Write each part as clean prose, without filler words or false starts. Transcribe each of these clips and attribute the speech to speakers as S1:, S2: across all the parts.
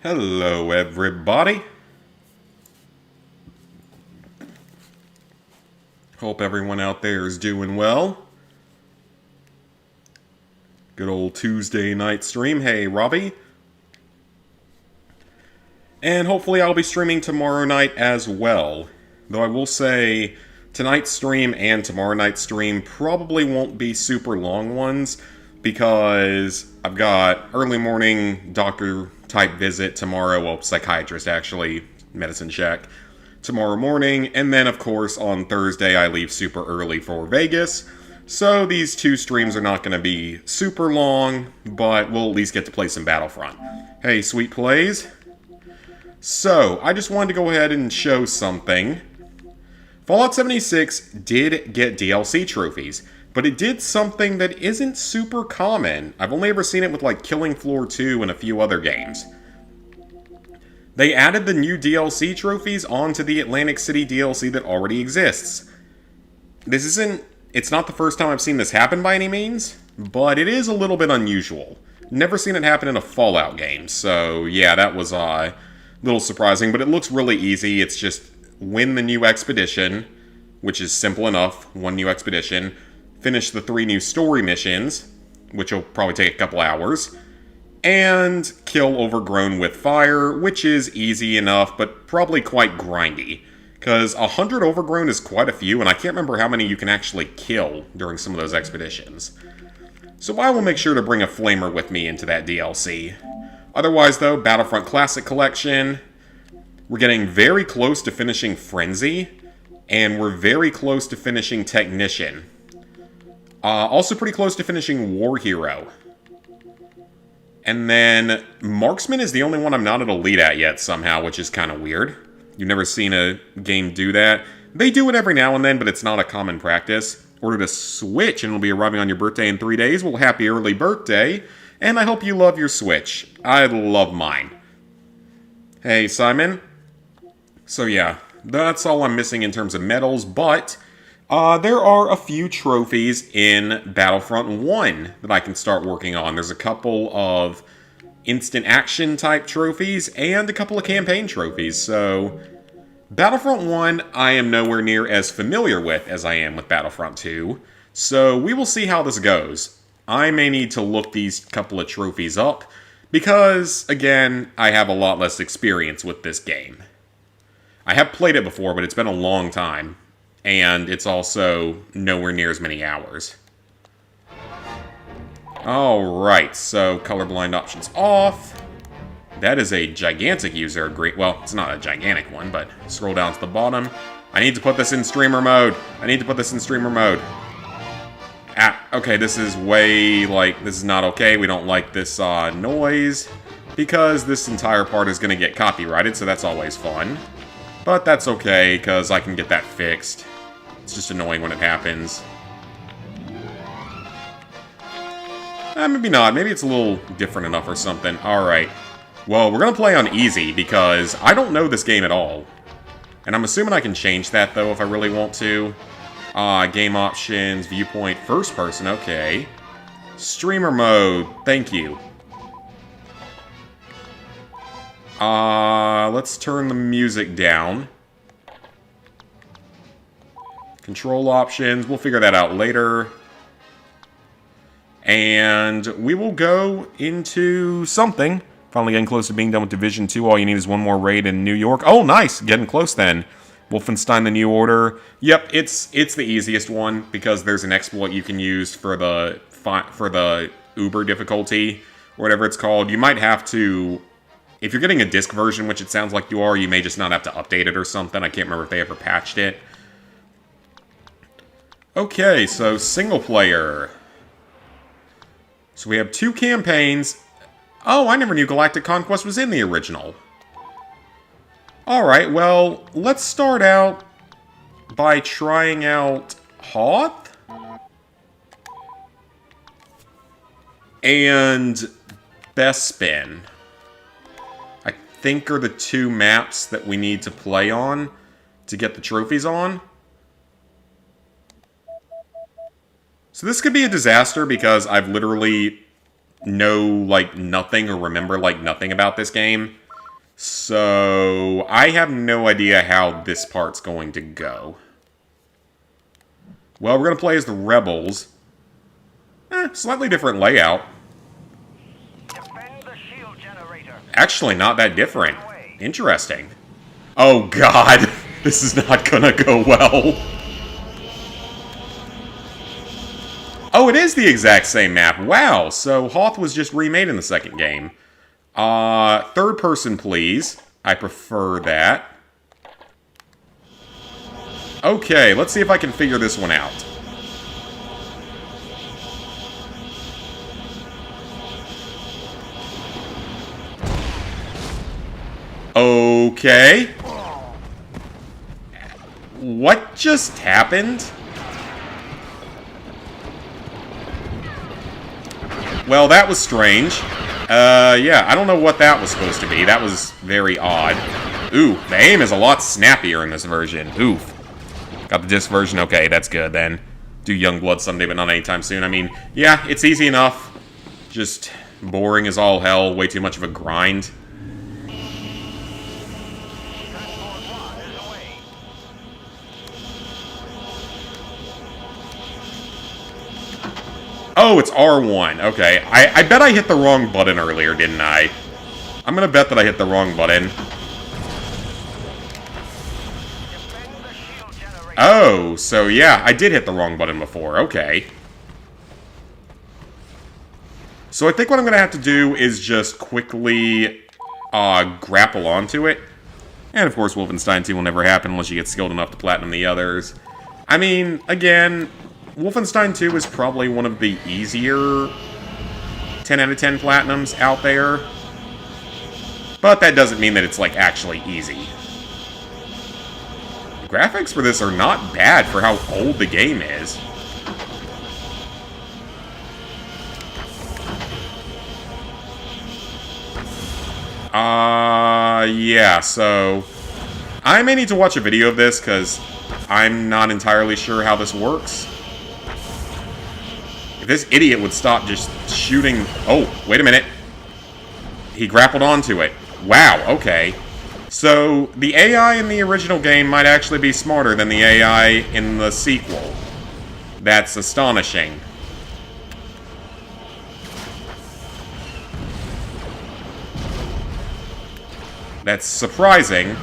S1: Hello, everybody. Hope everyone out there is doing well. Good old Tuesday night stream. Hey, Robbie. And hopefully I'll be streaming tomorrow night as well. Though I will say, tonight's stream and tomorrow night's stream probably won't be super long ones, because I've got early morning doctor type visit tomorrow, well, psychiatrist actually, medicine check, tomorrow morning, and then of course on Thursday I leave super early for Vegas, so these two streams are not going to be super long, but we'll at least get to play some Battlefront. Hey, Sweet Plays. So, I just wanted to go ahead and show something. Fallout 76 did get DLC trophies, but it did something that isn't super common. I've only ever seen it with, like, Killing Floor 2 and a few other games. They added the new DLC trophies onto the Atlantic City DLC that already exists. It's not the first time I've seen this happen by any means, but it is a little bit unusual. Never seen it happen in a Fallout game, so yeah, that was a little surprising, but it looks really easy. It's just win the new expedition, which is simple enough, one new expedition, finish the 3 new story missions, which will probably take a couple hours, and kill Overgrown with fire, which is easy enough, but probably quite grindy. Because 100 Overgrown is quite a few, and I can't remember how many you can actually kill during some of those expeditions. So I will make sure to bring a flamer with me into that DLC. Otherwise, though, Battlefront Classic Collection, we're getting very close to finishing Frenzy, and we're very close to finishing Technician. Also pretty close to finishing War Hero. And then Marksman is the only one I'm not at Elite at yet somehow, which is kind of weird. You've never seen a game do that. They do it every now and then, but it's not a common practice. Ordered a Switch and it'll be arriving on your birthday in 3 days. Well, happy early birthday. And I hope you love your Switch. I love mine. Hey, Simon. So yeah, that's all I'm missing in terms of medals, but there are a few trophies in Battlefront 1 that I can start working on. There's a couple of instant action type trophies and a couple of campaign trophies. So Battlefront 1 I am nowhere near as familiar with as I am with Battlefront 2. So we will see how this goes. I may need to look these couple of trophies up because, again, I have a lot less experience with this game. I have played it before, but it's been a long time. And it's also nowhere near as many hours. Alright, so colorblind options off. That is a gigantic user. Great. Well, it's not a gigantic one, but scroll down to the bottom. I need to put this in streamer mode. Okay, this is this is not okay. We don't like this noise. Because this entire part is going to get copyrighted, so that's always fun. But that's okay, because I can get that fixed. It's just annoying when it happens. Maybe not. Maybe it's a little different enough or something. Alright. Well, we're going to play on easy because I don't know this game at all. And I'm assuming I can change that, though, if I really want to. Game options, viewpoint, first person, okay. Streamer mode, thank you. Let's turn the music down. Control options, we'll figure that out later. And we will go into something. Finally getting close to being done with Division 2. All you need is one more raid in New York. Oh, nice! Getting close then. Wolfenstein The New Order. Yep, it's the easiest one because there's an exploit you can use for the Uber difficulty, or whatever it's called. You might have to... If you're getting a disc version, which it sounds like you are, you may just not have to update it or something. I can't remember if they ever patched it. Okay, so single player. So we have 2 campaigns. Oh, I never knew Galactic Conquest was in the original. Alright, well, let's start out by trying out Hoth and Bespin. I think are the 2 maps that we need to play on to get the trophies on. So this could be a disaster because I've literally know, nothing or remember, nothing about this game. So, I have no idea how this part's going to go. Well, we're going to play as the Rebels. Slightly different layout.
S2: Defend the shield generator.
S1: Actually, not that different. Interesting. Oh, God. This is not gonna go well. Oh, it is the exact same map. Wow, so Hoth was just remade in the second game. Third person, please. I prefer that. Okay, let's see if I can figure this one out. Okay. What just happened? Well, that was strange. Yeah, I don't know what that was supposed to be. That was very odd. Ooh, the aim is a lot snappier in this version. Oof. Got the disc version? Okay, that's good then. Do Youngblood someday, but not anytime soon. I mean, yeah, it's easy enough. Just boring as all hell. Way too much of a grind. Oh, it's R1. Okay. I bet I hit the wrong button earlier, didn't I? I'm gonna bet that I hit the wrong button. Oh, so yeah, I did hit the wrong button before. Okay. So I think what I'm gonna have to do is just quickly grapple onto it. And of course, Wolfenstein 2 will never happen unless you get skilled enough to platinum the others. I mean, again, Wolfenstein 2 is probably one of the easier 10 out of 10 platinums out there. But that doesn't mean that it's, like, actually easy. The graphics for this are not bad for how old the game is. Yeah, so I may need to watch a video of this, because I'm not entirely sure how this works. If this idiot would stop just shooting... Oh, wait a minute. He grappled onto it. Wow, okay. So, the AI in the original game might actually be smarter than the AI in the sequel. That's astonishing. That's surprising.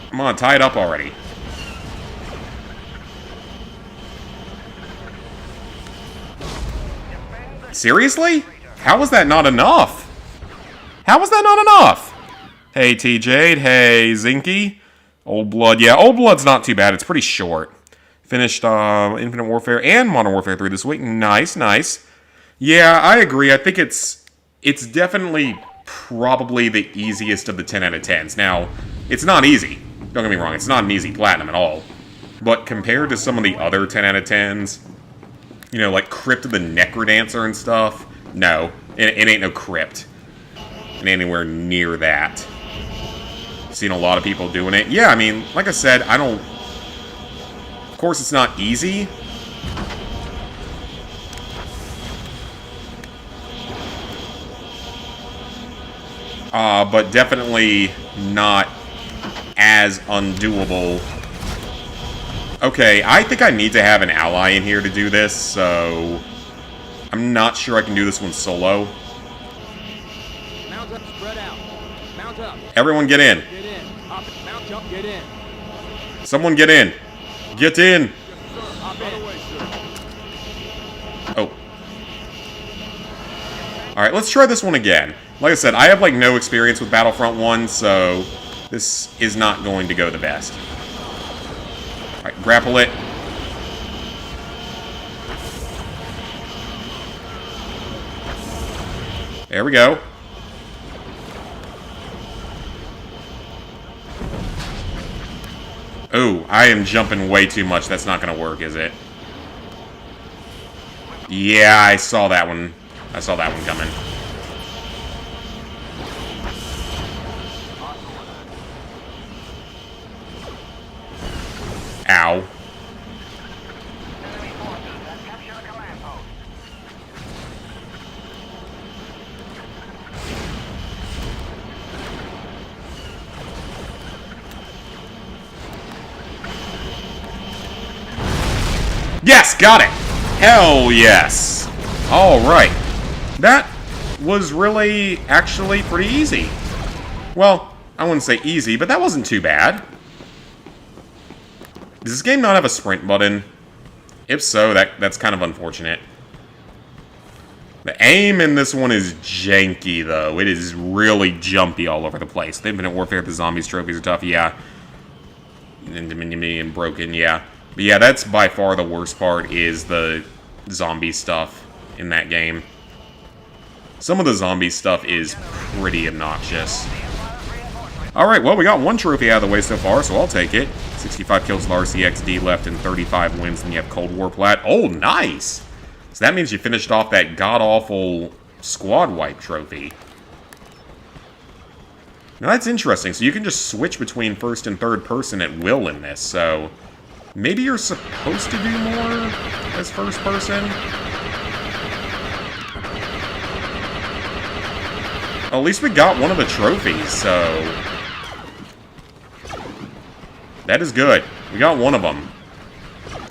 S1: Come on, tie it up already. Seriously? How was that not enough? How was that not enough? Hey, T-Jade. Hey, Zinky. Old Blood. Yeah, Old Blood's not too bad. It's pretty short. Finished Infinite Warfare and Modern Warfare 3 this week. Nice, nice. Yeah, I agree. I think it's definitely probably the easiest of the 10 out of 10s. Now, it's not easy. Don't get me wrong. It's not an easy platinum at all. But compared to some of the other 10 out of 10s, you know, like Crypt of the Necrodancer and stuff, no. It ain't no Crypt. It ain't anywhere near that. Seen a lot of people doing it. Yeah, I mean, like I said, I don't... Of course, it's not easy. But definitely not as undoable. Okay, I think I need to have an ally in here to do this, so... I'm not sure I can do this one solo.
S3: Mount up, spread out. Mount up.
S1: Everyone get in.
S3: Get in. Hop it. Mount up, get in.
S1: Someone get in. Get in.
S3: Hop in.
S1: Oh. Alright, let's try this one again. Like I said, I have, like, no experience with Battlefront 1, so this is not going to go the best. Alright, grapple it. There we go. Oh, I am jumping way too much. That's not going to work, is it? Yeah, I saw that one. I saw that one coming. Ow. Yes, got it! Hell yes! Alright. That was really, actually, pretty easy. Well, I wouldn't say easy, but that wasn't too bad. Does this game not have a sprint button? If so, that's kind of unfortunate. The aim in this one is janky, though. It is really jumpy all over the place. The Infinite Warfare, the zombies trophies are tough, yeah. And broken, yeah. But yeah, that's by far the worst part, is the zombie stuff in that game. Some of the zombie stuff is pretty obnoxious. Alright, well, we got one trophy out of the way so far, so I'll take it. 65 kills with RCXD left and 35 wins, and you have Cold War Plat. Oh, nice! So that means you finished off that god-awful squad wipe trophy. Now that's interesting. So you can just switch between first and third person at will in this. So maybe you're supposed to do more as first person? Well, at least we got one of the trophies, so that is good. We got one of them.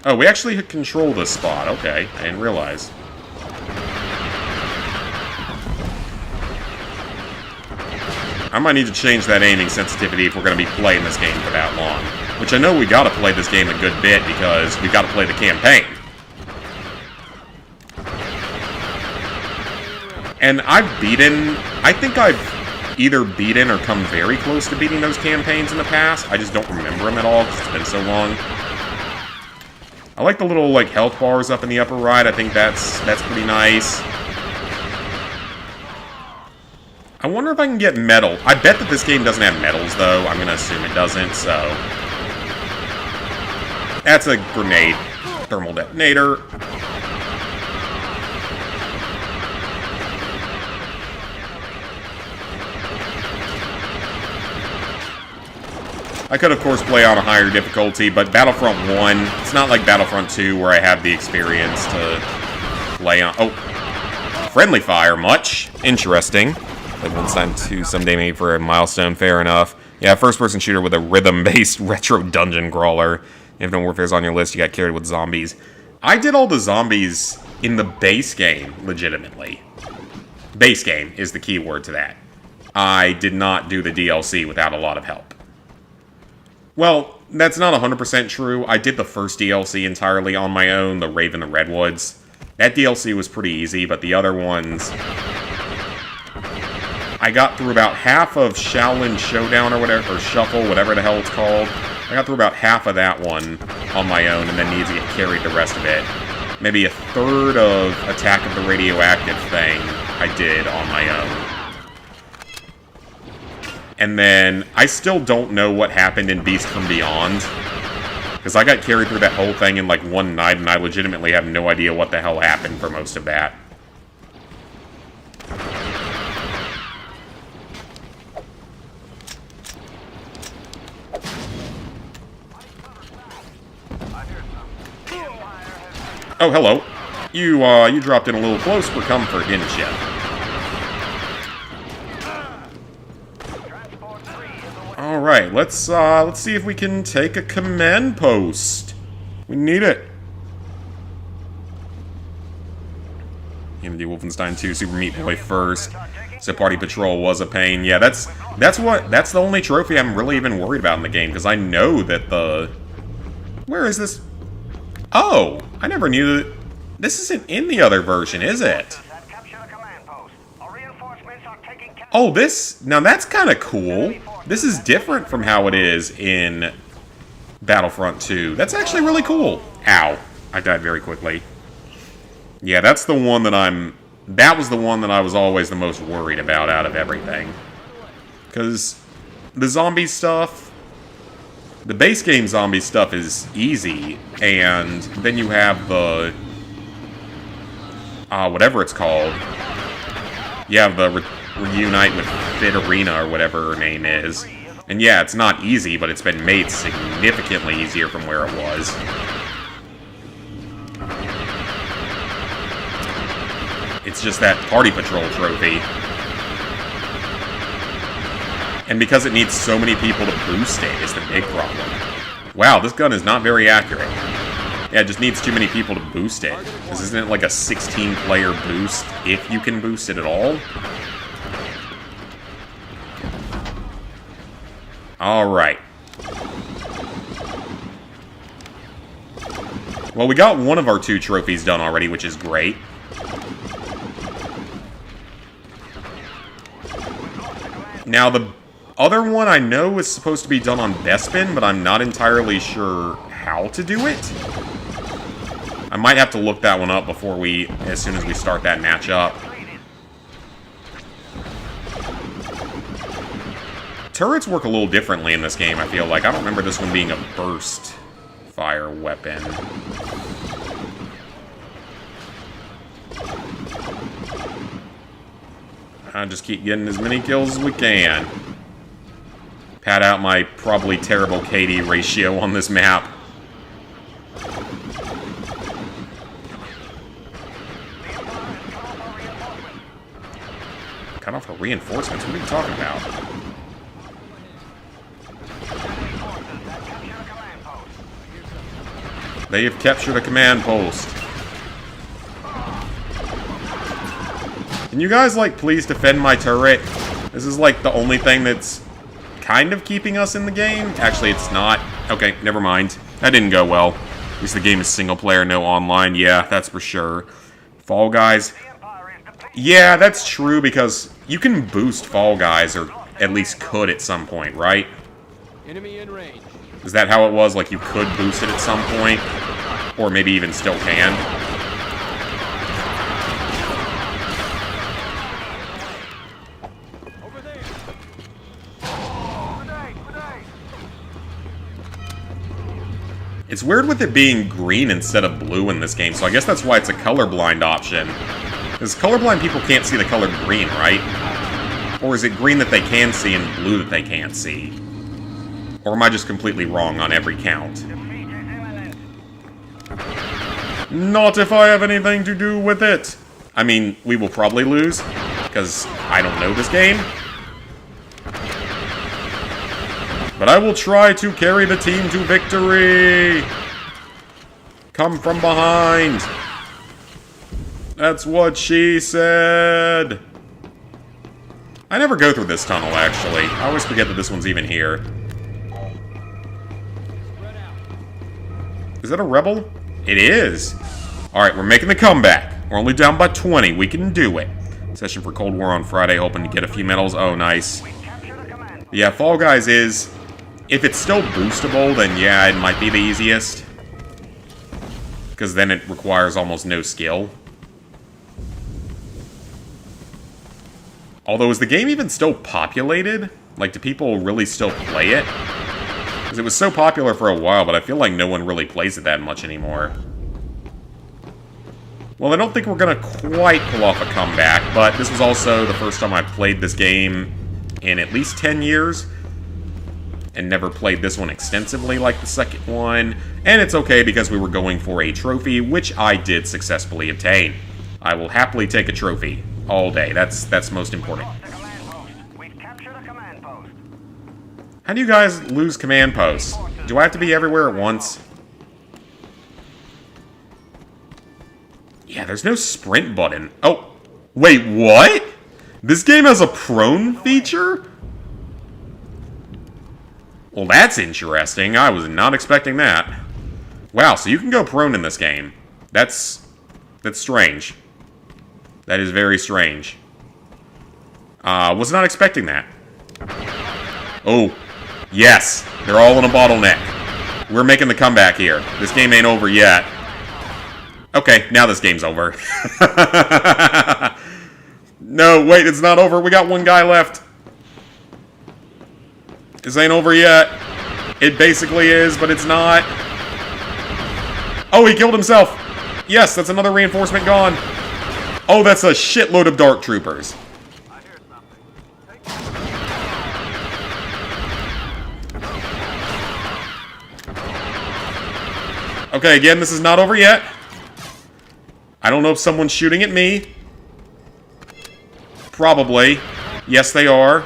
S1: Oh, we actually control this spot. Okay, I didn't realize. I might need to change that aiming sensitivity if we're going to be playing this game for that long. Which I know we got to play this game a good bit because we got to play the campaign. And I think I've either beaten or come very close to beating those campaigns in the past. I just don't remember them at all because it's been so long. I like the little, like, health bars up in the upper right. I think that's pretty nice. I wonder if I can get medal. I bet that this game doesn't have medals, though. I'm going to assume it doesn't, so. That's a grenade. Thermal detonator. I could, of course, play on a higher difficulty, but Battlefront 1, it's not like Battlefront 2 where I have the experience to play on. Oh, friendly fire, much. Interesting. Battlefront 2 someday maybe for a milestone, fair enough. Yeah, first-person shooter with a rhythm-based retro dungeon crawler. If no Warfare's on your list, you got carried with zombies. I did all the zombies in the base game, legitimately. Base game is the key word to that. I did not do the DLC without a lot of help. Well, that's not 100% true. I did the first DLC entirely on my own, the Raven the Redwoods. That DLC was pretty easy, but the other ones, I got through about half of Shaolin Showdown or whatever, or Shuffle, whatever the hell it's called. I got through about half of that one on my own, and then needed to get carried the rest of it. Maybe a third of Attack of the Radioactive thing I did on my own. And then, I still don't know what happened in Beast from Beyond. Because I got carried through that whole thing in like one night, and I legitimately have no idea what the hell happened for most of that. Oh, hello. You dropped in a little close for comfort, didn't you? Alright, let's see if we can take a command post. We need it. AMD Wolfenstein 2 Super Meat Boy first. So Party Patrol was a pain. Yeah, that's the only trophy I'm really even worried about in the game, because I know that the... Where is this? Oh, I never knew that... This isn't in the other version, is it? Oh, this... Now that's kind of cool. This is different from how it is in Battlefront 2. That's actually really cool. Ow. I died very quickly. Yeah, that's the one that I'm... That was the one that I was always the most worried about out of everything. Because the zombie stuff... The base game zombie stuff is easy, and then you have the... whatever it's called. You have the Reunite with Fit Arena, or whatever her name is. And yeah, it's not easy, but it's been made significantly easier from where it was. It's just that Party Patrol trophy. And because it needs so many people to boost it is the big problem. Wow, this gun is not very accurate. Yeah, it just needs too many people to boost it. This isn't like a 16-player boost, if you can boost it at all. Alright. Well, we got one of our 2 trophies done already, which is great. Now, the other one I know is supposed to be done on Bespin, but I'm not entirely sure how to do it. I might have to look that one up before as soon as we start that matchup. Turrets work a little differently in this game, I feel like. I don't remember this one being a burst fire weapon. I'll just keep getting as many kills as we can. Pad out my probably terrible KD ratio on this map. Cut off for reinforcements? What are you talking about? They have captured a command post. Can you guys, like, please defend my turret? This is, like, the only thing that's kind of keeping us in the game. Actually, it's not. Okay, never mind. That didn't go well. At least the game is single player, no online. Yeah, that's for sure. Fall Guys. Yeah, that's true, because you can boost Fall Guys, or at least could at some point, right?
S3: Enemy in range.
S1: Is that how it was? Like, you could boost it at some point? Or maybe even still can?
S3: Over there.
S1: It's weird with it being green instead of blue in this game, so I guess that's why it's a colorblind option. Because colorblind people can't see the color green, right? Or is it green that they can see and blue that they can't see? Or am I just completely wrong on every count? Not if I have anything to do with it! I mean, we will probably lose, because I don't know this game. But I will try to carry the team to victory! Come from behind! That's what she said! I never go through this tunnel, actually. I always forget that this one's even here. Is that a rebel? It is! Alright, we're making the comeback. We're only down by 20. We can do it. Session for Cold War on Friday, hoping to get a few medals. Oh, nice. Yeah, Fall Guys is... If it's still boostable, then yeah, it might be the easiest. Because then it requires almost no skill. Although, is the game even still populated? Like, do people really still play it? Because it was so popular for a while, but I feel like no one really plays it that much anymore. Well, I don't think we're going to quite pull off a comeback, but this was also the first time I played this game in at least 10 years. And never played this one extensively like the second one. And it's okay because we were going for a trophy, which I did successfully obtain. I will happily take a trophy all day. That's most important. How do you guys lose command posts? Do I have to be everywhere at once? Yeah, there's no sprint button. Oh, wait, what? This game has a prone feature? Well, that's interesting. I was not expecting that. Wow, so you can go prone in this game. That's strange. That is very strange. Was not expecting that. Oh, yes. They're all in a bottleneck. We're making the comeback here. This game ain't over yet. Okay, now this game's over. No, wait, it's not over. We got one guy left. This ain't over yet. It basically is, but it's not. Oh, he killed himself. Yes, that's another reinforcement gone. Oh, that's a shitload of Dark Troopers. Okay, again, this is not over yet. I don't know if someone's shooting at me. Probably. Yes, they are.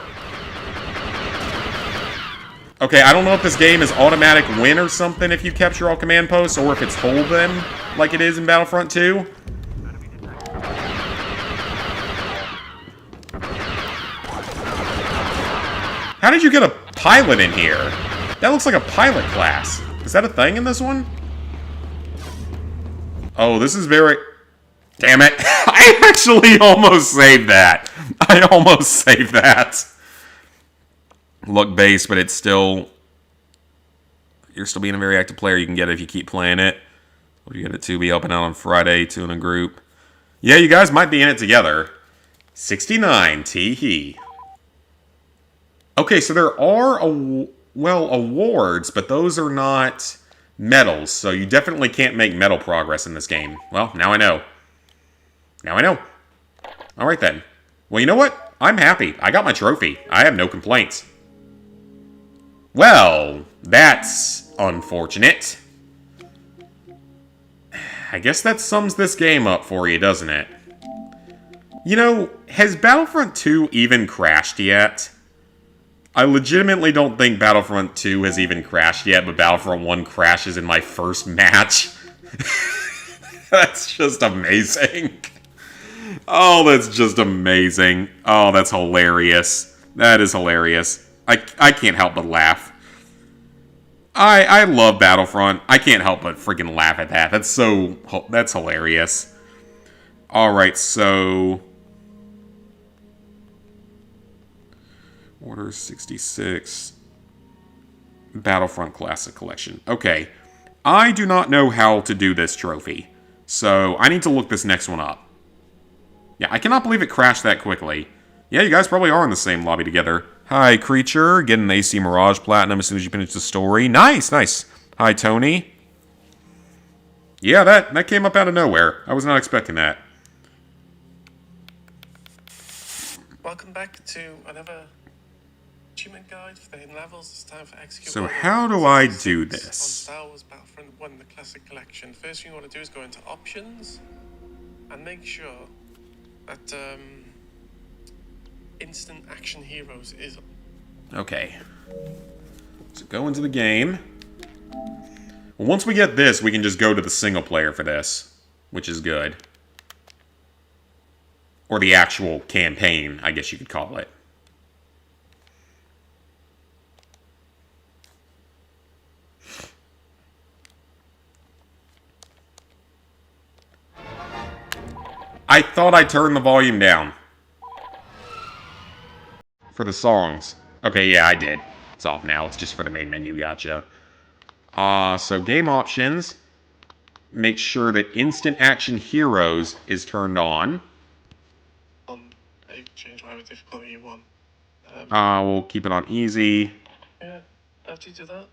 S1: Okay, I don't know if this game is automatic win or something if you capture all command posts, or if it's hold them, like it is in Battlefront 2. How did you get a pilot in here? That looks like a pilot class. Is that a thing in this one? Oh, this is very... Damn it. I actually almost saved that. I almost saved that. Look base, but it's still... You're still being a very active player. You can get it if you keep playing it. What do you get it to? Be helping out on Friday, 2 in a group. Yeah, you guys might be in it together. 69, tee-hee. Okay, so there are, well, awards, but those are not medals, so you definitely can't make medal progress in this game. Well, now I know. Now I know. Alright then. Well, you know what? I'm happy. I got my trophy. I have no complaints. Well, that's unfortunate. I guess that sums this game up for you, doesn't it? You know, has Battlefront 2 even crashed yet? I legitimately don't think Battlefront 2 has even crashed yet, but Battlefront 1 crashes in my first match. That's just amazing. Oh, that's just amazing. Oh, that's hilarious. That is hilarious. I can't help but laugh. I love Battlefront. I can't help but freaking laugh at that. That's hilarious. Alright, so... Order 66. Battlefront Classic Collection. Okay. I do not know how to do this trophy. So, I need to look this next one up. Yeah, I cannot believe it crashed that quickly. Yeah, you guys probably are in the same lobby together. Hi, Creature. Get an AC Mirage Platinum as soon as you finish the story. Nice, nice. Hi, Tony. Yeah, that came up out of nowhere. I was not expecting that.
S4: Welcome back to another achievement guide for the hidden levels. It's time for execute.
S1: So how do I do
S4: on
S1: this?
S4: Star Wars Battlefront 1, the Classic Collection. First thing you want to do is go into Options and make sure that Instant Action Heroes is on.
S1: Okay. So go into the game. Well, once we get this, we can just go to the single player for this, which is good. Or the actual campaign, I guess you could call it. I thought I turned the volume down. For the songs. Okay, yeah, I did. It's off now. It's just for the main menu, gotcha. So game options. Make sure that Instant Action Heroes is turned on.
S4: I changed whatever difficulty you want.
S1: We'll keep it on easy.
S4: Yeah, after you do that,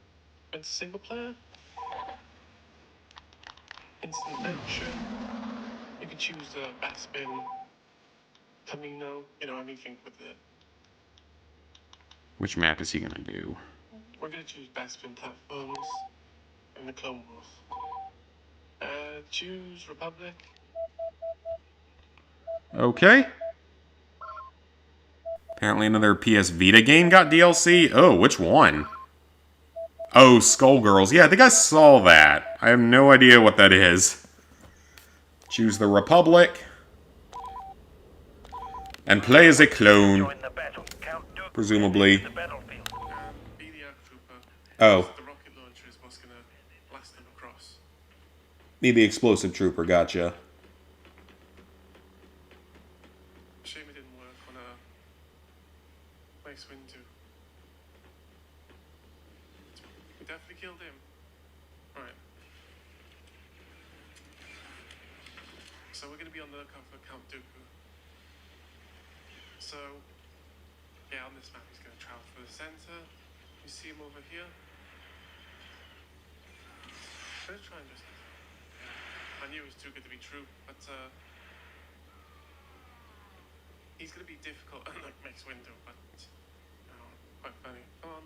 S4: into single player. Instant Action. You can choose the Backspin, Camino, anything with it.
S1: Which map is he gonna do?
S4: We're gonna choose Backspin platforms and the Clone Wars. Choose Republic.
S1: Okay. Apparently another PS Vita game got DLC. Oh, which one? Oh, Skullgirls. Yeah, I think I saw that. I have no idea what that is. Choose the Republic. And play as a clone.
S2: Join the battle. Count Dooku
S1: Presumably.
S2: the battlefield.
S4: Be the ARF Trooper.
S1: Oh.
S4: The rocket launcher is what's gonna blast them across.
S1: Need the explosive trooper, gotcha.
S4: Shame it didn't work on Mace Windu. We definitely killed him. Alright. So we're gonna be on the lookout for Count Dooku. So, yeah, on this map he's gonna travel through the center. You see him over here. I'm gonna try and just... I knew it was too good to be true, but he's gonna be difficult, unlike Mace Windu, but quite funny. Come on,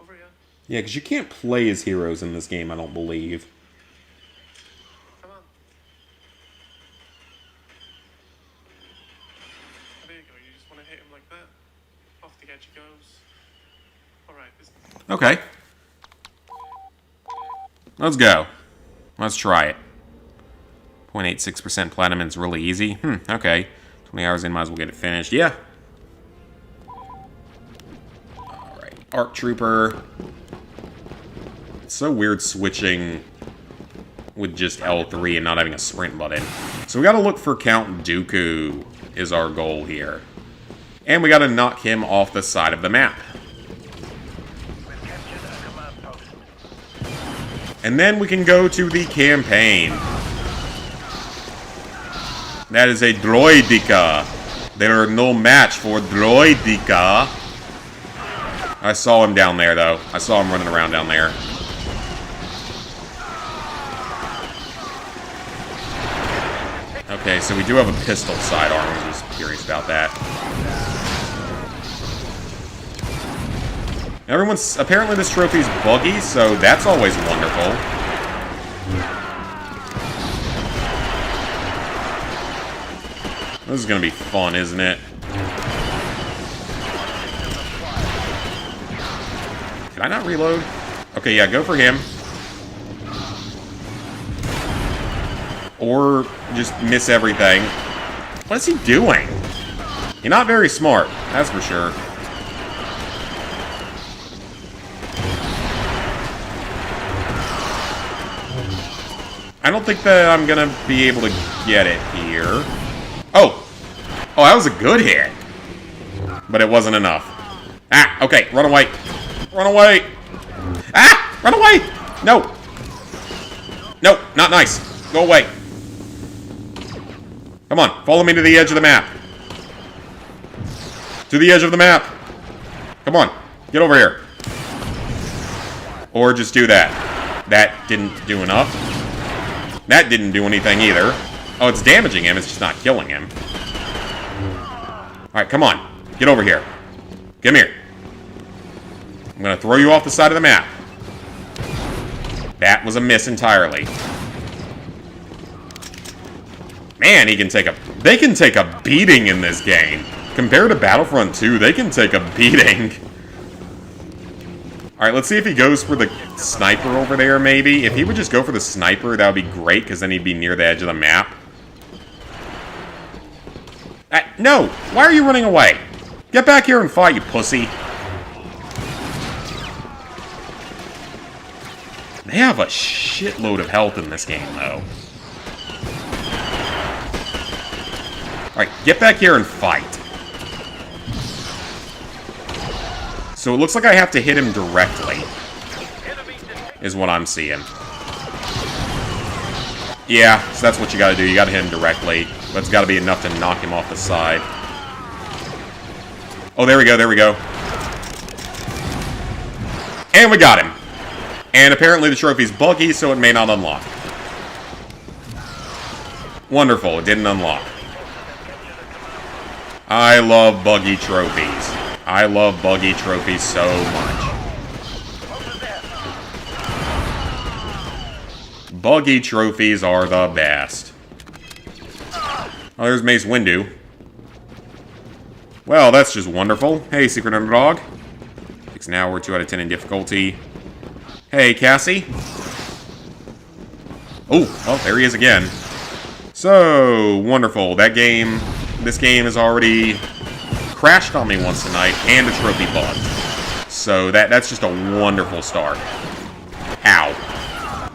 S4: over here.
S1: Yeah, because you can't play as heroes in this game, I don't believe.
S4: Come on. There you go. You just want to hit him like that. Off the edge he goes. All right.
S1: Okay. Let's go. Let's try it. 0.86% platinum is really easy. Okay. 20 hours in, might as well get it finished. Yeah. Alright. ARF Trooper. It's so weird switching with just L3 and not having a sprint button. So we gotta look for Count Dooku is our goal here. And we gotta knock him off the side of the map. And then we can go to the campaign. That is a droideka. They are no match for droideka. I saw him down there, though. I saw him running around down there. Okay, so we do have a pistol sidearm. I'm just curious about that. Everyone's... Apparently this trophy's buggy, so that's always wonderful. This is gonna be fun, isn't it? Did I not reload? Okay, yeah, go for him. Or just miss everything. What is he doing? You're not very smart, that's for sure. I don't think that I'm gonna be able to get it here. Oh! Oh, that was a good hit. But it wasn't enough. Ah, okay, run away. Run away! Ah! Run away! No! No, not nice. Go away. Come on, follow me to the edge of the map. To the edge of the map. Come on, get over here. Or just do that. That didn't do enough. That didn't do anything either. Oh, it's damaging him, it's just not killing him. Alright, come on. Get over here. Come here. I'm gonna throw you off the side of the map. That was a miss entirely. Man, he can take a... They can take a beating in this game. Compared to Battlefront 2, they can take a beating. Alright, let's see if he goes for the sniper over there, maybe. If he would just go for the sniper, that would be great, because then he'd be near the edge of the map. No! Why are you running away? Get back here and fight, you pussy. They have a shitload of health in this game, though. Alright, get back here and fight. So it looks like I have to hit him directly, is what I'm seeing. Yeah, so that's what you gotta do. You gotta hit him directly. But it's gotta be enough to knock him off the side. Oh, there we go, there we go. And we got him. And apparently the trophy's buggy, so it may not unlock. Wonderful, it didn't unlock. I love buggy trophies. I love buggy trophies so much. Buggy trophies are the best. Oh, there's Mace Windu. Well, that's just wonderful. Hey, Secret Underdog. Takes an hour, 2 out of 10 in difficulty. Hey, Cassie. Oh, there he is again. So, wonderful. That game, this game has already crashed on me once tonight, and a trophy bug. So, that's just a wonderful start. Ow.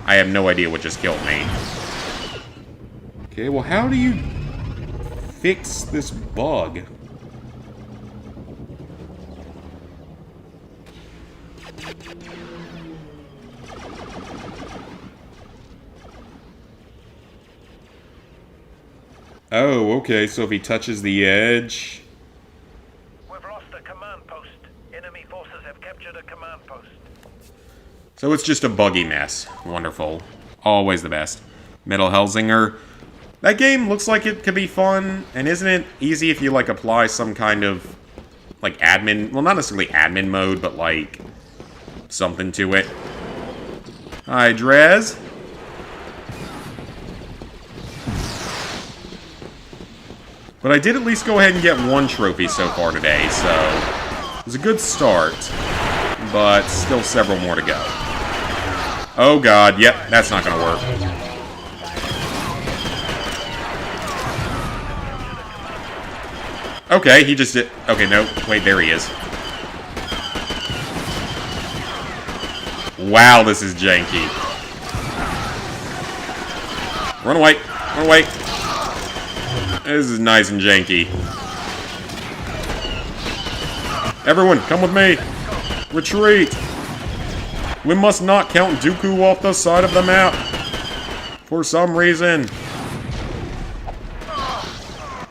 S1: I have no idea what just killed me. Okay, well, how do you fix this bug? Oh, okay, so if he touches the edge...
S2: We've lost a command post. Enemy forces have captured a command post.
S1: So it's just a buggy mess. Wonderful. Always the best. Metal Hellsinger. That game looks like it could be fun, and isn't it easy if you, like, apply some kind of, like, admin... Well, not necessarily admin mode, but, like, something to it. Hi, Drez. But I did at least go ahead and get one trophy so far today, so... It was a good start. but still several more to go. Oh god, yep, that's not gonna work. Okay, he just did... Okay, no, wait, there he is. Wow, this is janky. Run away, run away. This is nice and janky. Everyone, come with me. Retreat. We must not count Dooku off the side of the map. For some reason.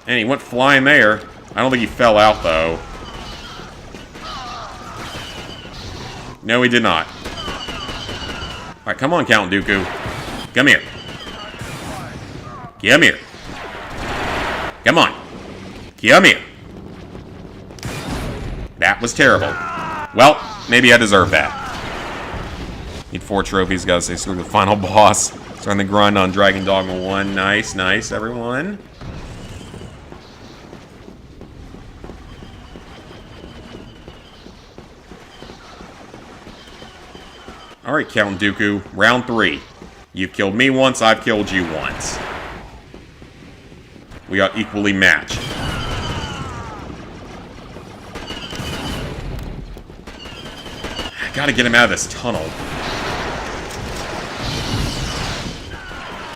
S1: And he went flying there. I don't think he fell out, though. No, he did not. Alright, come on, Count Dooku. Come here. Come here. Come on. Come here. That was terrible. Well, maybe I deserve that. Need 4 trophies, gotta say screw the final boss. Starting the grind on Dragon Dogma 1. Nice, nice, everyone. Alright, Count Dooku. Round 3. You've killed me once, I've killed you once. We are equally matched. I gotta get him out of this tunnel.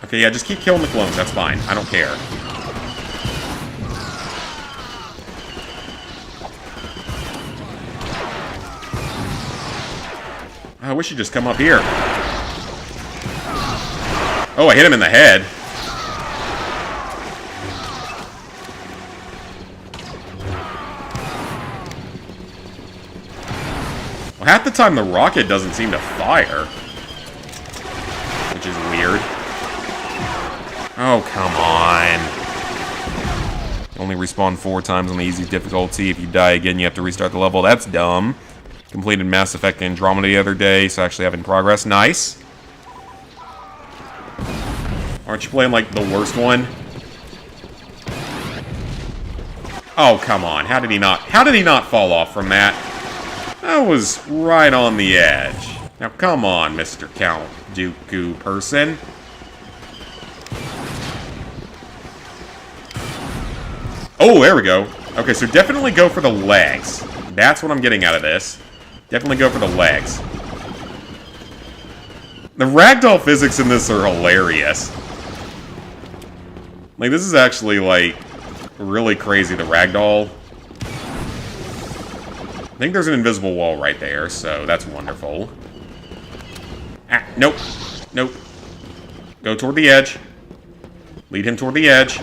S1: Okay, yeah, just keep killing the clones, that's fine. I don't care. I wish you'd just come up here. Oh, I hit him in the head. Well, half the time the rocket doesn't seem to fire. Which is weird. Oh, come on. Only respawn 4 times on the easy difficulty. If you die again, you have to restart the level. That's dumb. Completed Mass Effect Andromeda the other day, so actually having progress. Nice. Aren't you playing, like, the worst one? Oh, come on. How did he not fall off from that? That was right on the edge. Now, come on, Mr. Count Dooku person. Oh, there we go. Okay, so definitely go for the legs. That's what I'm getting out of this. Definitely go for the legs. The ragdoll physics in this are hilarious. Like, this is actually, like, really crazy, the ragdoll. I think there's an invisible wall right there, so that's wonderful. Ah, nope. Nope. Go toward the edge. Lead him toward the edge.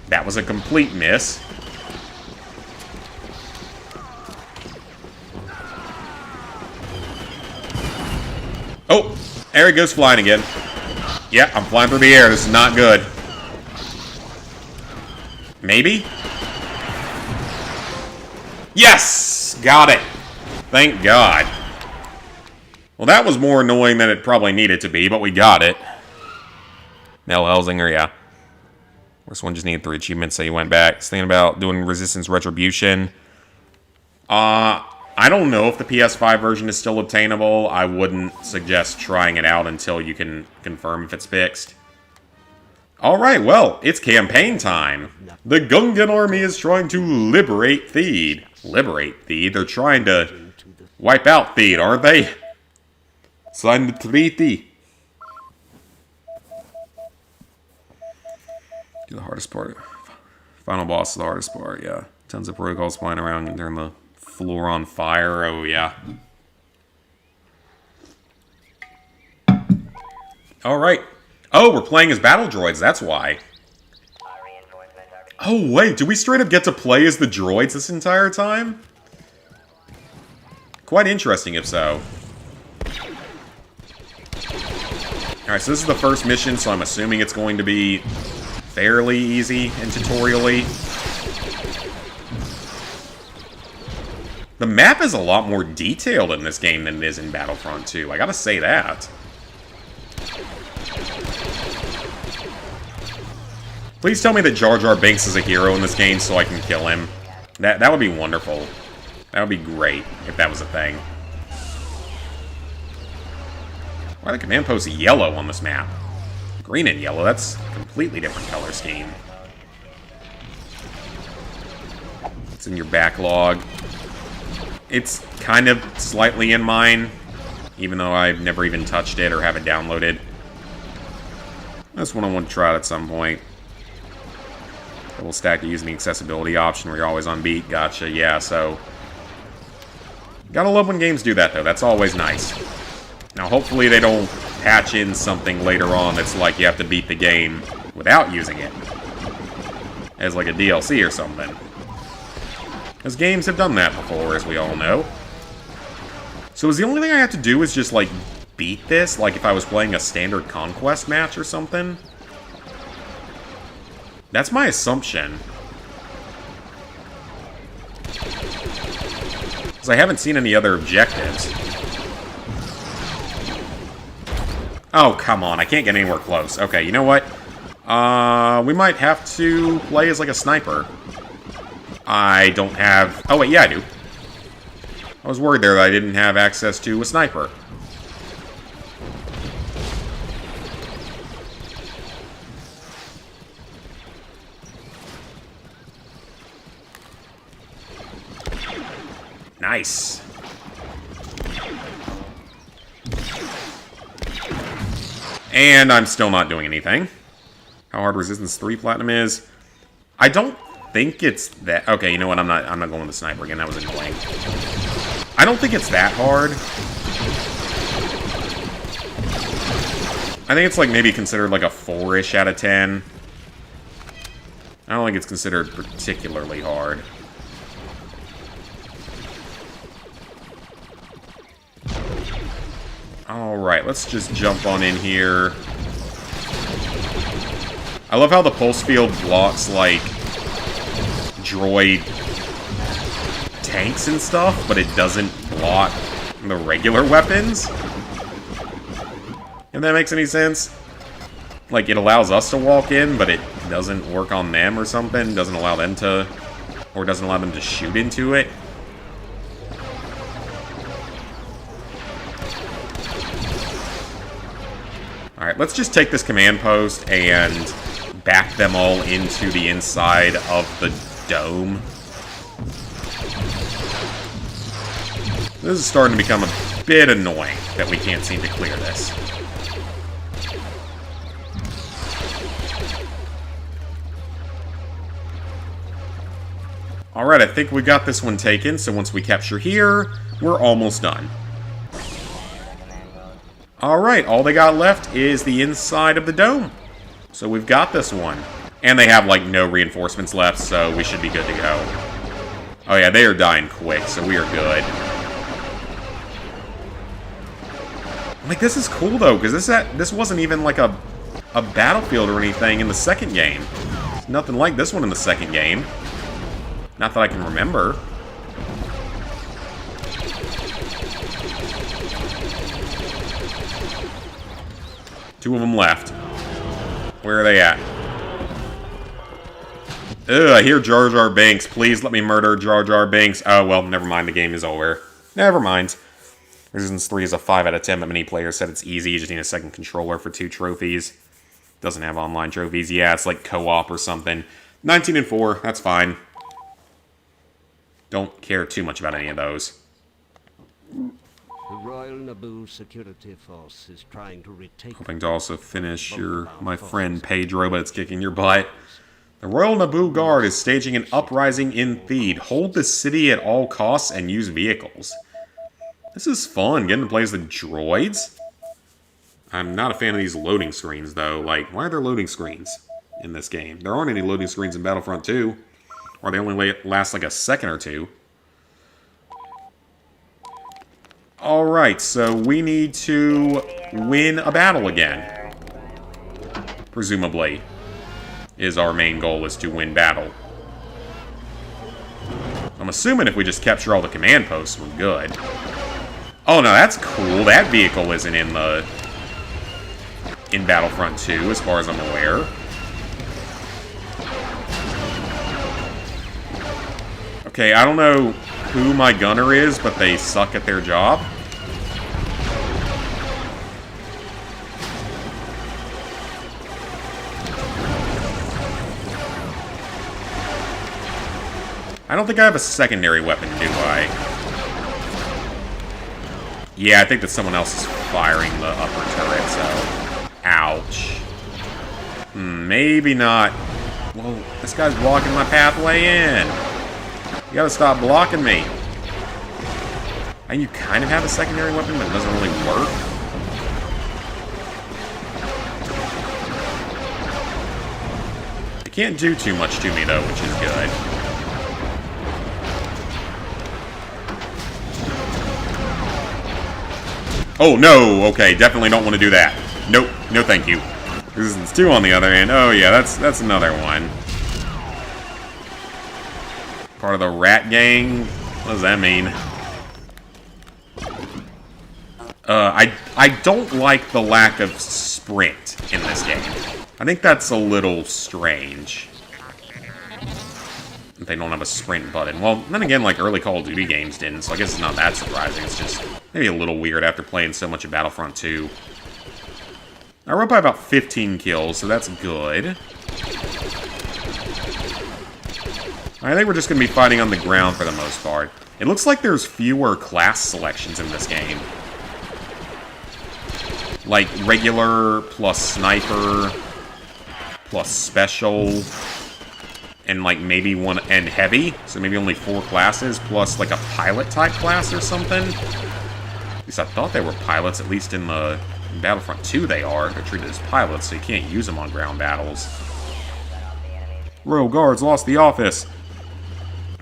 S1: That was a complete miss. Oh, there he goes flying again. Yeah, I'm flying through the air. This is not good. Maybe? Yes! Got it. Thank God. Well, that was more annoying than it probably needed to be, but we got it. Nell Helsinger, yeah. This one just needed 3 achievements, so he went back. Thinking about doing Resistance Retribution. I don't know if the PS5 version is still obtainable. I wouldn't suggest trying it out until you can confirm if it's fixed. Alright, well, it's campaign time. The Gungan army is trying to liberate Theed. Liberate Theed? They're trying to wipe out Theed, aren't they? Sign the treaty. Do the hardest part. Final boss is the hardest part, yeah. Tons of protocols flying around and turn the floor on fire. Oh, yeah. Alright. Oh, we're playing as battle droids, that's why. Oh, wait, do we straight up get to play as the droids this entire time? Quite interesting, if so. Alright, so this is the first mission, so I'm assuming it's going to be fairly easy and tutorial-y. The map is a lot more detailed in this game than it is in Battlefront 2. I gotta say that. Please tell me that Jar Jar Binks is a hero in this game so I can kill him. That would be wonderful. That would be great if that was a thing. Why are the command posts yellow on this map? Green and yellow, that's a completely different color scheme. It's in your backlog. It's kind of slightly in mine, even though I've never even touched it or have it downloaded. That's one I want to try out at some point. Double stack to using the accessibility option where you're always on beat. Gotcha, yeah, so... Gotta love when games do that, though. That's always nice. Now, hopefully they don't patch in something later on that's like you have to beat the game without using it. As like a DLC or something. Because games have done that before, as we all know. So is the only thing I have to do is just, like, beat this? Like if I was playing a standard Conquest match or something? That's my assumption. Because I haven't seen any other objectives. Oh, come on. I can't get anywhere close. Okay, you know what? We might have to play as, like, a sniper. I don't have... Oh, wait, yeah, I do. I was worried there that I didn't have access to a sniper. Nice. And I'm still not doing anything. How hard Resistance 3 Platinum is? I don't think it's that... Okay, you know what? I'm not going with the sniper again. That was annoying. I don't think it's that hard. I think it's like maybe considered like a 4-ish out of 10. I don't think it's considered particularly hard. Alright, let's just jump on in here. I love how the pulse field blocks, like, droid tanks and stuff, but it doesn't block the regular weapons. If that makes any sense. Like, it allows us to walk in, but it doesn't work on them or something. Doesn't allow them to... Or doesn't allow them to shoot into it. Alright, let's just take this command post and back them all into the inside of the dome. This is starting to become a bit annoying that we can't seem to clear this. Alright, I think we got this one taken, so once we capture here, we're almost done. Alright, all they got left is the inside of the dome. So we've got this one. And they have, like, no reinforcements left, so we should be good to go. Oh yeah, they are dying quick, so we are good. Like, this is cool, though, because this wasn't even, like, a battlefield or anything in the second game. There's nothing like this one in the second game. Not that I can remember. Two of them left. Where are they at? Ugh, I hear Jar Jar Binks. Please let me murder Jar Jar Binks. Oh, well, never mind. The game is over. Never mind. Resistance 3 is a 5 out of 10, but many players said it's easy. You just need a second controller for 2 trophies. Doesn't have online trophies. Yeah, it's like co-op or something. 19 and 4. That's fine. Don't care too much about any of those.
S5: The Royal Naboo Security Force is trying to retake...
S1: Hoping to also finish my friend Pedro, but it's kicking your butt. The Royal Naboo Guard is staging an uprising in Theed. Hold the city at all costs and use vehicles. This is fun, getting to play as the droids. I'm not a fan of these loading screens, though. Like, why are there loading screens in this game? There aren't any loading screens in Battlefront 2. Or they only last like a second or two. Alright, so we need to win a battle again. Presumably. Is our main goal is to win battle. I'm assuming if we just capture all the command posts, we're good. Oh no, that's cool. That vehicle isn't in Battlefront 2, as far as I'm aware. Okay, I don't know who my gunner is, but they suck at their job. I don't think I have a secondary weapon, do I? Yeah, I think that someone else is firing the upper turret, so... Ouch. Maybe not. Well, this guy's blocking my pathway in. You gotta stop blocking me. And you kind of have a secondary weapon, but it doesn't really work. It can't do too much to me, though, which is good. Oh, no! Okay, definitely don't want to do that. Nope. No thank you. Resistance 2 on the other hand. Oh, yeah, that's another one. Part of the rat gang? What does that mean? I don't like the lack of sprint in this game. I think that's a little strange. They don't have a sprint button. Well, then again, like, early Call of Duty games didn't, so I guess it's not that surprising. It's just maybe a little weird after playing so much of Battlefront 2. I wrote by about 15 kills, so that's good. I think we're just going to be fighting on the ground for the most part. It looks like there's fewer class selections in this game. Like, regular, plus sniper, plus special... and like maybe one, and heavy, so maybe only 4 classes, plus like a pilot-type class or something. At least I thought they were pilots, at least in the Battlefront 2 they are. They're treated as pilots, so you can't use them on ground battles. Royal Guards lost the office.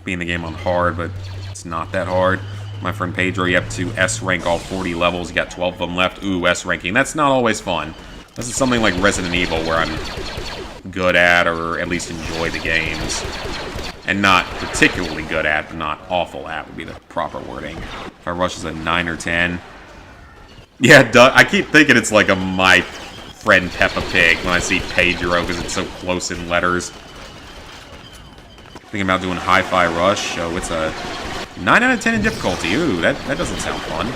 S1: Being the game on hard, but it's not that hard. My friend Pedro, you have to S rank all 40 levels, you got 12 of them left. Ooh, S ranking, that's not always fun. This is something like Resident Evil where I'm good at, or at least enjoy the games. And not particularly good at, but not awful at would be the proper wording. If I rush as a 9 or 10. Yeah, I keep thinking it's like a My Friend Peppa Pig when I see Pedro because it's so close in letters. Thinking about doing Hi-Fi Rush. Oh, it's a 9 out of 10 in difficulty. Ooh, that doesn't sound fun.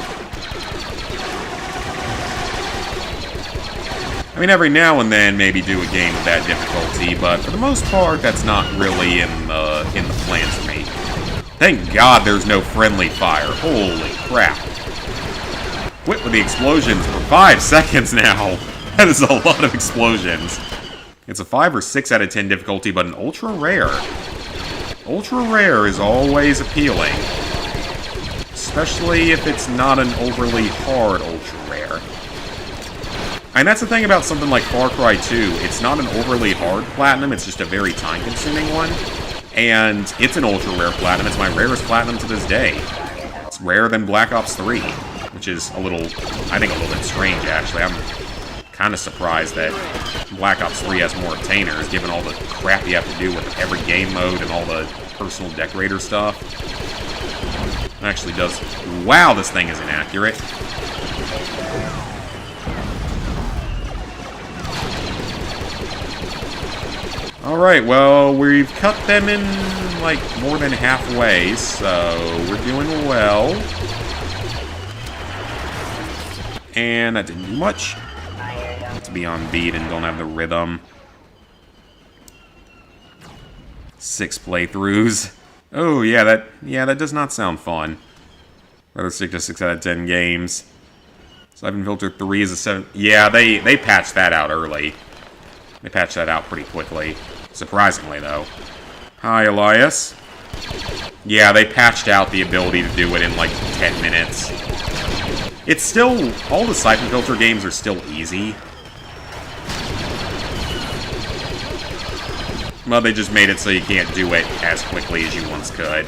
S1: I mean, every now and then, maybe do a game of that difficulty, but for the most part, that's not really in the plans for me. Thank God there's no friendly fire. Holy crap. Quit with the explosions for 5 seconds now. That is a lot of explosions. It's a 5 or 6 out of 10 difficulty, but an ultra rare. Ultra rare is always appealing. Especially if it's not an overly hard ultra rare. And that's the thing about something like Far Cry 2. It's not an overly hard platinum, it's just a very time-consuming one. And it's an ultra-rare platinum. It's my rarest platinum to this day. It's rarer than Black Ops 3, which is a little, I think, a little bit strange, actually. I'm kind of surprised that Black Ops 3 has more obtainers, given all the crap you have to do with every game mode and all the personal decorator stuff. It actually does... Wow, this thing is inaccurate. Alright, well, we've cut them in, like, more than halfway, so we're doing well. And that didn't do much. To be on beat and don't have the rhythm. 6 playthroughs. Oh, yeah, that does not sound fun. Rather stick to 6 out of 10 games. Siphon Filter 3 is a 7... Yeah, they patched that out early. They patched that out pretty quickly. Surprisingly, though. Hi, Elias. Yeah, they patched out the ability to do it in, like, 10 minutes. It's still... All the Siphon Filter games are still easy. Well, they just made it so you can't do it as quickly as you once could.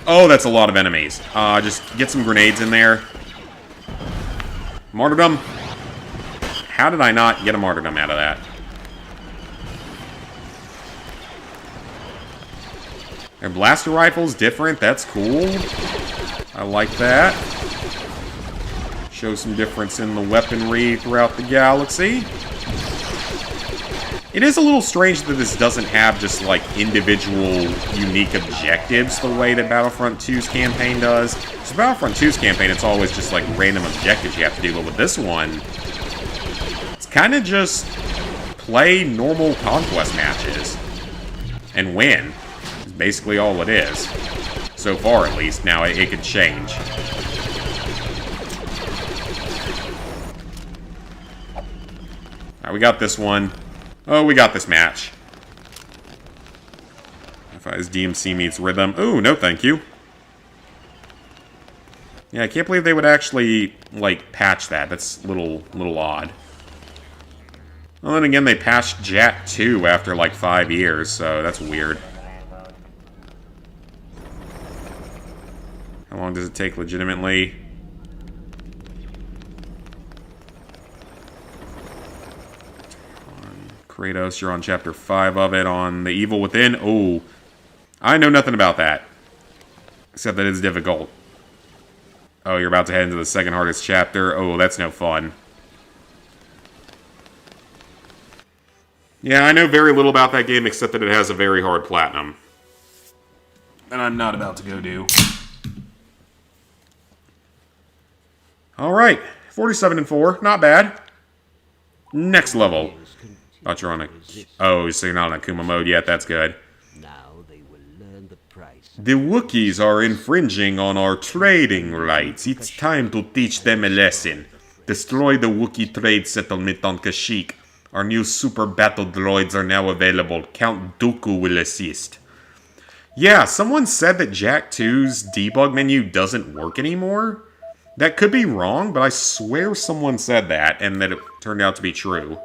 S1: Oh, that's a lot of enemies. Just get some grenades in there. Martyrdom. How did I not get a martyrdom out of that? Their blaster rifle's different. That's cool. I like that. Show some difference in the weaponry throughout the galaxy. It is a little strange that this doesn't have just, like, individual, unique objectives the way that Battlefront 2's campaign does. So Battlefront 2's campaign, it's always just, like, random objectives you have to do, but with this one, it's kind of just play normal conquest matches and win. It's basically all it is. So far, at least. Now, it could change. Alright, we got this one. Oh, we got this match. If his DMC meets rhythm. Ooh, no thank you. Yeah, I can't believe they would actually, like, patch that. That's a little odd. Well, then again, they patched JAT 2 after, like, 5 years, so that's weird. How long does it take legitimately? Kratos, you're on chapter 5 of it, on The Evil Within. Oh, I know nothing about that. Except that it's difficult. Oh, you're about to head into the second hardest chapter. Oh, that's no fun. Yeah, I know very little about that game, except that it has a very hard platinum. And I'm not about to go do. Alright, 47 and 4, not bad. Next level. Thought you're on a... Oh, so you're not on Akuma mode yet, that's good.
S5: Now they will learn the price.
S1: The Wookiees are infringing on our trading rights. It's time to teach them a lesson. Destroy the Wookiee trade settlement on Kashyyyk. Our new super battle droids are now available. Count Dooku will assist. Yeah, someone said that JAT 2's debug menu doesn't work anymore. That could be wrong, but I swear someone said that, and that it turned out to be true.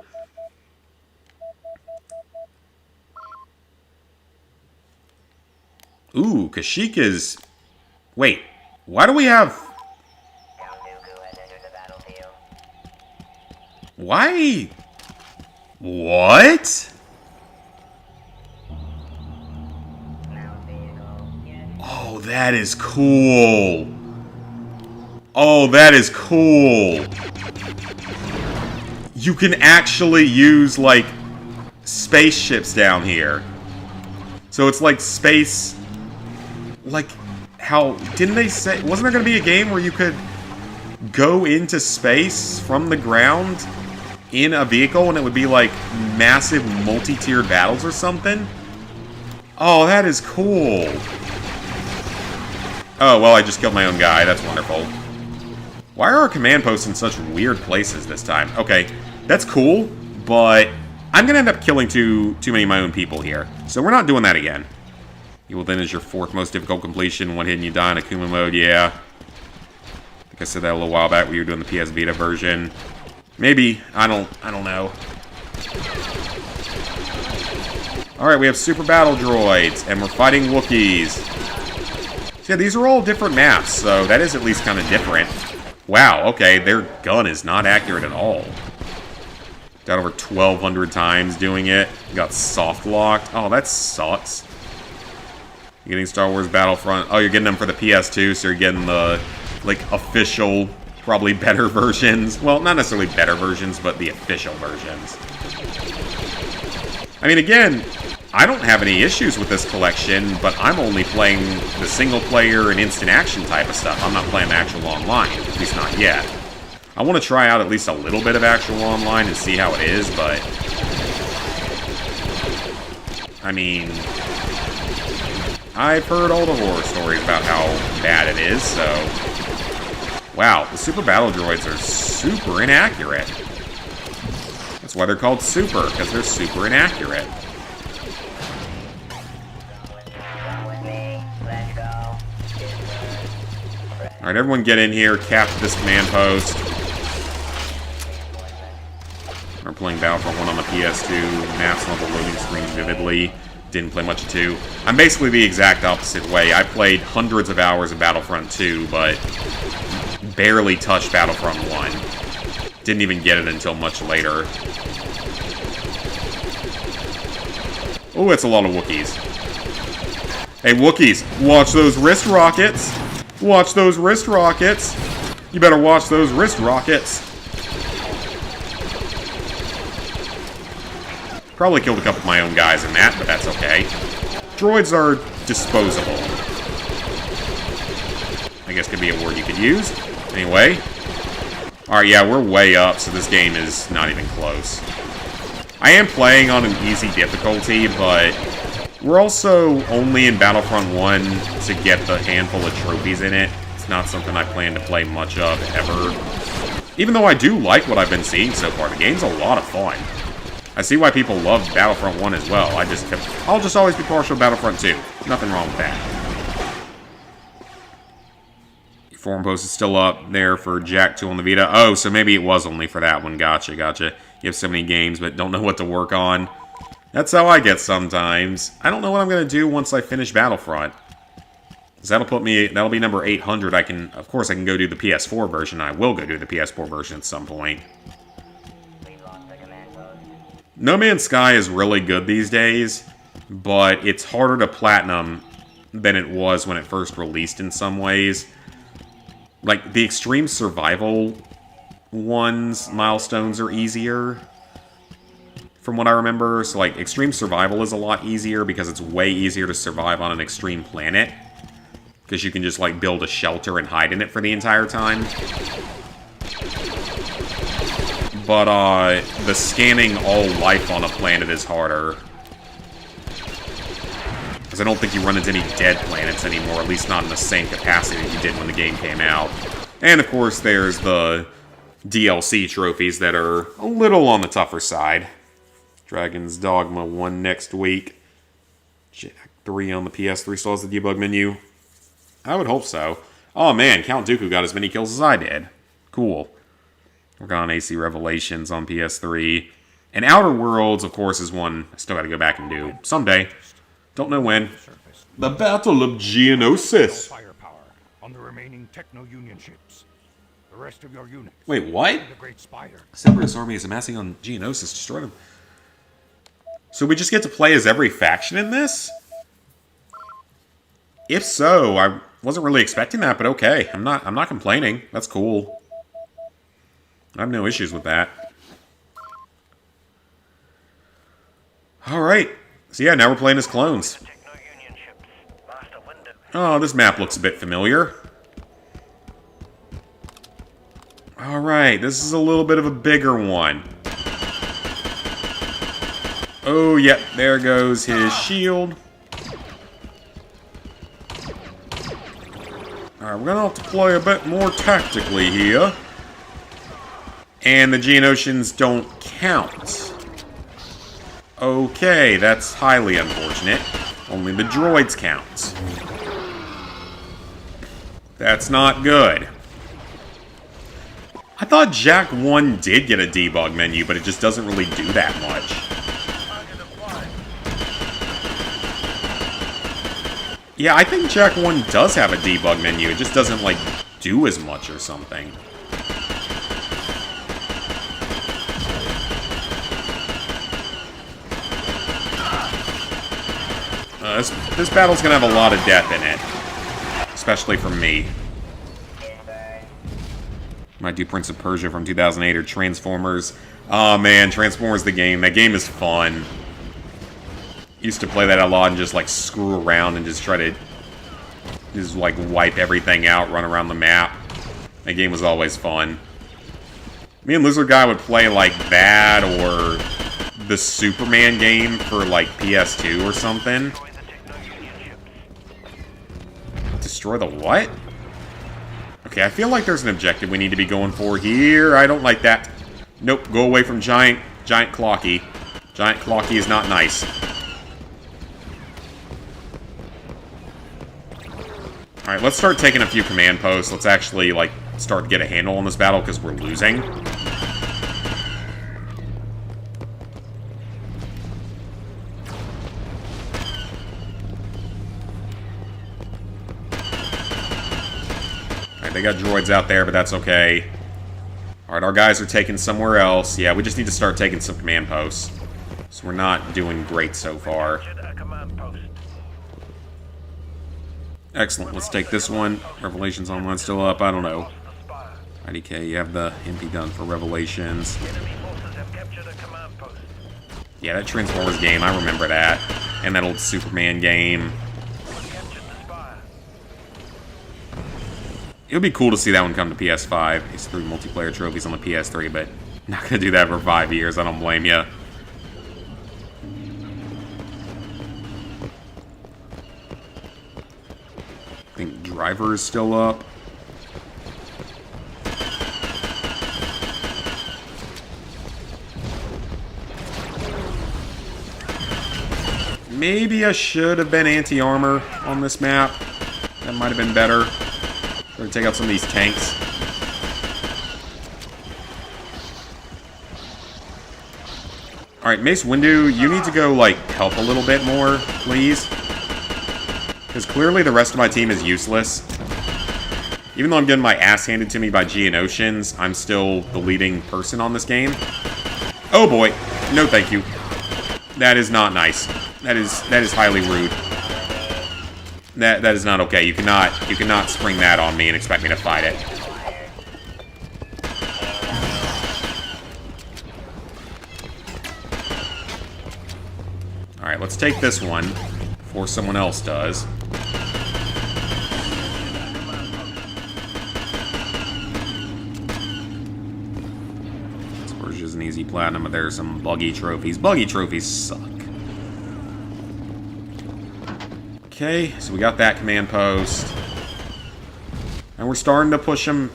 S1: Ooh, Kashyyyk is... Wait, why do we have... Why... What? Oh, that is cool. Oh, that is cool. You can actually use, like, spaceships down here. So it's like space... Like, how... Didn't they say... Wasn't there going to be a game where you could go into space from the ground in a vehicle and it would be like massive multi-tiered battles or something? Oh, that is cool. Oh, well, I just killed my own guy. That's wonderful. Why are our command posts in such weird places this time? Okay, that's cool, but I'm going to end up killing too many of my own people here. So we're not doing that again. Evil Then is your 4th most difficult completion. One hit and you die in Akuma mode, yeah. I think I said that a little while back when you were doing the PS Vita version. Maybe. I don't know. Alright, we have super battle droids, and we're fighting Wookiees. So yeah, these are all different maps, so that is at least kind of different. Wow, okay, their gun is not accurate at all. Died over 1,200 times doing it. Got soft locked. Oh, that sucks. You're getting Star Wars Battlefront. Oh, you're getting them for the PS2, so you're getting the, like, official, probably better versions. Well, not necessarily better versions, but the official versions. I mean, again, I don't have any issues with this collection, but I'm only playing the single-player and instant action type of stuff. I'm not playing the actual online, at least not yet. I want to try out at least a little bit of actual online and see how it is, but... I mean... I've heard all the horror stories about how bad it is, so... Wow, the super battle droids are super inaccurate. That's why they're called super, because they're super inaccurate. Alright, everyone get in here, capture this command post. We're playing Battlefront 1 on the PS2. Maps on the loading screen vividly. Didn't play much of 2. I'm basically the exact opposite way. I played hundreds of hours of Battlefront 2, but barely touched Battlefront 1. Didn't even get it until much later. Oh, it's a lot of Wookiees. Hey, Wookiees, watch those wrist rockets! Watch those wrist rockets! You better watch those wrist rockets! Probably killed a couple of my own guys in that, but that's okay. Droids are disposable. I guess could be a word you could use. Anyway. Alright, yeah, we're way up, so this game is not even close. I am playing on an easy difficulty, but we're also only in Battlefront 1 to get the handful of trophies in it. It's not something I plan to play much of, ever. Even though I do like what I've been seeing so far, the game's a lot of fun. I see why people love Battlefront 1 as well. I'll just always be partial to Battlefront 2. Nothing wrong with that. Forum post is still up there for Jack 2 on the Vita. Oh, so maybe it was only for that one. Gotcha, gotcha. You have so many games, but don't know what to work on. That's how I get sometimes. I don't know what I'm going to do once I finish Battlefront. Because that'll be number 800. Of course, I can go do the PS4 version. I will go do the PS4 version at some point. No Man's Sky is really good these days, but it's harder to platinum than it was when it first released in some ways. Like, the Extreme Survival ones, milestones are easier, from what I remember. So, like, Extreme Survival is a lot easier because it's way easier to survive on an extreme planet. Because you can just, like, build a shelter and hide in it for the entire time. But, the scanning all life on a planet is harder. Because I don't think you run into any dead planets anymore, at least not in the same capacity that you did when the game came out. And, of course, there's the DLC trophies that are a little on the tougher side. Dragon's Dogma 1 next week. Jack 3 on the PS3 still has the debug menu. I would hope so. Oh man, Count Dooku got as many kills as I did. Cool. Working on AC Revelations on PS3. And Outer Worlds, of course, is one I still gotta go back and do. Someday. Don't know when. The Battle of Geonosis.
S6: Firepower on the remaining Techno-Union ships. The rest of your units.
S1: Wait, what?
S6: The Great Spider.
S1: Separatist army is amassing on Geonosis. Destroy them. So we just get to play as every faction in this? If so, I wasn't really expecting that, but okay. I'm not complaining. That's cool. I have no issues with that. Alright. So yeah, now we're playing as clones. Oh, this map looks a bit familiar. Alright, this is a little bit of a bigger one. Oh, yep, there goes his shield. Alright, we're gonna have to play a bit more tactically here. And the Geonosians don't count. Okay, that's highly unfortunate. Only the droids count. That's not good. I thought Jack 1 did get a debug menu, but it just doesn't really do that much. Yeah, I think Jack 1 does have a debug menu, it just doesn't, like, do as much or something. This battle's gonna have a lot of death in it. Especially from me. Might do Prince of Persia from 2008 or Transformers. Oh man, Transformers the game. That game is fun. Used to play that a lot and just like screw around and just try to just like wipe everything out, run around the map. That game was always fun. Me and Lizard Guy would play like that or the Superman game for like PS2 or something. Destroy the what? Okay, I feel like there's an objective we need to be going for here. I don't like that. Nope, go away from Giant Clocky. Giant Clocky is not nice. Alright, let's start taking a few command posts. Let's actually, like, start to get a handle on this battle, because we're losing. Alright, they got droids out there, but that's okay. Alright, our guys are taken somewhere else. Yeah, we just need to start taking some command posts. So we're not doing great so far. Excellent, let's take this one. Revelations Online still up, I don't know. IDK, you have the MP done for Revelations. Yeah, that Transformers game, I remember that. And that old Superman game.
S2: Captured the spire.
S1: It would be cool to see that one come to PS5. It's 3 multiplayer trophies on the PS3, but not gonna do that for 5 years. I don't blame you. I think Driver is still up. Maybe I should have been anti-armor on this map. That might have been better. Try to take out some of these tanks. Alright, Mace Windu, you need to go, like, help a little bit more, please. Because clearly the rest of my team is useless. Even though I'm getting my ass handed to me by Geonosians, I'm still the leading person on this game. Oh boy. No thank you. That is not nice. That is highly rude. That is not okay. You cannot spring that on me and expect me to fight it. Alright, let's take this one before someone else does. Spurge's an easy platinum, but there's some buggy trophies. Buggy trophies suck. Okay, so we got that command post. And we're starting to push them.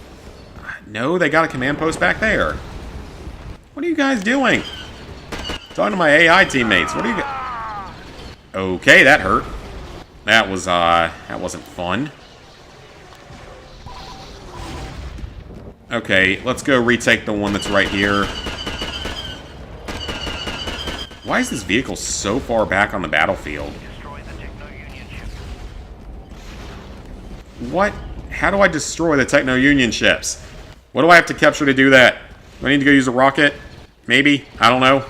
S1: No, they got a command post back there. What are you guys doing? Talking to my AI teammates. What are you guys... Okay, that hurt. That wasn't fun. Okay, let's go retake the one that's right here. Why is this vehicle so far back on the battlefield? What? How do I destroy the Techno-Union ships? What do I have to capture to do that? Do I need to go use a rocket? Maybe? I don't know.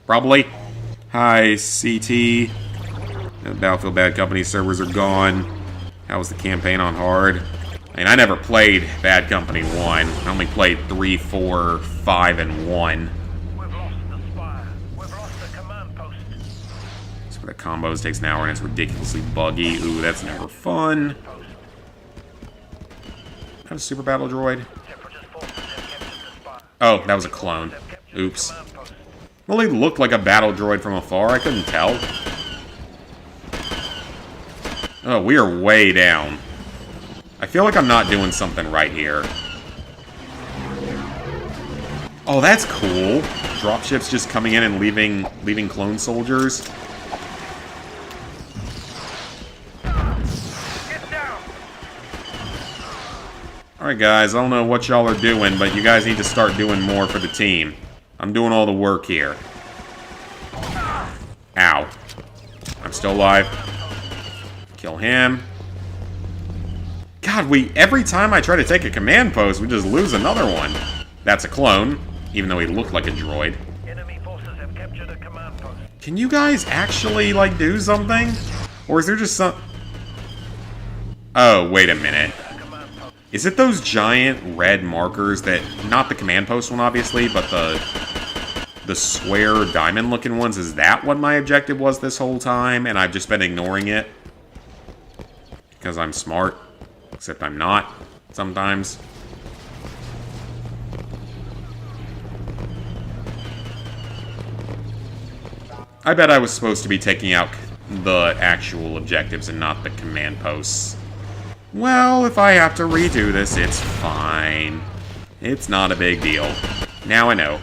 S1: Probably. Hi, CT. The Battlefield Bad Company servers are gone. How was the campaign on hard? I mean, I never played Bad Company 1. I only played 3, 4, 5, and 1.
S2: We've lost the spire. We've lost the command post.
S1: So the combos takes an hour and it's ridiculously buggy. Ooh, that's never fun. That was a super battle droid. Oh, that was a clone. Oops. Well, he looked like a battle droid from afar. I couldn't tell. Oh, we are way down. I feel like I'm not doing something right here. Oh, that's cool. Dropships just coming in and leaving clone soldiers. Alright guys, I don't know what y'all are doing, but you guys need to start doing more for the team. I'm doing all the work here. Ow. I'm still alive. Kill him. God, every time I try to take a command post, we just lose another one. That's a clone, even though he looked like a droid.
S2: Enemy forces have captured a command post.
S1: Can you guys actually, like, do something? Or is there just some... Oh, wait a minute. Is it those giant red markers that... Not the command post one, obviously, but the square diamond-looking ones? Is that what my objective was this whole time, and I've just been ignoring it? Because I'm smart. Except I'm not, sometimes. I bet I was supposed to be taking out the actual objectives and not the command posts. Well, if I have to redo this, it's fine. It's not a big deal. Now I know.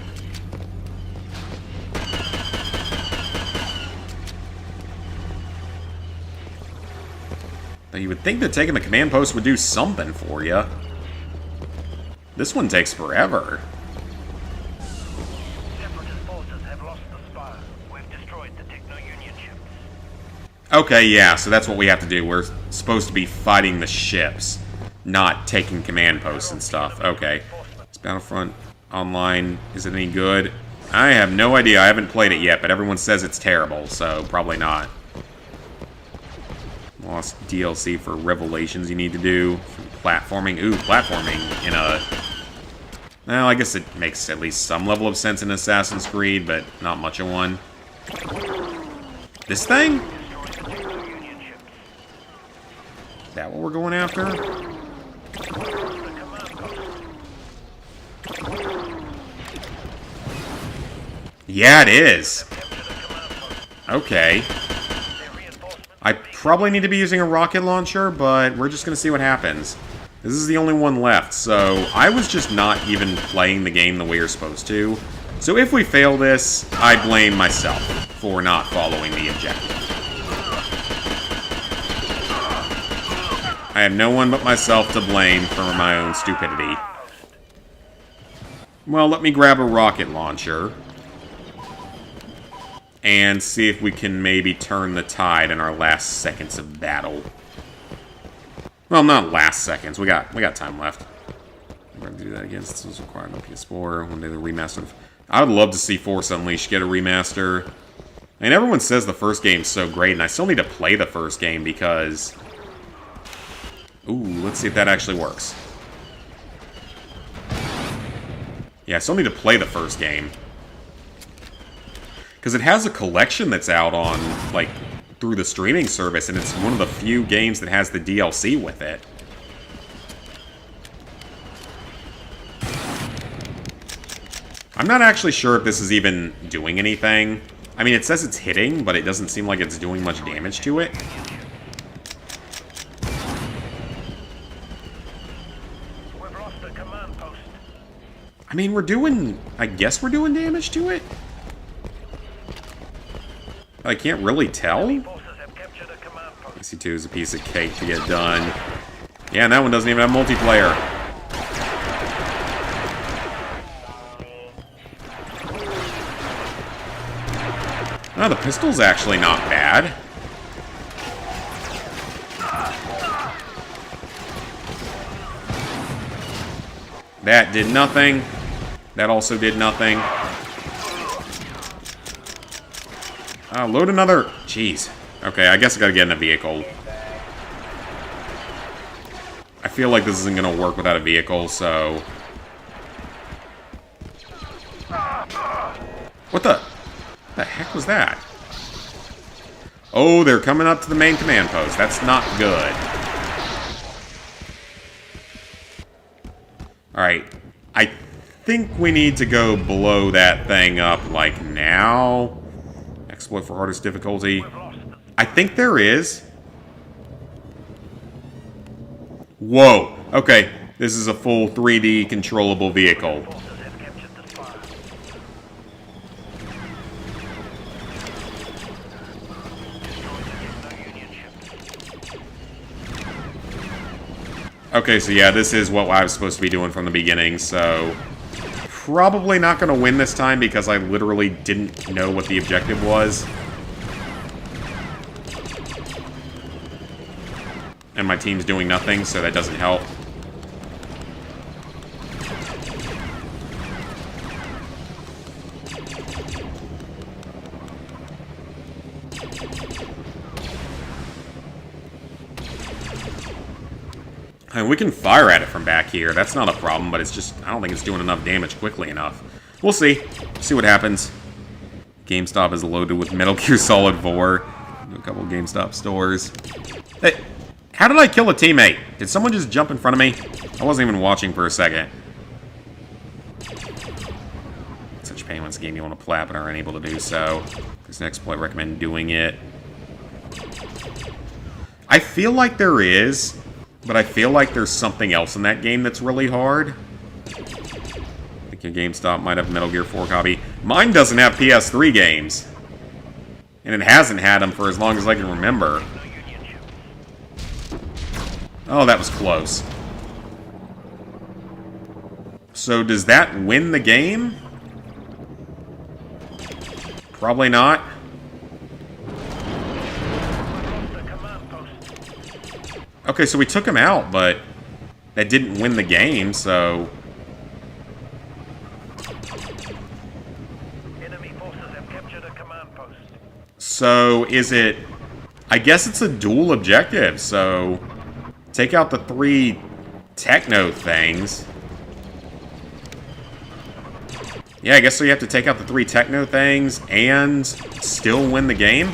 S1: Now you would think that taking the command post would do something for you. This one takes forever.
S2: Separatist forces have lost the spire. We've destroyed the Techno-Union ships.
S1: Okay, yeah, so that's what we have to do. We're supposed to be fighting the ships, not taking command posts and stuff. Okay. Is Battlefront Online, is it any good? I have no idea. I haven't played it yet, but everyone says it's terrible, so probably not. Lost DLC for Revelations you need to do. Platforming. Ooh, platforming in a... Well, I guess it makes at least some level of sense in Assassin's Creed, but not much of one. This thing? Is that what we're going after? Yeah, it is. Okay. I probably need to be using a rocket launcher, but we're just going to see what happens. This is the only one left, so I was just not even playing the game the way you're supposed to. So if we fail this, I blame myself for not following the objective. I have no one but myself to blame for my own stupidity. Well, let me grab a rocket launcher and see if we can maybe turn the tide in our last seconds of battle. Well, not last seconds. We got time left. We're gonna do that again. This was required on PS4. One day the remaster. I would love to see Force Unleashed get a remaster. I mean, everyone says the first game's so great, and I still need to play the first game because... Ooh, let's see if that actually works. Yeah, I still need to play the first game. Because it has a collection that's out on, like, through the streaming service, and it's one of the few games that has the DLC with it. I'm not actually sure if this is even doing anything. I mean, it says it's hitting, but it doesn't seem like it's doing much damage to it.
S2: We've lost the command post.
S1: I mean, we're doing... I guess we're doing damage to it? I can't really tell.
S2: Forces have captured a command post.
S1: PC2 is a piece of cake to get done. Yeah, and that one doesn't even have multiplayer. Oh, the pistol's actually not bad. That did nothing. That also did nothing. Load another... Jeez. Okay, I guess I gotta get in a vehicle. I feel like this isn't gonna work without a vehicle, so... What the heck was that? Oh, they're coming up to the main command post. That's not good. Alright. I think we need to go blow that thing up, like, now. Exploit for hardest difficulty. I think there is. Whoa. Okay. This is a full 3D controllable vehicle.
S2: Forces have captured the spire.
S1: Okay, so yeah, this is what I was supposed to be doing from the beginning, so... Probably not going to win this time because I literally didn't know what the objective was. And my team's doing nothing, so that doesn't help. I mean, we can fire at it from back here. That's not a problem, but it's just... I don't think it's doing enough damage quickly enough. We'll see. See what happens. GameStop is loaded with Metal Gear Solid 4. A couple of GameStop stores. Hey, how did I kill a teammate? Did someone just jump in front of me? I wasn't even watching for a second. Such pain once a game you want to play but are unable to do so. This next exploit, recommend doing it. I feel like there is... But I feel like there's something else in that game that's really hard. I think your GameStop might have a Metal Gear 4 copy. Mine doesn't have PS3 games. And it hasn't had them for as long as I can remember. Oh, that was close. So does that win the game? Probably not. Okay, so we took him out, but that didn't win the game, so...
S2: Enemy forces have captured a command post.
S1: So, is it... I guess it's a dual objective, so... Take out the 3 techno things. Yeah, I guess so you have to take out the 3 techno things and still win the game?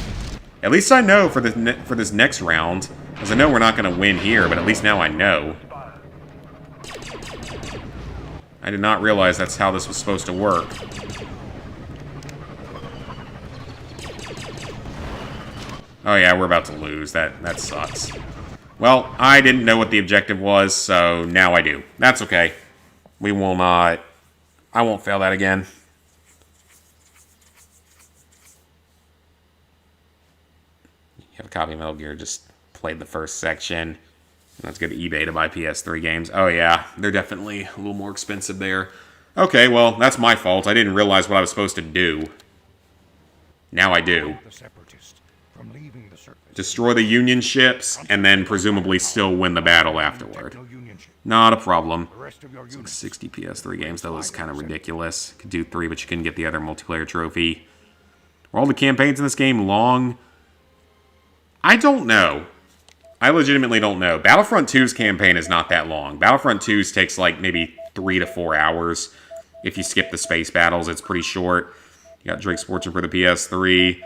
S1: At least I know for this next round, because I know we're not going to win here, but at least now I know. I did not realize that's how this was supposed to work. Oh yeah, we're about to lose. That sucks. Well, I didn't know what the objective was, so now I do. That's okay. We will not... I won't fail that again. You have a copy of Metal Gear, just played the first section. Let's go to eBay to buy PS3 games. Oh yeah, they're definitely a little more expensive there. Okay, well, that's my fault. I didn't realize what I was supposed to do. Now I do.
S6: The Separatists from leaving the surface.
S1: Destroy the Union ships, and then presumably still win the battle afterward.
S6: Techno-Union ship.
S1: Not a problem.
S6: The rest of your
S1: It's like
S6: units.
S1: 60 PS3 games. That was kind of ridiculous. Could do 3, but you couldn't get the other multiplayer trophy. Were all the campaigns in this game long? I don't know. I legitimately don't know. Battlefront 2's campaign is not that long. Battlefront 2's takes like maybe 3 to 4 hours. If you skip the space battles, it's pretty short. You got Drake's Fortune for the PS3.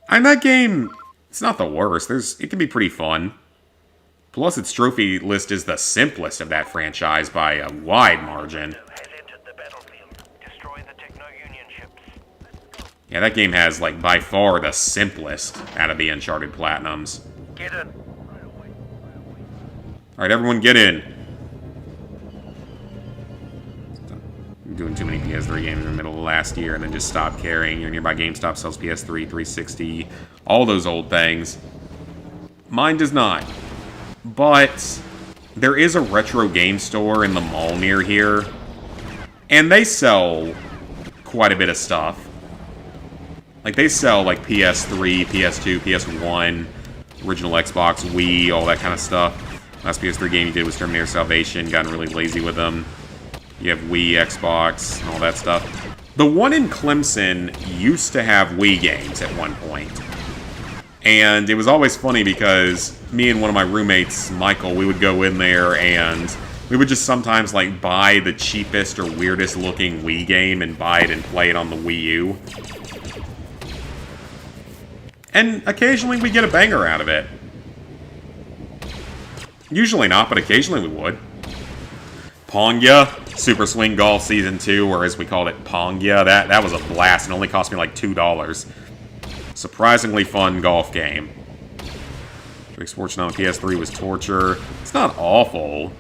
S1: And that game, it's not the worst. It can be pretty fun. Plus, its trophy list is the simplest of that franchise by a wide margin.
S2: Has entered the battlefield. Destroy the Techno-Union ships.
S1: Yeah, that game has, like, by far the simplest out of the Uncharted Platinums.
S2: Get in.
S1: Alright, everyone get in. I'm doing too many PS3 games in the middle of last year and then just stopped caring. Your nearby GameStop sells PS3, 360, all those old things. Mine does not. But there is a retro game store in the mall near here. And they sell quite a bit of stuff. Like, they sell, like, PS3, PS2, PS1, original Xbox, Wii, all that kind of stuff. Last PS3 game you did was Terminator Salvation. Gotten really lazy with them. You have Wii, Xbox, and all that stuff. The one in Clemson used to have Wii games at one point. And it was always funny because me and one of my roommates, Michael, we would go in there and we would just sometimes, like, buy the cheapest or weirdest looking Wii game and buy it and play it on the Wii U. And occasionally we get a banger out of it. Usually not, but occasionally we would. Pongya, Super Swing Golf Season 2, or as we called it, Pongya. That was a blast and only cost me like $2. Surprisingly fun golf game. Drake's Fortune on PS3 was torture. It's not awful.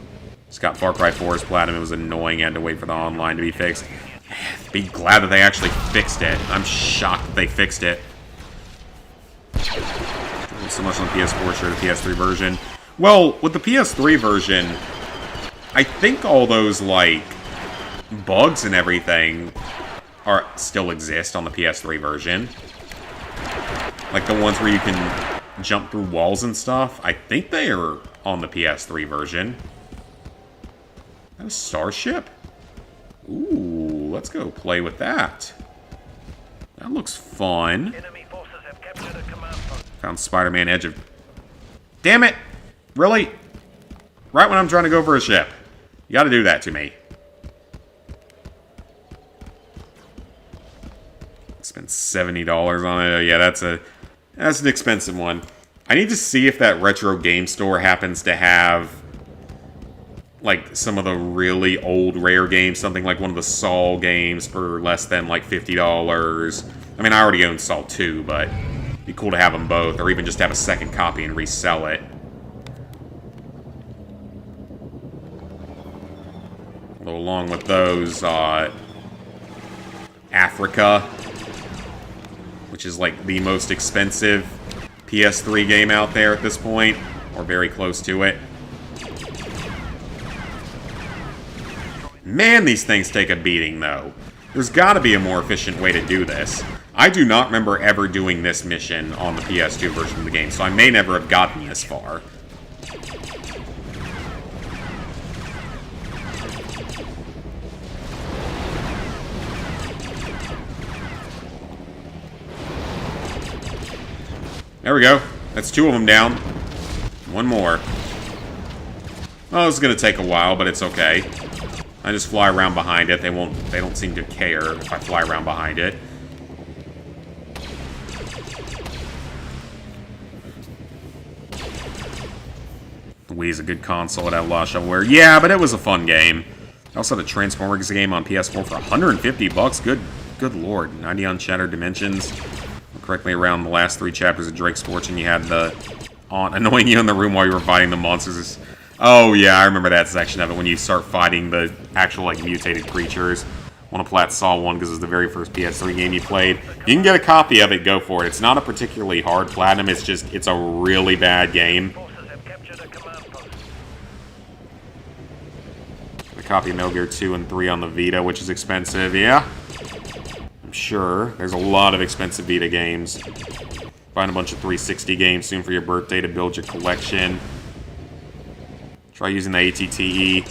S1: It's got Far Cry 4's Platinum. It was annoying. I had to wait for the online to be fixed. Be glad that they actually fixed it. I'm shocked that they fixed it. So much on PS4, sure, the PS3 version. Well, with the PS3 version, I think all those, like, bugs and everything still exist on the PS3 version. Like the ones where you can jump through walls and stuff. I think they are on the PS3 version. Is that a starship? Ooh, let's go play with that. That looks fun.
S2: Enemy forces have captured a command post.
S1: Found Spider-Man Edge of... Damn it! Really? Right when I'm trying to go for a ship. You gotta do that to me. Spent $70 on it. Yeah, that's an expensive one. I need to see if that retro game store happens to have, like, some of the really old rare games. Something like one of the Saw games for less than, like, $50. I mean, I already own Saw 2, but it'd be cool to have them both. Or even just have a second copy and resell it. Along with those, Africa, which is like the most expensive PS3 game out there at this point, or very close to it. Man, these things take a beating, though. There's gotta be a more efficient way to do this. I do not remember ever doing this mission on the PS2 version of the game, so I may never have gotten this far. There we go. That's 2 of them down. 1 more. Oh, this is going to take a while, but it's okay. I just fly around behind it. They don't seem to care if I fly around behind it. The Wii's a good console. It had a lot of shovelware. Yeah, but it was a fun game. I also had a Transformers game on PS4 for $150. Good lord. 90 on Shattered Dimensions. Correctly, around the last 3 chapters of Drake's Fortune, you had the aunt annoying you in the room while you were fighting the monsters. Oh yeah, I remember that section of it when you start fighting the actual like mutated creatures. Wanaplat saw one because it was the very first PS3 game you played. You can get a copy of it, go for it. It's not a particularly hard platinum, it's a really bad game.
S2: Forces have captured a command post.
S1: A copy of Metal Gear 2 and 3 on the Vita, which is expensive, yeah. I'm sure. There's a lot of expensive Vita games. Find a bunch of 360 games soon for your birthday to build your collection. Try using the ATTE.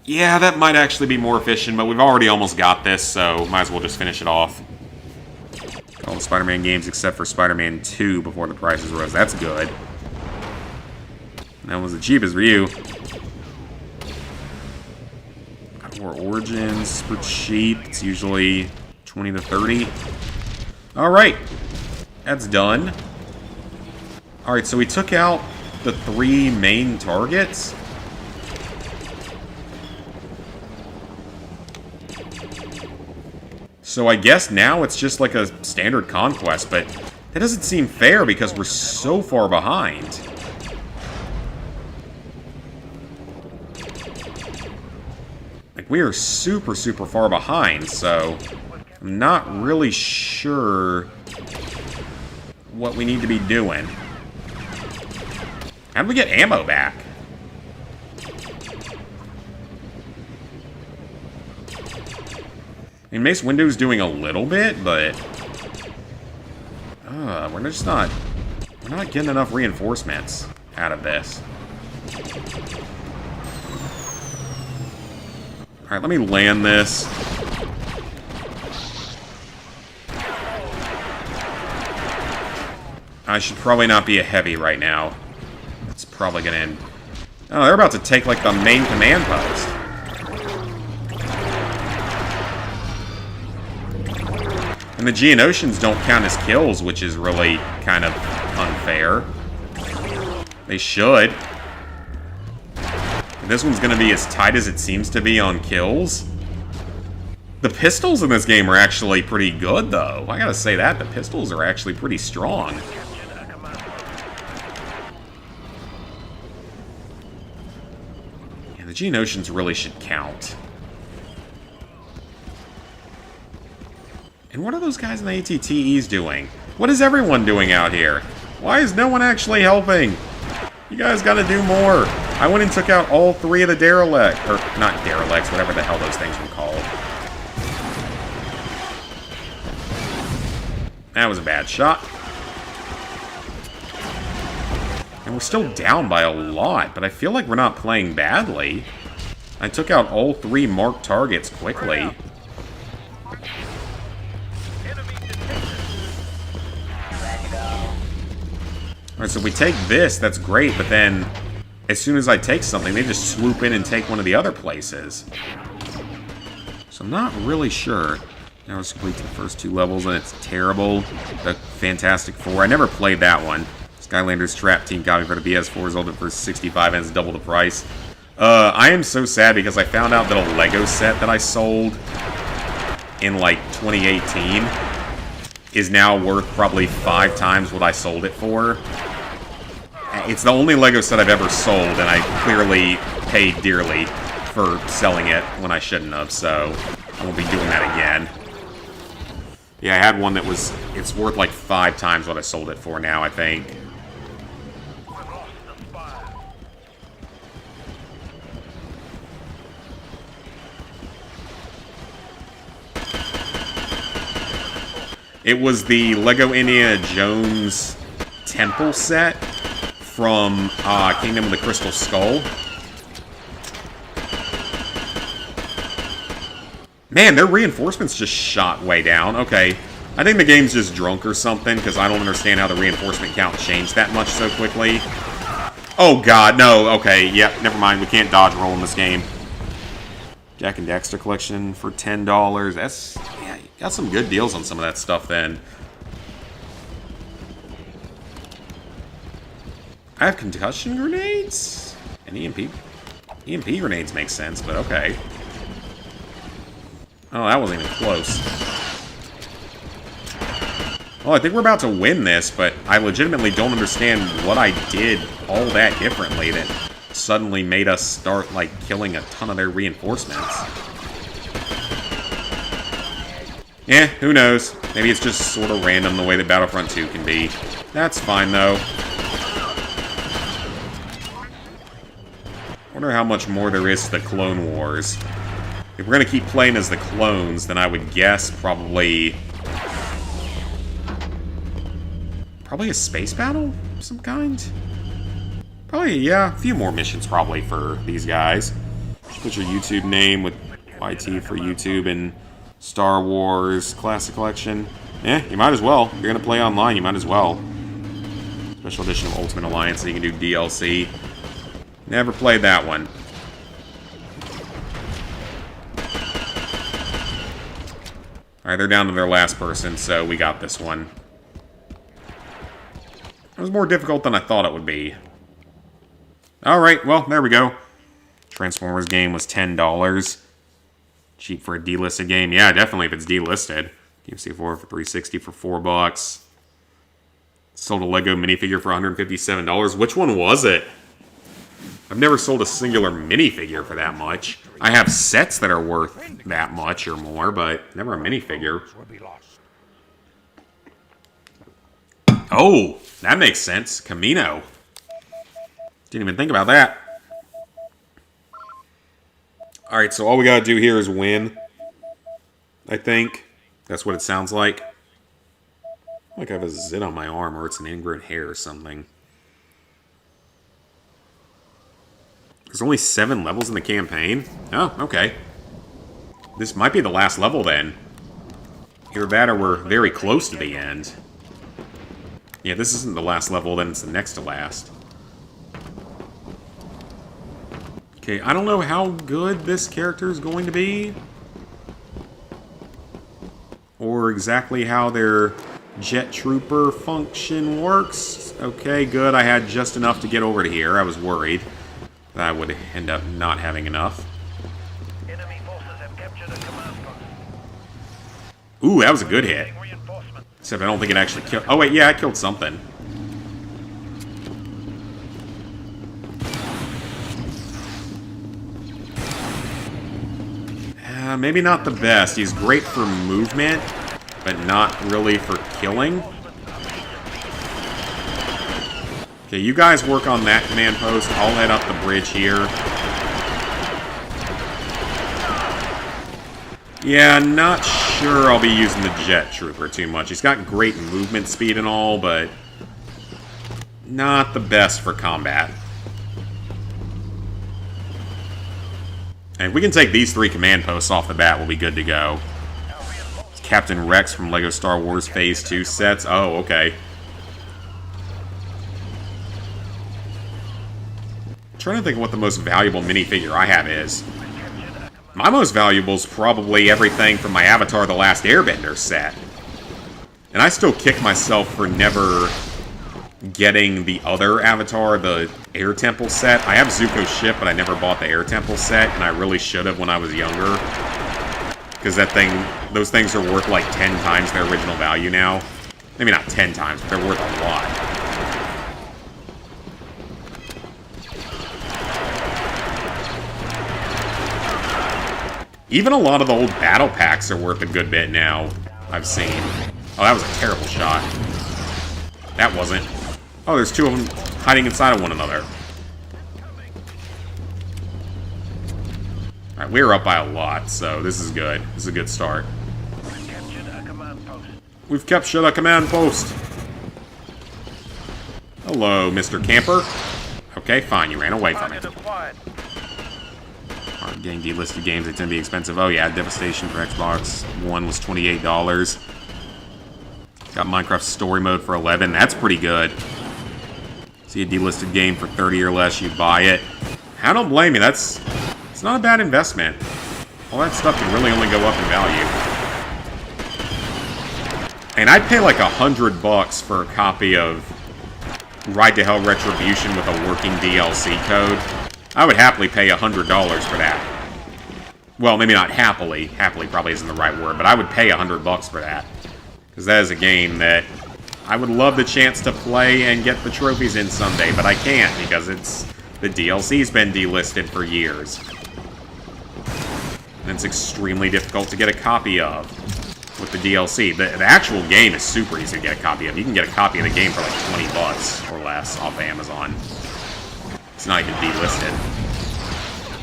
S1: Yeah, that might actually be more efficient, but we've already almost got this, so might as well just finish it off. All the Spider-Man games except for Spider-Man 2 before the prices rose. That's good. That was the cheapest for you. God of War Origins, super cheap. It's usually 20 to 30. Alright. That's done. Alright, so we took out the 3 main targets. So I guess now it's just like a standard conquest, but that doesn't seem fair because we're so far behind. Like, we are super, super far behind, so I'm not really sure what we need to be doing. How do we get ammo back? I mean, Mace Window's doing a little bit, but we're not getting enough reinforcements out of this. Alright, let me land this. I should probably not be a heavy right now. It's probably gonna end. Oh, they're about to take, like, the main command post. And the Geonosians don't count as kills, which is really kind of unfair. They should. This one's gonna be as tight as it seems to be on kills. The pistols in this game are actually pretty good, though. I gotta say that. The pistols are actually pretty strong. Yeah, the Geonosians really should count. And what are those guys in the ATTEs doing? What is everyone doing out here? Why is no one actually helping? You guys gotta do more. I went and took out all 3 of the derelict, or not derelicts, whatever the hell those things were called. That was a bad shot. And we're still down by a lot, but I feel like we're not playing badly. I took out all 3 marked targets quickly. Alright, so if we take this, that's great, but then as soon as I take something, they just swoop in and take one of the other places. So I'm not really sure. Now let's complete the first 2 levels, and it's terrible. The Fantastic Four. I never played that one. Skylanders Trap Team copy for the PS4 sold it for 65 and it's double the price. I am so sad because I found out that a Lego set that I sold in like 2018 is now worth probably 5 times what I sold it for. It's the only Lego set I've ever sold, and I clearly paid dearly for selling it when I shouldn't have, so I won't be doing that again. Yeah, I had one that was, it's worth like 5 times what I sold it for now, I think. It was the Lego Indiana Jones temple set from Kingdom of the Crystal Skull. Man, their reinforcements just shot way down. Okay, I think the game's just drunk or something, because I don't understand how the reinforcement count changed that much so quickly. Oh god, no, okay, yep, never mind, we can't dodge roll in this game. Jack and Daxter collection for $10. That's, yeah, you got some good deals on some of that stuff then. I have concussion grenades? And EMP? EMP grenades make sense, but okay. Oh, that wasn't even close. Well, I think we're about to win this, but I legitimately don't understand what I did all that differently that suddenly made us start, like, killing a ton of their reinforcements. Yeah, who knows? Maybe it's just sort of random the way that Battlefront 2 can be. That's fine, though. Wonder how much more there is to the Clone Wars. If we're gonna keep playing as the clones, then I would guess probably a space battle of some kind? Probably, yeah, a few more missions probably for these guys. Put your YouTube name with YT for YouTube and Star Wars Classic Collection. Eh, you might as well. If you're gonna play online, you might as well. Special edition of Ultimate Alliance, so you can do DLC. Never played that one. Alright, they're down to their last person, so we got this one. It was more difficult than I thought it would be. Alright, well, there we go. Transformers game was $10. Cheap for a delisted game. Yeah, definitely if it's delisted. UFC 4 for $360 for $4. Sold a Lego minifigure for $157. Which one was it? I've never sold a singular minifigure for that much. I have sets that are worth that much or more, but never a minifigure. Oh, that makes sense. Camino. Didn't even think about that. Alright, so all we gotta do here is win. I think. That's what it sounds like. Like I have a zit on my arm, or it's an ingrown hair or something. There's only 7 levels in the campaign? Oh, okay. This might be the last level then. Either that or we're very close to the end. Yeah, this isn't the last level, then it's the next to last. Okay, I don't know how good this character is going to be. Or exactly how their jet trooper function works. Okay, good. I had just enough to get over to here. I was worried that I would end up not having enough.
S2: Enemy forces have captured a command post.
S1: Ooh, that was a good hit. Except I don't think it actually killed... Oh, wait, yeah, I killed something. Maybe not the best. He's great for movement, but not really for killing. Okay, you guys work on that command post. I'll head up the bridge here. Yeah, not sure I'll be using the jet trooper too much. He's got great movement speed and all, but not the best for combat. And if we can take these 3 command posts off the bat, we'll be good to go. Captain Rex from LEGO Star Wars Phase 2 sets. Oh, okay. I'm trying to think of what the most valuable minifigure I have is. My most valuable is probably everything from my Avatar The Last Airbender set. And I still kick myself for never getting the other Avatar, the Air Temple set. I have Zuko's ship, but I never bought the Air Temple set, and I really should have when I was younger. Because those things are worth like 10 times their original value now. Maybe not 10 times, but they're worth a lot. Even a lot of the old battle packs are worth a good bit now, I've seen. Oh, that was a terrible shot. That wasn't. Oh, there's 2 of them hiding inside of one another. Alright, we're up by a lot, so this is good. This is a good start. We've captured a command post. Hello, Mr. Camper. Okay, fine, you ran away from it. Alright, getting delisted games, they tend to be expensive. Oh yeah, Devastation for Xbox One was $28. Got Minecraft Story Mode for $11. That's pretty good. See a delisted game for $30 or less, you buy it. I don't blame you. It's not a bad investment. All that stuff can really only go up in value. And I'd pay like $100 for a copy of Ride to Hell Retribution with a working DLC code. I would happily pay $100 for that. Well, maybe not happily. Happily probably isn't the right word, but I would pay $100 for that. Because that is a game that I would love the chance to play and get the trophies in someday, but I can't because the DLC's been delisted for years. And it's extremely difficult to get a copy of with the DLC. The actual game is super easy to get a copy of. You can get a copy of the game for like $20 or less off of Amazon. It's not even delisted.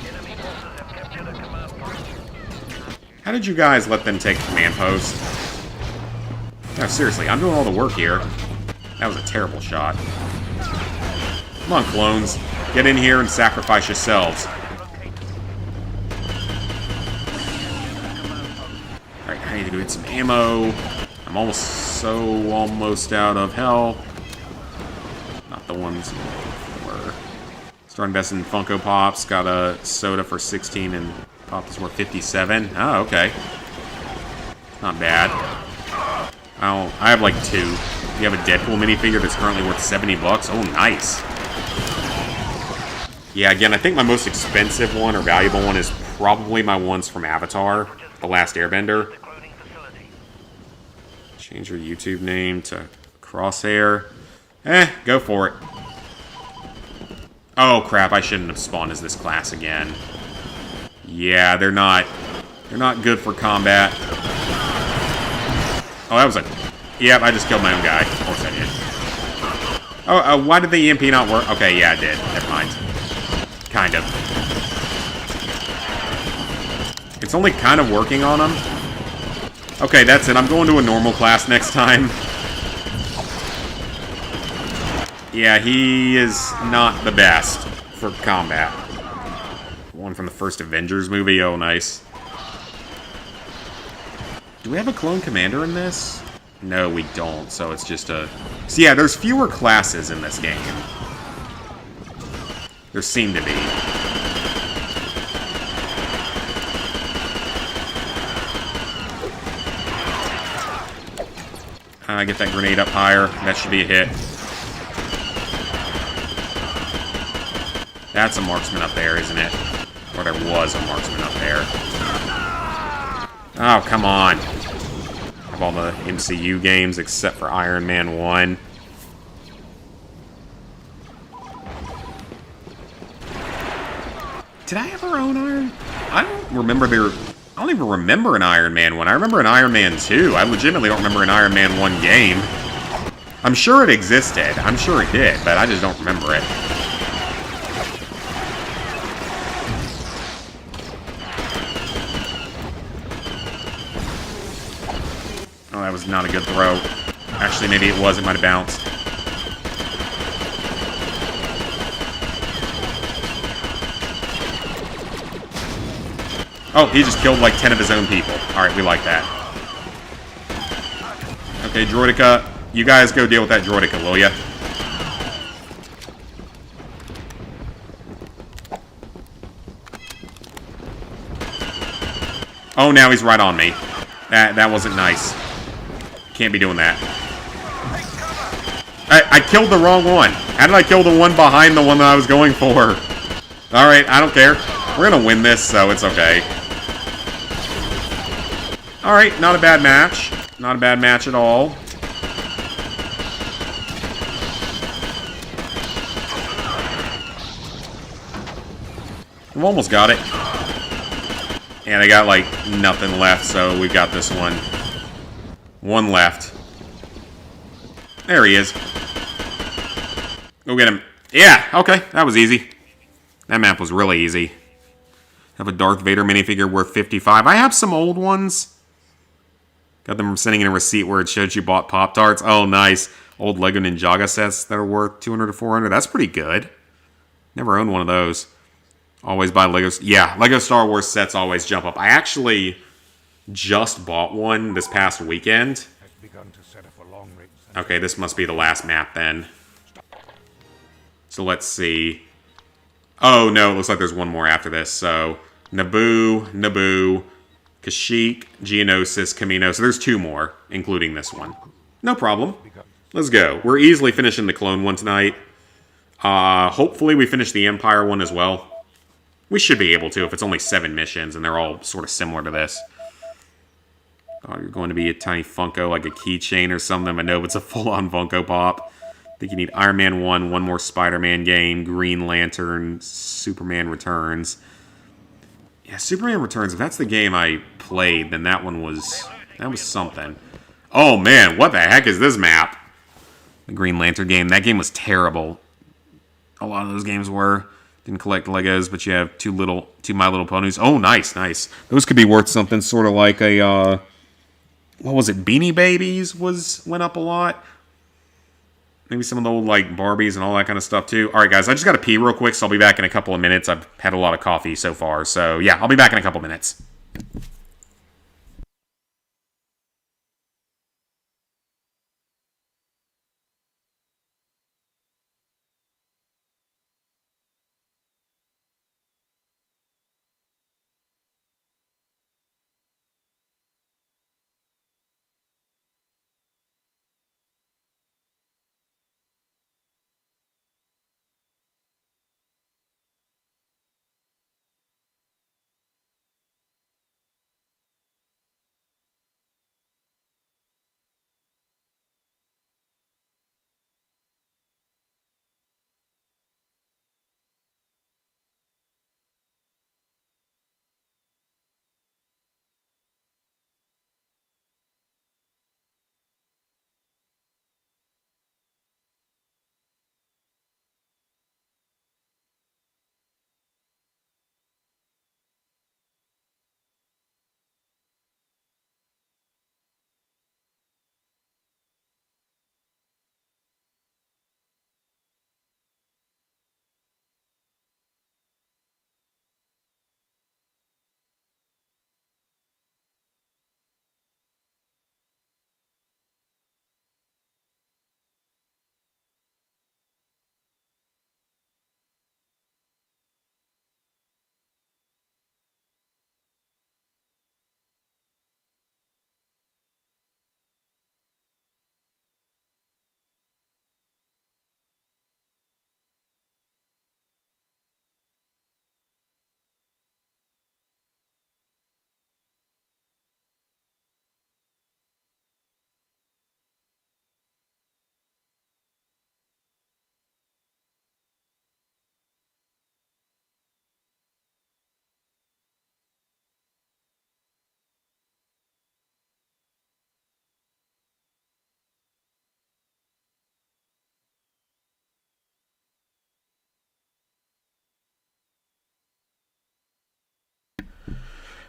S2: Enemy forces have captured a command post.
S1: How did you guys let them take command post? No, seriously, I'm doing all the work here. That was a terrible shot. Come on, clones. Get in here and sacrifice yourselves. Alright, I need to go get some ammo. I'm almost out of hell. Not the ones were. Start investing in Funko Pops. Got a soda for 16 and Pop is worth 57. Oh, okay. Not bad. I have like 2. You have a Deadpool minifigure that's currently worth $70. Oh, nice. Yeah, again, I think my most expensive one or valuable one is probably my ones from Avatar, The Last Airbender. Change your YouTube name to Crosshair. Go for it. Oh, crap, I shouldn't have spawned as this class again. Yeah, they're not good for combat. Oh, that was a... Yep, I just killed my own guy. Of course I did. Oh, why did the EMP not work? Okay, yeah, it did. Never mind. Kind of. It's only kind of working on him. Okay, that's it. I'm going to a normal class next time. Yeah, he is not the best for combat. One from the first Avengers movie. Oh, nice. Do we have a clone commander in this? No, we don't, so it's just a... So yeah, there's fewer classes in this game. There seem to be. Get that grenade up higher. That should be a hit. That's a marksman up there, isn't it? Or there was a marksman up there. Oh, come on. Of all the MCU games except for Iron Man 1. Did I ever own Iron? I don't remember I don't even remember an Iron Man 1. I remember an Iron Man 2. I legitimately don't remember an Iron Man 1 game. I'm sure it existed. I'm sure it did, but I just don't remember it. Oh, that was not a good throw. Actually, maybe it was. It might have bounced. Oh, he just killed like 10 of his own people. Alright, we like that. Okay, Droideka, you guys go deal with that Droideka, will ya? Oh, now he's right on me. That wasn't nice. Can't be doing that. I killed the wrong one. How did I kill the one behind the one that I was going for? Alright, I don't care. We're gonna win this, so it's okay. Alright, not a bad match. Not a bad match at all. We've almost got it. And I got, like, nothing left, so we've got this one. One left. There he is. Go get him. Yeah, okay, that was easy. That map was really easy. Have a Darth Vader minifigure worth 55. I have some old ones. Got them from sending in a receipt where it showed you bought Pop-Tarts. Oh, nice. Old Lego Ninjago sets that are worth 200 to 400. That's pretty good. Never owned one of those. Always buy Legos. Yeah, Lego Star Wars sets always jump up. I actually just bought one this past weekend. Okay, this must be the last map then. So let's see. Oh, no, it looks like there's one more after this. So Naboo, Kashyyyk, Geonosis, Camino. So there's 2 more, including this one. No problem. Let's go. We're easily finishing the clone one tonight. Hopefully we finish the Empire one as well. We should be able to if it's only 7 missions and they're all sort of similar to this. Oh, you're going to be a tiny Funko, like a keychain or something. I know it's a full-on Funko Pop. I think you need Iron Man 1, one more Spider-Man game, Green Lantern, Superman Returns. Yeah, Superman Returns, if that's the game I played, then that was something. Oh man, what the heck is this map? The Green Lantern game. That game was terrible. A lot of those games were. Didn't collect Legos, but you have two My Little Ponies. Oh, nice, nice. Those could be worth something, sort of like a, what was it, Beanie Babies went up a lot. Maybe some of the old, like, Barbies and all that kind of stuff, too. All right, guys, I just got to pee real quick, so I'll be back in a couple of minutes. I've had a lot of coffee so far, so yeah, I'll be back in a couple minutes.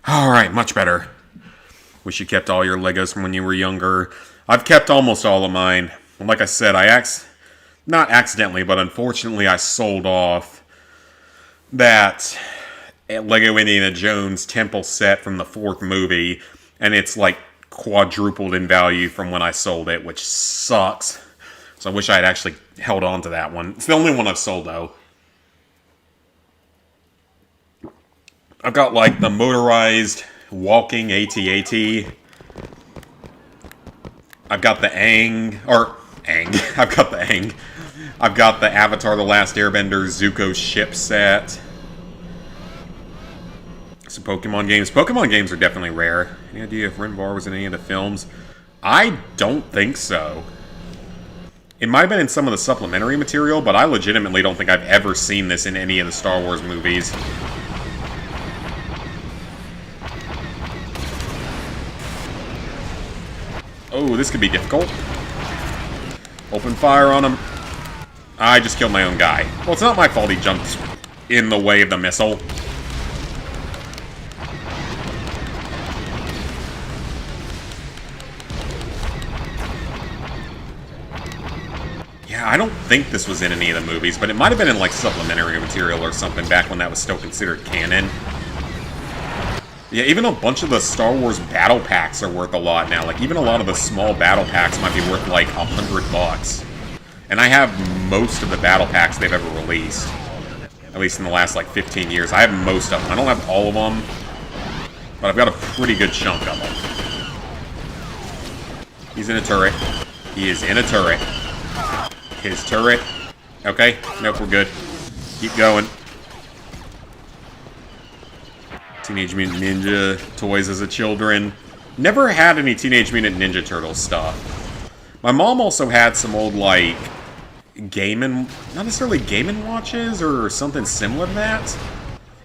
S1: Alright, much better. Wish you kept all your Legos from when you were younger. I've kept almost all of mine. Like I said, not accidentally, but unfortunately I sold off that Lego Indiana Jones temple set from the 4th movie, and it's like quadrupled in value from when I sold it, which sucks. So I wish I had actually held on to that one. It's the only one I've sold, though. I've got, like, the motorized walking AT-AT. I've got the I've got the Aang. I've got the Avatar The Last Airbender Zuko ship set. Some Pokemon games. Pokemon games are definitely rare. Any idea if Renvar was in any of the films? I don't think so. It might have been in some of the supplementary material, but I legitimately don't think I've ever seen this in any of the Star Wars movies. Oh, this could be difficult. Open fire on him. I just killed my own guy. Well, it's not my fault he jumped in the way of the missile. Yeah, I don't think this was in any of the movies, but it might have been in, like, supplementary material or something back when that was still considered canon. Yeah, even a bunch of the Star Wars battle packs are worth a lot now. Like, even a lot of the small battle packs might be worth, like, $100. And I have most of the battle packs they've ever released. At least in the last, like, 15 years. I have most of them. I don't have all of them, but I've got a pretty good chunk of them. He's in a turret. He is in a turret. His turret. Okay. Nope, we're good. Keep going. Teenage Mutant Ninja toys as a children. Never had any Teenage Mutant Ninja Turtles stuff. My mom also had some old, like, not necessarily Game & Watches or something similar to that.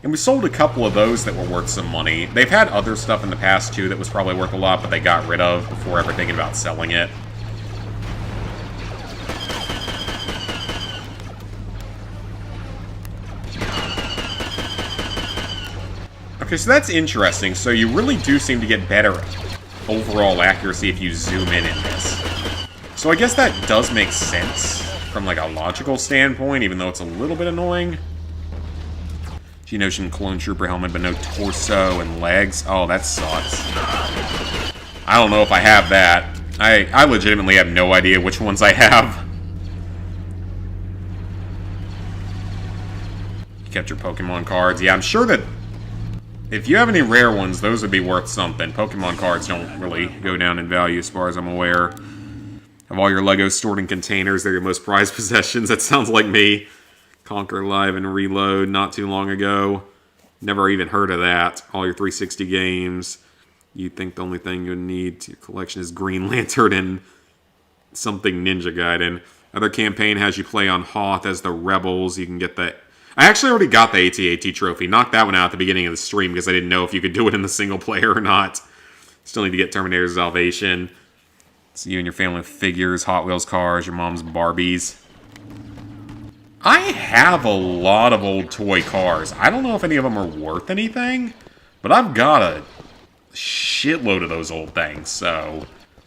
S1: And we sold a couple of those that were worth some money. They've had other stuff in the past, too, that was probably worth a lot, but they got rid of before ever thinking about selling it. Okay, so that's interesting. So you really do seem to get better overall accuracy if you zoom in this. So I guess that does make sense from, like, a logical standpoint, even though it's a little bit annoying. Geonosian Clone Trooper helmet, but no torso and legs. Oh, that sucks. I don't know if I have that. I legitimately have no idea which ones I have. You kept your Pokemon cards. Yeah, I'm sure that if you have any rare ones, those would be worth something. Pokemon cards don't really go down in value as far as I'm aware. Have all your Legos stored in containers. They're your most prized possessions. That sounds like me. Conquer Live and Reload not too long ago. Never even heard of that. All your 360 games. You think the only thing you need to your collection is Green Lantern and something Ninja Gaiden. Other campaign has you play on Hoth as the Rebels. You can get that. I actually already got the AT-AT trophy. Knocked that one out at the beginning of the stream because I didn't know if you could do it in the single player or not. Still need to get Terminator Salvation. It's you and your family with figures, Hot Wheels cars, your mom's Barbies. I have a lot of old toy cars. I don't know if any of them are worth anything, but I've got a shitload of those old things, so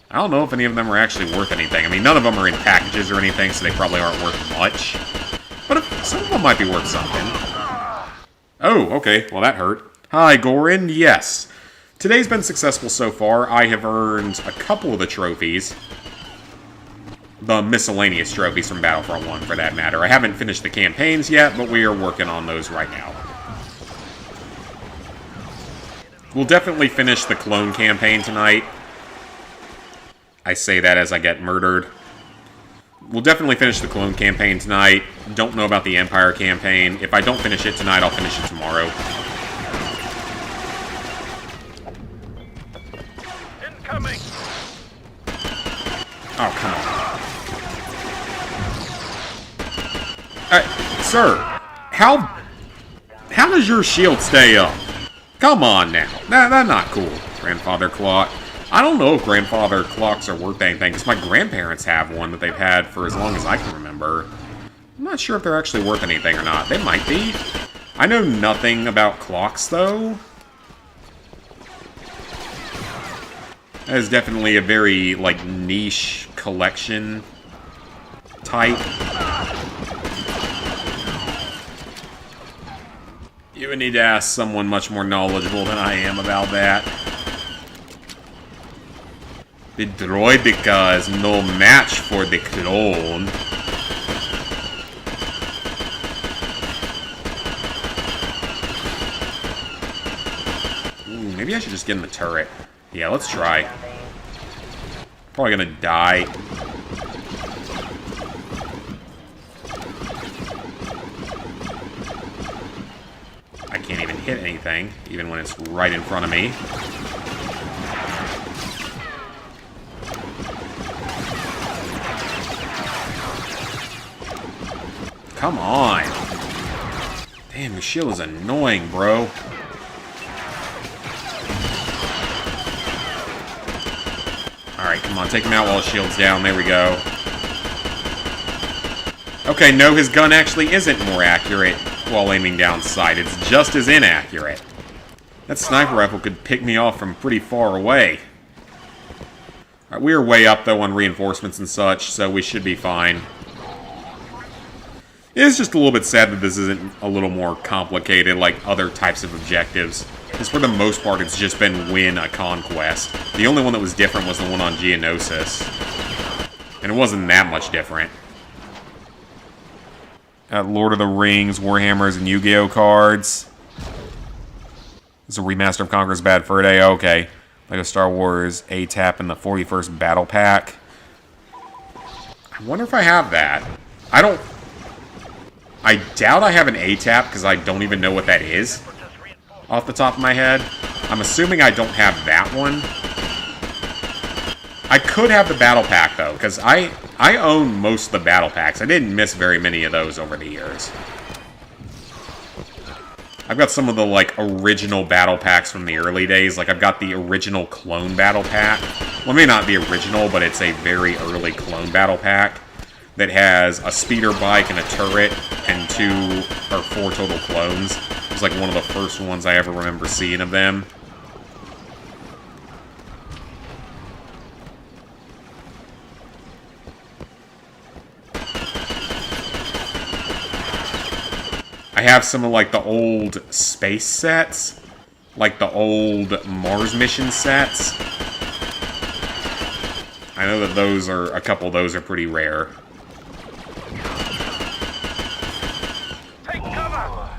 S1: I don't know if any of them are actually worth anything. I mean, none of them are in packages or anything, so they probably aren't worth much. But some of them might be worth something. Oh, okay. Well, that hurt. Hi, Gorin. Yes. Today's been successful so far. I have earned a couple of the trophies. The miscellaneous trophies from Battlefront 1, for that matter. I haven't finished the campaigns yet, but we are working on those right now. We'll definitely finish the clone campaign tonight. I say that as I get murdered. We'll definitely finish the clone campaign tonight. Don't know about the Empire campaign. If I don't finish it tonight, I'll finish it tomorrow.
S2: Incoming!
S1: Oh, come on. Sir, how does your shield stay up? Come on now. That's not cool, Grandfather Clock. I don't know if grandfather clocks are worth anything, because my grandparents have one that they've had for as long as I can remember. I'm not sure if they're actually worth anything or not. They might be. I know nothing about clocks, though. That is definitely a very, like, niche collection type. You would need to ask someone much more knowledgeable than I am about that. The droidica is no match for the clone. Ooh, maybe I should just get in the turret. Yeah, let's try. Probably gonna die. I can't even hit anything, even when it's right in front of me. Come on. Damn, your shield is annoying, bro. Alright, come on, take him out while his shield's down. There we go. Okay, no, his gun actually isn't more accurate while aiming down sight. It's just as inaccurate. That sniper rifle could pick me off from pretty far away. Alright, we are way up, though, on reinforcements and such, so we should be fine. It's just a little bit sad that this isn't a little more complicated like other types of objectives. Because for the most part, it's just been win a conquest. The only one that was different was the one on Geonosis. And it wasn't that much different. Lord of the Rings, Warhammers, and Yu-Gi-Oh cards. It's a remaster of Conqueror's Bad Fur Day. Okay. Like a Star Wars ATAP in the 41st Battle Pack. I wonder if I have that. I doubt I have an ATAP because I don't even know what that is off the top of my head. I'm assuming I don't have that one. I could have the Battle Pack, though, because I own most of the Battle Packs. I didn't miss very many of those over the years. I've got some of the, like, original Battle Packs from the early days. Like, I've got the original Clone Battle Pack. Well, maybe not the original, but it's a very early Clone Battle Pack that has a speeder bike and a turret and 2 or 4 total clones. It was, like, one of the first ones I ever remember seeing of them. I have some of, like, the old space sets. Like, the old Mars mission sets. I know that those are, a couple of those are pretty rare.
S2: Take cover!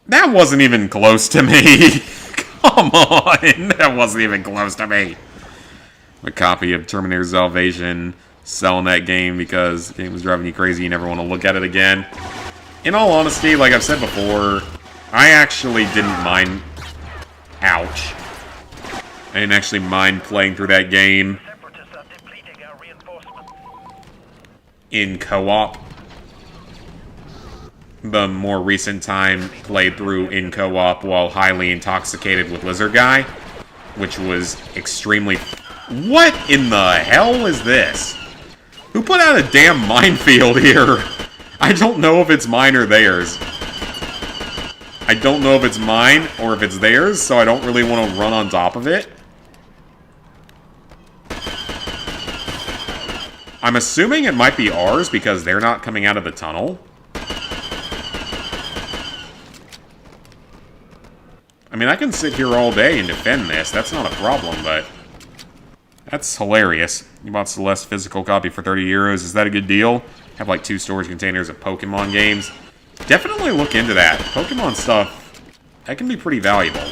S1: That wasn't even close to me! Come on! That wasn't even close to me! A copy of Terminator Salvation, selling that game because the game was driving you crazy, you never want to look at it again. In all honesty, like I've said before, I actually didn't mind... Ouch. I didn't actually mind playing through that game
S2: Separatists are depleting our reinforcements.
S1: in co-op. The more recent time played through in co-op while highly intoxicated with Lizard Guy, which was extremely... What in the hell is this? Who put out a damn minefield here? I don't know if it's mine or theirs. I don't know if it's mine or if it's theirs, so I don't really want to run on top of it. I'm assuming it might be ours because they're not coming out of the tunnel. I mean, I can sit here all day and defend this. That's not a problem, but... That's hilarious. You bought Celeste physical copy for 30 euros. Is that a good deal? Have like 2 storage containers of Pokemon games. Definitely look into that. Pokemon stuff, that can be pretty valuable.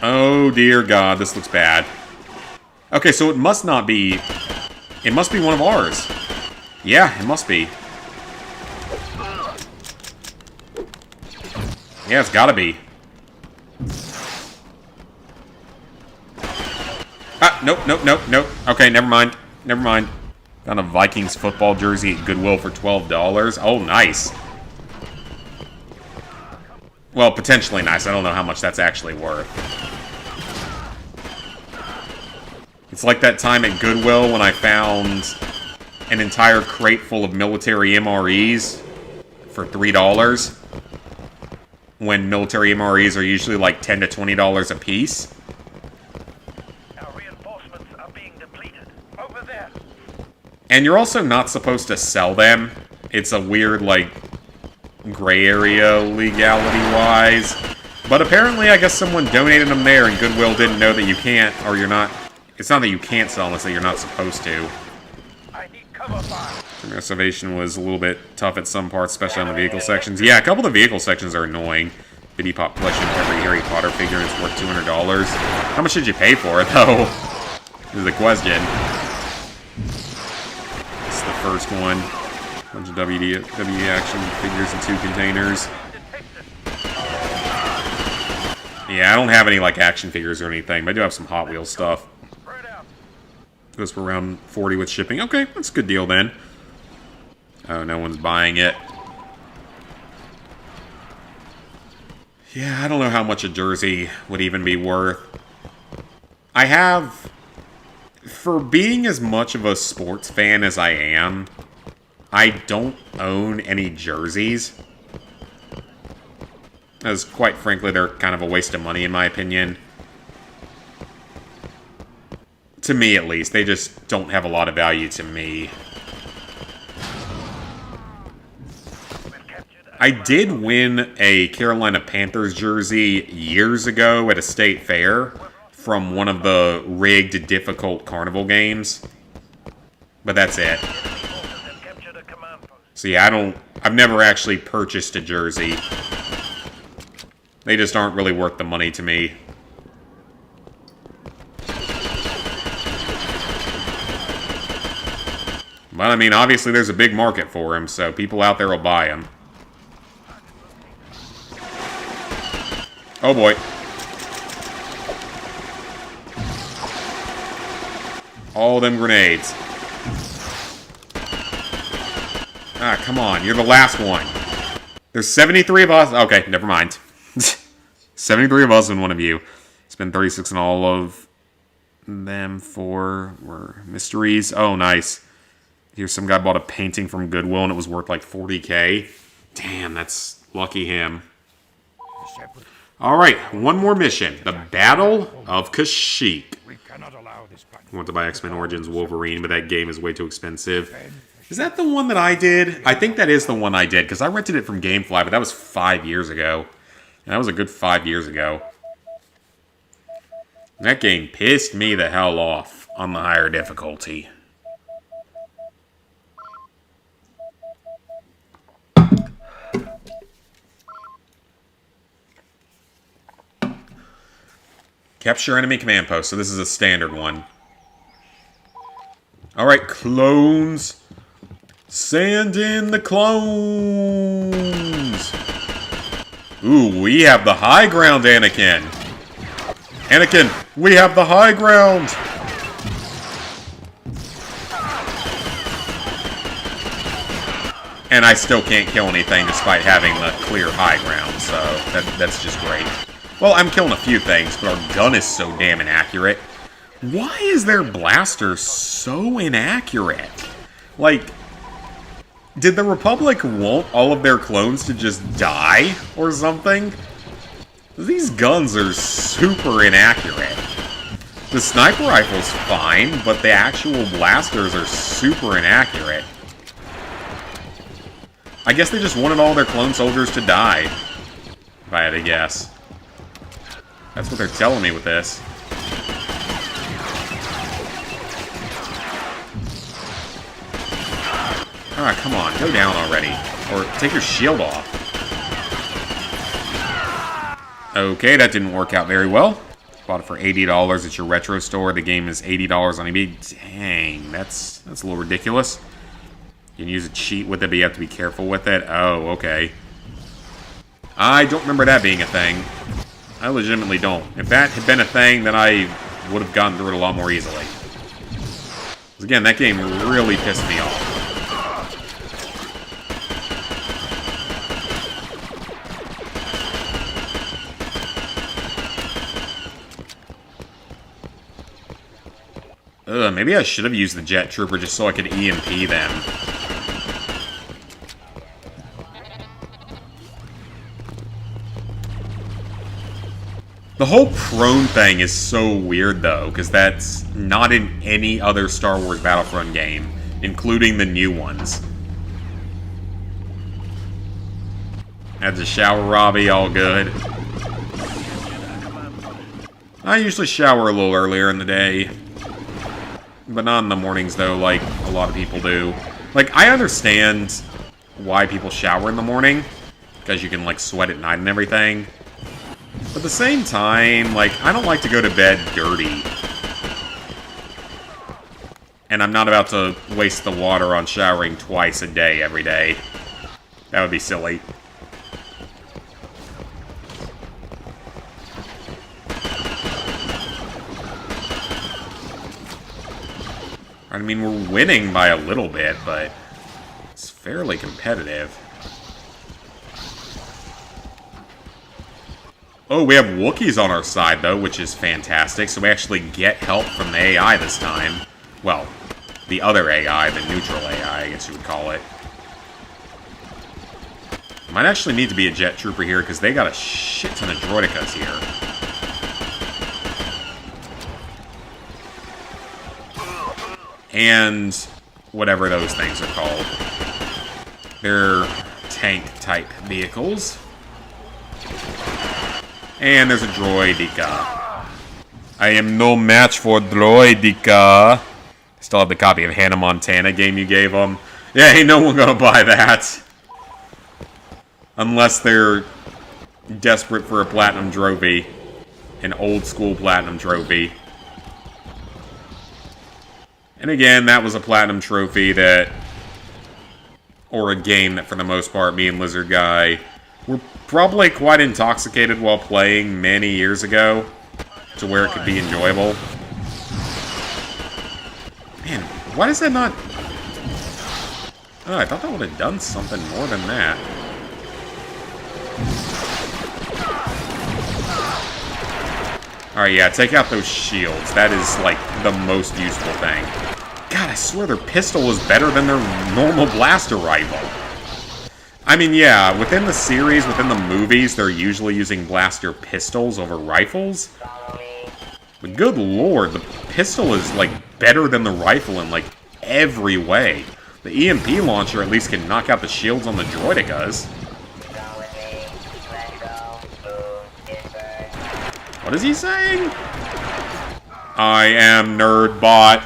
S1: Oh dear God, this looks bad. Okay, so it must not be... It must be one of ours. Yeah, it must be. Yeah, it's gotta be. Ah, nope. Okay, never mind. Found a Vikings football jersey at Goodwill for $12. Oh, nice. Well, potentially nice. I don't know how much that's actually worth. It's like that time at Goodwill when I found an entire crate full of military MREs for $3. When military MREs are usually like $10 to $20 a piece. And you're also not supposed to sell them. It's a weird, like, gray area legality-wise. But apparently, I guess someone donated them there, and Goodwill didn't know that you can't, or you're not... It's not that you can't sell them, it's that you're not supposed to.
S2: I need cover fire.
S1: Reservation was a little bit tough at some parts, especially on the vehicle sections. Yeah, a couple of the vehicle sections are annoying. Biddy Pop collection of every Harry Potter figure, and it's worth $200. How much did you pay for it, though? Is the question. The first one. Bunch of WD action figures in 2 containers. Yeah, I don't have any, like, action figures or anything, but I do have some Hot Wheels stuff. Goes for around 40 with shipping. Okay, that's a good deal then. Oh, no one's buying it. Yeah, I don't know how much a jersey would even be worth. I have... For being as much of a sports fan as I am, I don't own any jerseys. As, quite frankly, they're kind of a waste of money, in my opinion. To me, at least. They just don't have a lot of value to me. I did win a Carolina Panthers jersey years ago at a state fair from one of the rigged difficult carnival games. But that's it.
S2: Enemy forces have captured a command post.
S1: So yeah, I've never actually purchased a jersey. They just aren't really worth the money to me. But I mean, obviously there's a big market for them, so people out there will buy them. Oh boy. All them grenades. Ah, come on. You're the last one. There's 73 of us. Okay, never mind. 73 of us and one of you. It's been 36 in all of them. 4 were mysteries. Oh, nice. Here's some guy bought a painting from Goodwill and it was worth like 40k. Damn, that's lucky him. Alright, one more mission. The Battle of Kashyyyk.
S6: We cannot allow this
S1: I want to buy X-Men Origins Wolverine, but that game is way too expensive. Is that the one that I did? I think that is the one I did, because I rented it from Gamefly, but that was 5 years ago. And that was a good 5 years ago. That game pissed me the hell off on the higher difficulty. Capture enemy command post, so this is a standard one. Alright, clones. Send in the clones. Ooh, we have the high ground, Anakin. Anakin, we have the high ground. And I still can't kill anything despite having the clear high ground, so that's just great. Well, I'm killing a few things, but our gun is so damn inaccurate. Why is their blaster so inaccurate? Like, did the Republic want all of their clones to just die or something? These guns are super inaccurate. The sniper rifle's fine, but the actual blasters are super inaccurate. I guess they just wanted all their clone soldiers to die, if I had to guess. That's what they're telling me with this. Ah, come on, go down already. Or take your shield off. Okay, that didn't work out very well. Bought it for $80 at your retro store. The game is $80 on eBay. Dang, that's a little ridiculous. You can use a cheat with it, but you have to be careful with it. Oh, okay. I don't remember that being a thing. I legitimately don't. If that had been a thing, then I would have gotten through it a lot more easily. Because again, that game really pissed me off. Ugh, maybe I should have used the Jet Trooper just so I could EMP them. The whole prone thing is so weird, though, because that's not in any other Star Wars Battlefront game, including the new ones. Had to shower Robbie, all good. I usually shower a little earlier in the day. But not in the mornings, though, like a lot of people do. Like, I understand why people shower in the morning, because you can, like, sweat at night and everything. But at the same time, like, I don't like to go to bed dirty. And I'm not about to waste the water on showering twice a day every day. That would be silly. I mean, we're winning by a little bit, but it's fairly competitive. Oh, we have Wookiees on our side, though, which is fantastic. So we actually get help from the AI this time. Well, the other AI, the neutral AI, I guess you would call it. Might actually need to be a Jet Trooper here, because they got a shit ton of droidicas here. And whatever those things are called. They're tank-type vehicles. And there's a droidica. I am no match for droidica. Still have the copy of Hannah Montana game you gave them. Yeah, ain't no one gonna buy that. Unless they're desperate for a platinum trophy. An old school platinum trophy. And again, that was a platinum trophy that... or a game that, for the most part, me and Lizard Guy were probably quite intoxicated while playing many years ago, to where it could be enjoyable. Man, why does that not... oh, I thought that would have done something more than that. Alright, yeah, take out those shields. That is, like, the most useful thing. God, I swear their pistol is better than their normal blaster rifle. I mean, yeah, within the series, within the movies, they're usually using blaster pistols over rifles. But good lord, the pistol is, like, better than the rifle in, like, every way. The EMP launcher at least can knock out the shields on the droidicas. What is he saying? I am Nerdbot.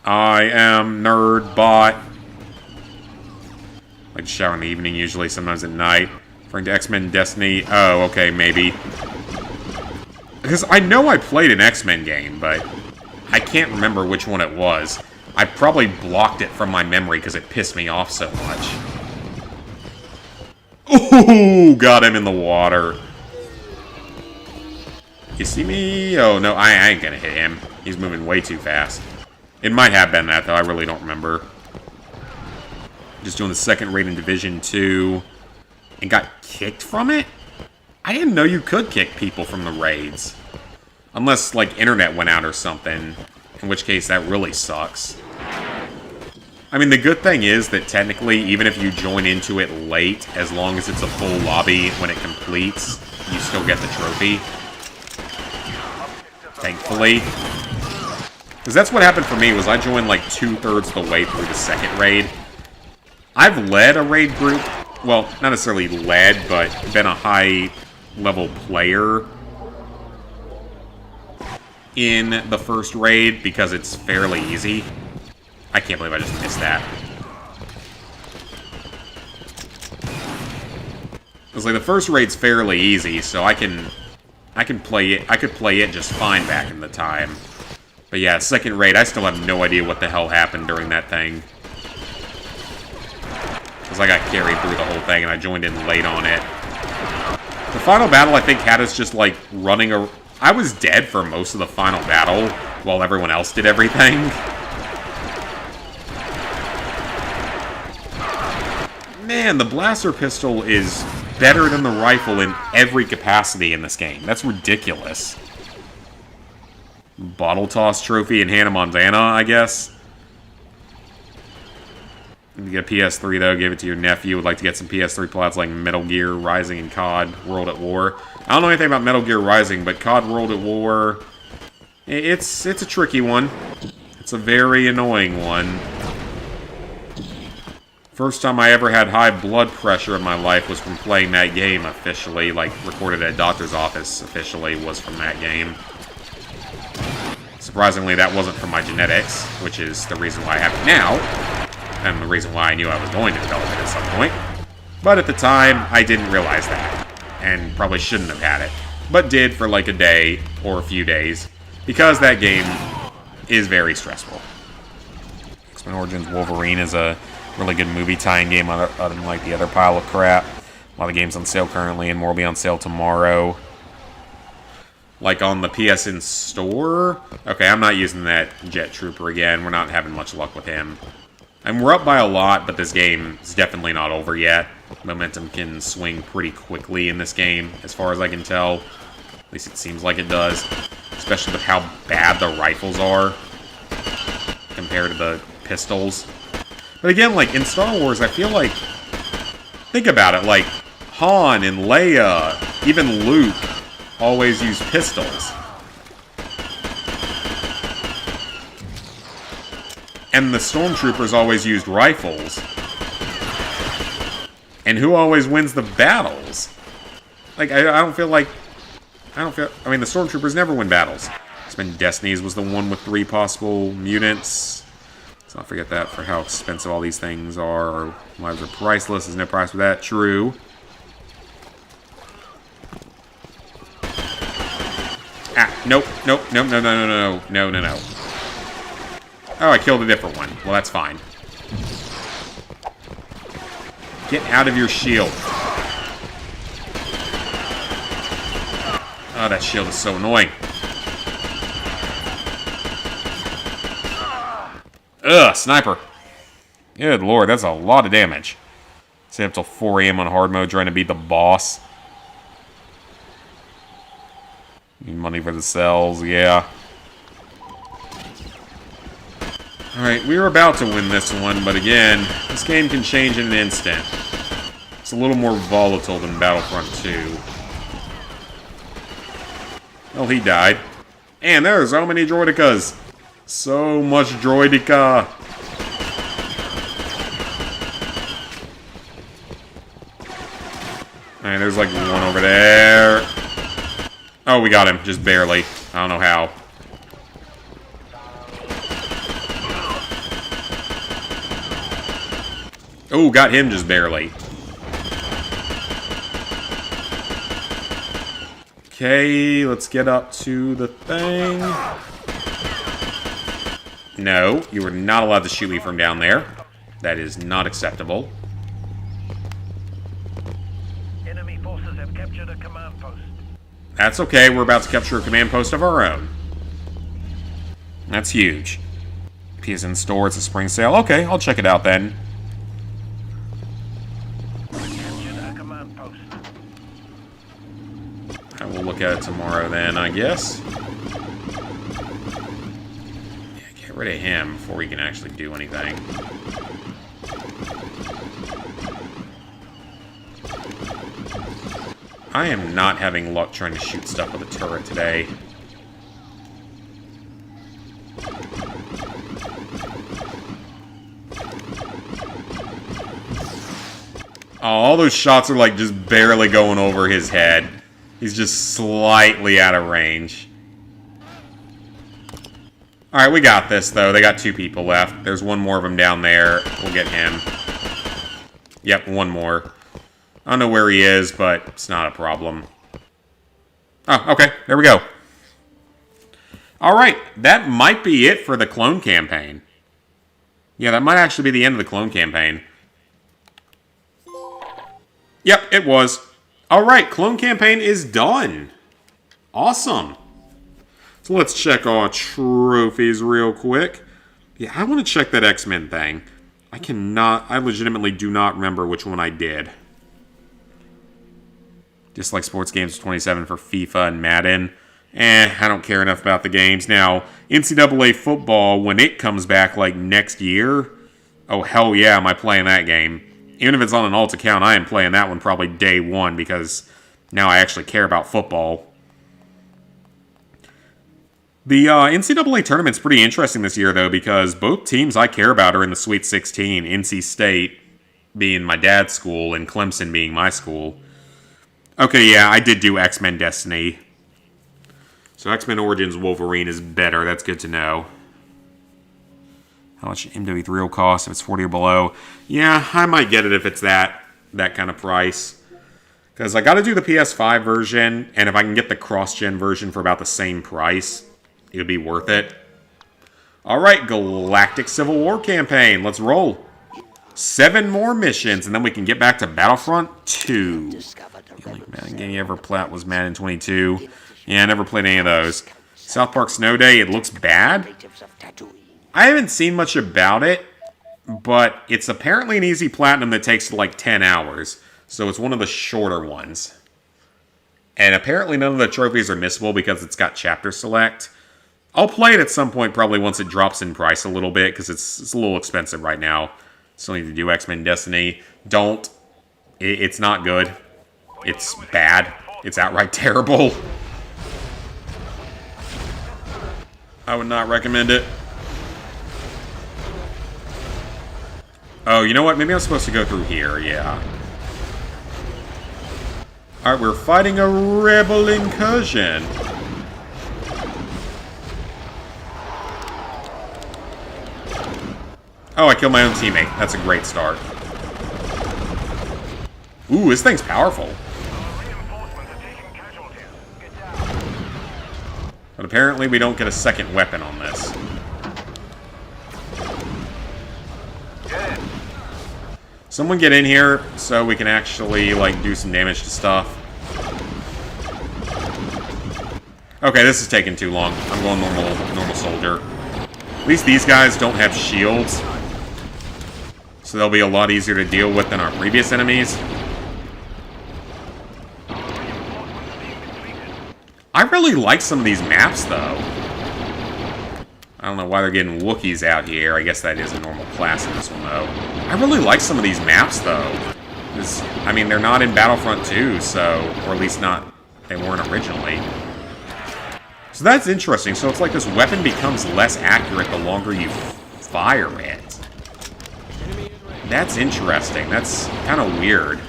S1: I am Nerdbot. I like to shower in the evening, usually, sometimes at night. Referring to X-Men Destiny. Oh, okay, maybe. Because I know I played an X-Men game, but I can't remember which one it was. I probably blocked it from my memory because it pissed me off so much. Ooh, got him in the water. You see me? Oh, no, I ain't gonna hit him. He's moving way too fast. It might have been that, though. I really don't remember. Just doing the second raid in Division 2. And got kicked from it? I didn't know you could kick people from the raids. Unless, like, internet went out or something. In which case, that really sucks. I mean, the good thing is that technically, even if you join into it late, as long as it's a full lobby when it completes, you still get the trophy. Thankfully. Because that's what happened for me, was I joined like 2/3 of the way through the second raid. I've led a raid group. Well, not necessarily led, but been a high-level player in the first raid because it's fairly easy. I can't believe I just missed that. It's like the first raid's fairly easy, so I can play it. I could play it just fine back in the time. But yeah, second raid, I still have no idea what the hell happened during that thing. Because I got carried through the whole thing and I joined in late on it. The final battle, I think, had us just like running a... I was dead for most of the final battle while everyone else did everything. Man, the blaster pistol is better than the rifle in every capacity in this game. That's ridiculous. Bottle toss trophy in Hannah Montana, I guess. If you get a PS3, though, give it to your nephew. Would like to get some PS3 plots like Metal Gear Rising and COD World at War. I don't know anything about Metal Gear Rising, but COD World at War... It's a tricky one. It's a very annoying one. First time I ever had high blood pressure in my life was from playing that game officially, like recorded at a doctor's office officially was from that game. Surprisingly, that wasn't from my genetics, which is the reason why I have it now, and the reason why I knew I was going to develop it at some point. But at the time, I didn't realize that, and probably shouldn't have had it, but did for like a day or a few days, because that game is very stressful. X-Men Origins Wolverine is a really good movie tie-in game, unlike the other pile of crap. A lot of games on sale currently, and more will be on sale tomorrow. Like on the PSN store? Okay, I'm not using that Jet Trooper again. We're not having much luck with him. And we're up by a lot, but this game is definitely not over yet. Momentum can swing pretty quickly in this game, as far as I can tell. At least it seems like it does. Especially with how bad the rifles are compared to the pistols. But again, like, in Star Wars, I feel like... Think about it, like, Han and Leia, even Luke, always use pistols. And the Stormtroopers always used rifles. And who always wins the battles? Like, I don't feel like... I mean, the Stormtroopers never win battles. X-Men Destinies was the one with 3 possible mutants. Let's not forget that for how expensive all these things are. Or why they're priceless. There's no price for that. True. Ah, nope, nope, nope, no, no, no, no, no, no, no. Oh, I killed a different one. Well, that's fine. Get out of your shield. Oh, that shield is so annoying. Ugh, sniper. Good lord, that's a lot of damage. Stay up till 4 AM on hard mode trying to beat the boss. Need money for the cells, yeah. Alright, we were about to win this one, but again, this game can change in an instant. It's a little more volatile than Battlefront 2. Well, he died. And there are so many droidicas. So much droidica. Alright, there's like one over there. Oh, we got him. Just barely. I don't know how. Oh, got him just barely. Okay, let's get up to the thing. No, you are not allowed to shoot me from down there. That is not acceptable.
S2: Enemy forces have captured a command post.
S1: That's okay, we're about to capture a command post of our own. That's huge. PSN store, it's a spring sale. Okay, I'll check it out then.
S2: Captured a command post.
S1: I will look at it tomorrow then, I guess. Yeah, get rid of him before we can actually do anything. I am not having luck trying to shoot stuff with a turret today. Oh, all those shots are like just barely going over his head. He's just slightly out of range. Alright, we got this though. They got 2 people left. There's one more of them down there. We'll get him. Yep, one more. I don't know where he is, but it's not a problem. Oh, okay. There we go. Alright, that might be it for the clone campaign. Yeah, that might actually be the end of the clone campaign. Yep, it was. Alright, clone campaign is done. Awesome. So let's check our trophies real quick. Yeah, I want to check that X-Men thing. I legitimately do not remember which one I did. Dislike sports games 27 for FIFA and Madden. I don't care enough about the games. Now, NCAA football, when it comes back like next year, oh hell yeah, am I playing that game. Even if it's on an alt account, I am playing that one probably day one because now I actually care about football. The NCAA tournament's pretty interesting this year, though, because both teams I care about are in the Sweet 16. NC State being my dad's school and Clemson being my school. Okay, yeah, I did do X-Men Destiny. So X-Men Origins Wolverine is better. That's good to know. How much MW3 will cost if it's 40 or below? Yeah, I might get it if it's that kind of price. Because I got to do the PS5 version, and if I can get the cross-gen version for about the same price, it would be worth it. Alright, Galactic Civil War campaign. Let's roll. 7 more missions, and then we can get back to Battlefront 2. The only Madden game you ever played was Madden 22. Yeah, I never played any of those. South Park Snow Day, it looks bad. I haven't seen much about it, but it's apparently an easy platinum that takes like 10 hours. So it's one of the shorter ones. And apparently none of the trophies are missable because it's got chapter select. I'll play it at some point probably once it drops in price a little bit because it's a little expensive right now. Still need to do X-Men Destiny. Don't. It's not good. It's bad. It's outright terrible. I would not recommend it. Oh, you know what? Maybe I'm supposed to go through here, yeah. Alright, we're fighting a rebel incursion. Oh, I killed my own teammate. That's a great start. Ooh, this thing's powerful.
S2: Reinforcements are taking casualties. Get down.
S1: But apparently we don't get a second weapon on this.
S2: Get in.
S1: Someone get in here so we can actually, like, do some damage to stuff. Okay, this is taking too long. I'm going normal soldier. At least these guys don't have shields, so they'll be a lot easier to deal with than our previous enemies. I really like some of these maps, though. I don't know why they're getting Wookiees out here. I guess that is a normal class in this one, though. I really like some of these maps, though. I mean, they're not in Battlefront 2, so... Or at least not... They weren't originally. So that's interesting. So it's like this weapon becomes less accurate the longer you fire it. That's interesting. That's kind of weird.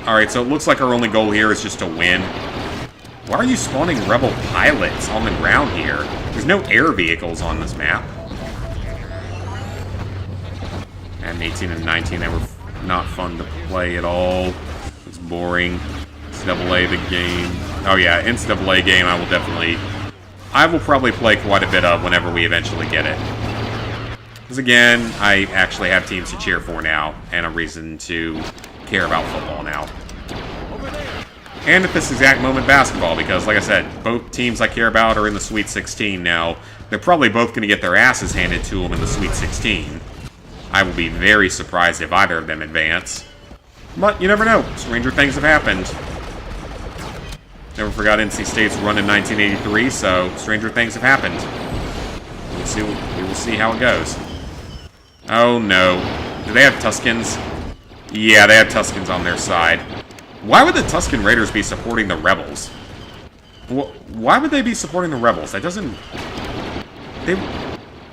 S1: Alright, so it looks like our only goal here is just to win. Why are you spawning rebel pilots on the ground here? There's no air vehicles on this map. And 18 and 19, they were not fun to play at all. It's boring. NCAA the game. Oh yeah, NCAA game I will probably play quite a bit of whenever we eventually get it. Because again, I actually have teams to cheer for now, and a reason to care about football now. And at this exact moment, basketball, because like I said, both teams I care about are in the Sweet 16 now. They're probably both going to get their asses handed to them in the Sweet 16. I will be very surprised if either of them advance. But you never know. Stranger things have happened. Never forgot NC State's run in 1983, so stranger things have happened. We will see how it goes. Oh no. Do they have Tuscans? Yeah, they have Tuscans on their side. Why would the Tuscan Raiders be supporting the Rebels? Why would they be supporting the Rebels? That doesn't...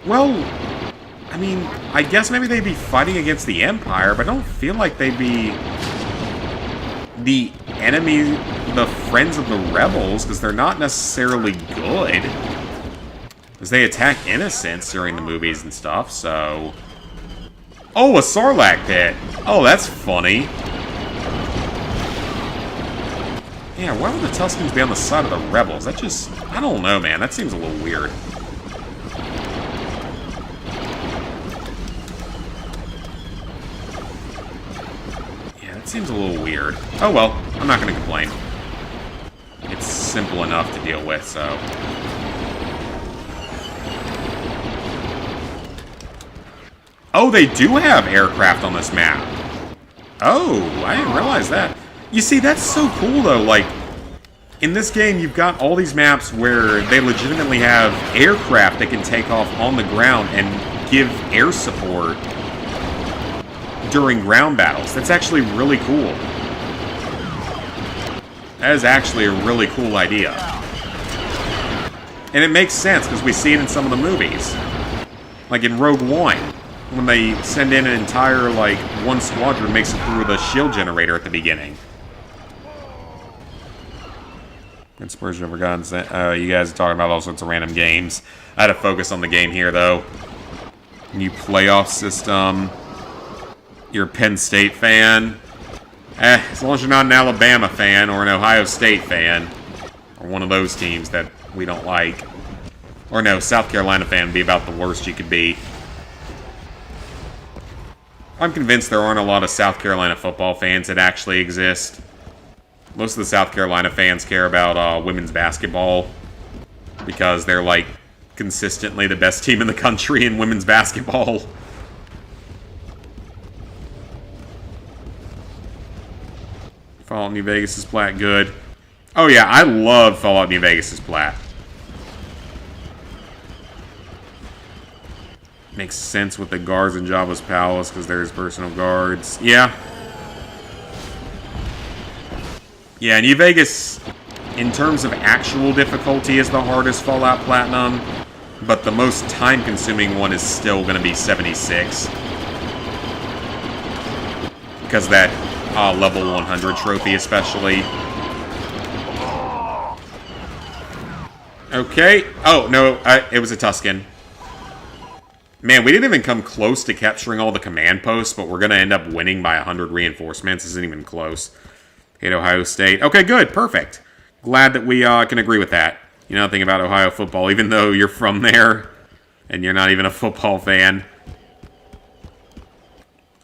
S1: Well... I mean, I guess maybe they'd be fighting against the Empire, but I don't feel like they'd be... the enemy... the friends of the Rebels, because they're not necessarily good. Because they attack innocents during the movies and stuff, so... Oh, a Sarlacc pit! Oh, that's funny. Yeah, why would the Tuscans be on the side of the Rebels? That just... I don't know, man. That seems a little weird. Yeah, that seems a little weird. Oh well, I'm not going to complain. It's simple enough to deal with, so... Oh, they do have aircraft on this map. Oh, I didn't realize that. You see, that's so cool, though. Like, in this game, you've got all these maps where they legitimately have aircraft that can take off on the ground and give air support during ground battles. That's actually really cool. That is actually a really cool idea. And it makes sense, because we see it in some of the movies. Like in Rogue One, when they send in an entire, like, one squadron makes it through the shield generator at the beginning. Inspiration over guns. You guys are talking about all sorts of random games. I had to focus on the game here, though. New playoff system. You're a Penn State fan. As long as you're not an Alabama fan or an Ohio State fan. Or one of those teams that we don't like. Or no, South Carolina fan would be about the worst you could be. I'm convinced there aren't a lot of South Carolina football fans that actually exist. Most of the South Carolina fans care about women's basketball because they're, like, consistently the best team in the country in women's basketball. Fallout New Vegas is plat good. Oh yeah, I love Fallout New Vegas is plat. Makes sense with the guards in Jabba's palace because there's personal guards. Yeah. Yeah, New Vegas, in terms of actual difficulty, is the hardest Fallout Platinum, but the most time-consuming one is still going to be 76. Because that level 100 trophy, especially. Okay. Oh, no, it was a Tuscan. Man, we didn't even come close to capturing all the command posts, but we're going to end up winning by 100 reinforcements. Isn't even close. Hate Ohio State. Okay, good. Perfect. Glad that we can agree with that. You know nothing about Ohio football, even though you're from there and you're not even a football fan.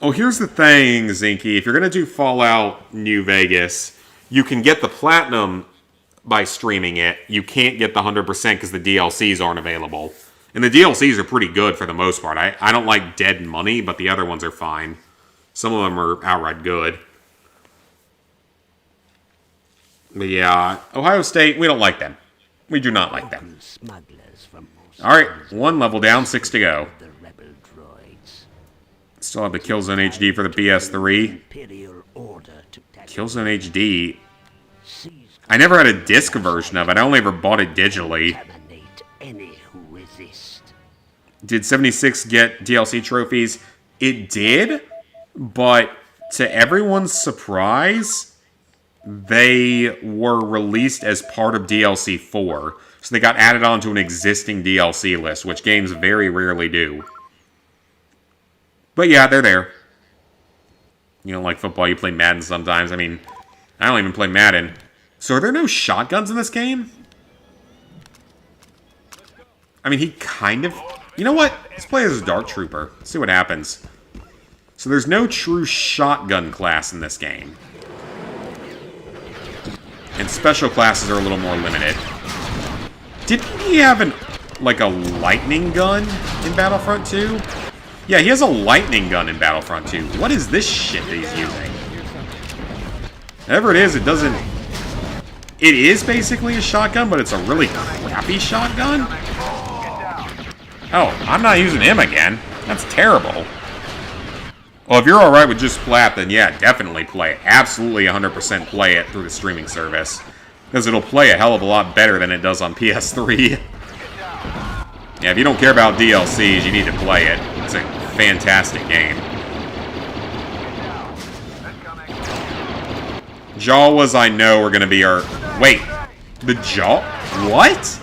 S1: Oh, here's the thing, Zinky. If you're going to do Fallout New Vegas, you can get the Platinum by streaming it. You can't get the 100% because the DLCs aren't available. And the DLCs are pretty good for the most part. I don't like Dead Money, but the other ones are fine. Some of them are outright good. But yeah, Ohio State, we don't like them. We do not like them. Alright, 1 level down, 6 to go. Still have the Killzone HD for the PS3. Killzone HD. I never had a disc version of it. I only ever bought it digitally. Did 76 get DLC trophies? It did, but to everyone's surprise, they were released as part of DLC 4. So they got added onto an existing DLC list, which games very rarely do. But yeah, they're there. You don't like football, you play Madden sometimes. I mean, I don't even play Madden. So are there no shotguns in this game? I mean, he kind of... You know what? Let's play as a BARC Trooper. See what happens. So there's no true shotgun class in this game. And special classes are a little more limited. Didn't he have like a lightning gun in Battlefront 2? Yeah, he has a lightning gun in Battlefront 2. What is this shit that he's using? Whatever it is, it doesn't... It is basically a shotgun, but it's a really crappy shotgun? Oh, I'm not using him again. That's terrible. Well, if you're alright with just Splat, then yeah, definitely play it. Absolutely 100% play it through the streaming service. Because it'll play a hell of a lot better than it does on PS3. Yeah, if you don't care about DLCs, you need to play it. It's a fantastic game. Jawas, I know, are going to be our... Wait, the Jaw... What?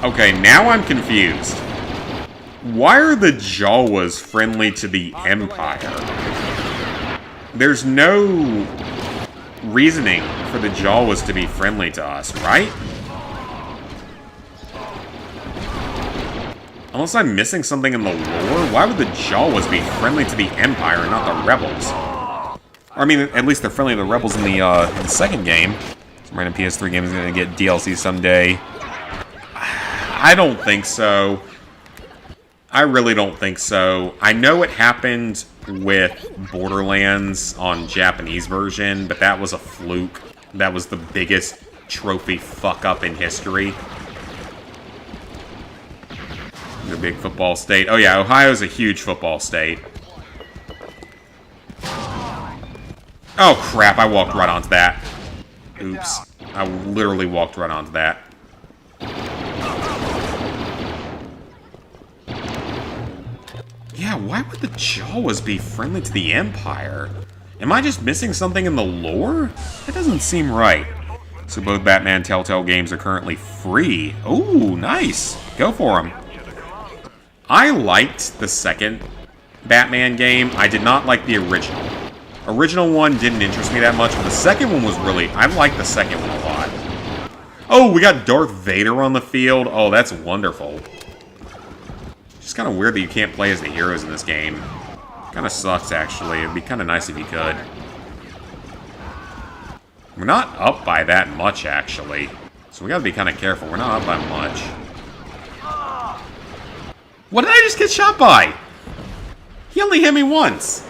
S1: Okay, now I'm confused. Why are the Jawas friendly to the Empire? There's no reasoning for the Jawas to be friendly to us, right? Unless I'm missing something in the lore, why would the Jawas be friendly to the Empire and not the Rebels? Or, I mean, at least they're friendly to the Rebels in the second game. Some random PS3 game is going to get DLC someday. I don't think so. I really don't think so. I know it happened with Borderlands on Japanese version, but that was a fluke. That was the biggest trophy fuck-up in history. They're a big football state. Oh yeah, Ohio's a huge football state. Oh crap, I walked right onto that. Oops. I literally walked right onto that. Yeah, why would the Jawas be friendly to the Empire? Am I just missing something in the lore? That doesn't seem right. So both Batman Telltale games are currently free. Ooh, nice. Go for them. I liked the second Batman game. I did not like the original. Original one didn't interest me that much, but the second one was really... I liked the second one a lot. Oh, we got Darth Vader on the field. Oh, that's wonderful. It's kind of weird that you can't play as the heroes in this game. Kind of sucks, actually. It'd be kind of nice if you could. We're not up by that much, actually. So we gotta be kind of careful. We're not up by much. What did I just get shot by? He only hit me once.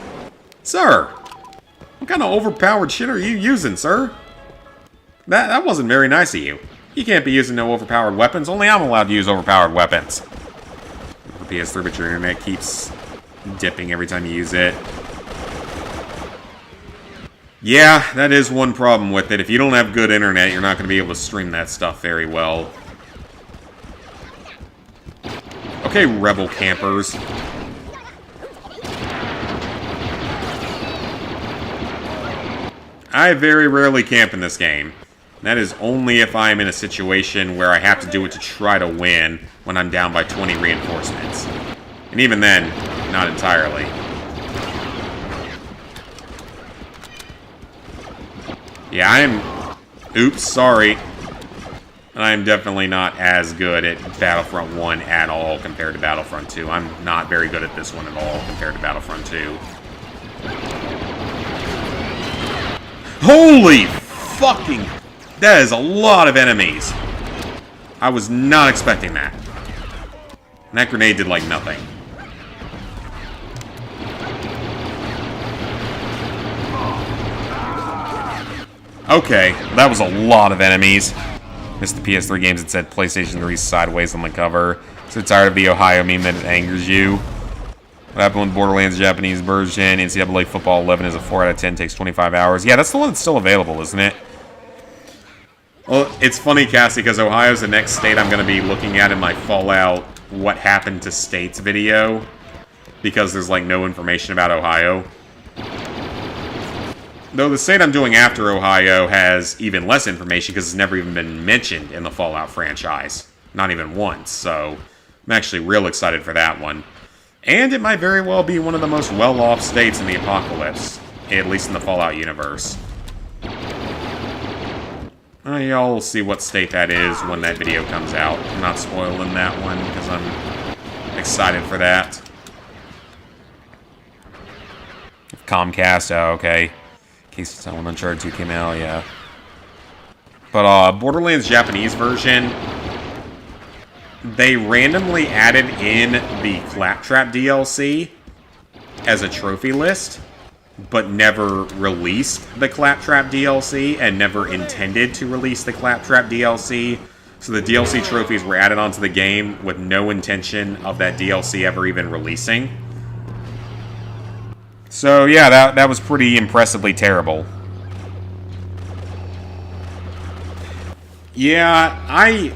S1: Sir, what kind of overpowered shit are you using, sir? That wasn't very nice of you. You can't be using no overpowered weapons. Only I'm allowed to use overpowered weapons. The PS3, but your internet keeps dipping every time you use it. Yeah, that is one problem with it. If you don't have good internet, you're not going to be able to stream that stuff very well. Okay, rebel campers. I very rarely camp in this game. That is only if I'm in a situation where I have to do it to try to win when I'm down by 20 reinforcements. And even then, not entirely. Yeah, I am... Oops, sorry. I am definitely not as good at Battlefront 1 at all compared to Battlefront 2. I'm not very good at this one at all compared to Battlefront 2. Holy fucking... That is a lot of enemies. I was not expecting that. And that grenade did like nothing. Okay, that was a lot of enemies. Missed the PS3 games that said PlayStation 3 sideways on the cover. So tired of the Ohio meme that it angers you. What happened with Borderlands Japanese version? NCAA Football 11 is a 4 out of 10, takes 25 hours. Yeah, that's the one that's still available, isn't it? Well, it's funny, Cassie, because Ohio's the next state I'm going to be looking at in my Fallout What Happened to States video. Because there's, like, no information about Ohio. Though the state I'm doing after Ohio has even less information because it's never even been mentioned in the Fallout franchise. Not even once, so I'm actually real excited for that one. And it might very well be one of the most well-off states in the apocalypse, at least in the Fallout universe. Y'all will see what state that is when that video comes out. I'm not spoiling that one because I'm excited for that. Comcast, oh, okay. In case someone Uncharted 2 came out, yeah. But Borderlands Japanese version, they randomly added in the Claptrap DLC as a trophy list, but never released the Claptrap DLC and never intended to release the Claptrap DLC. So the DLC trophies were added onto the game with no intention of that DLC ever even releasing. So yeah, that was pretty impressively terrible. Yeah,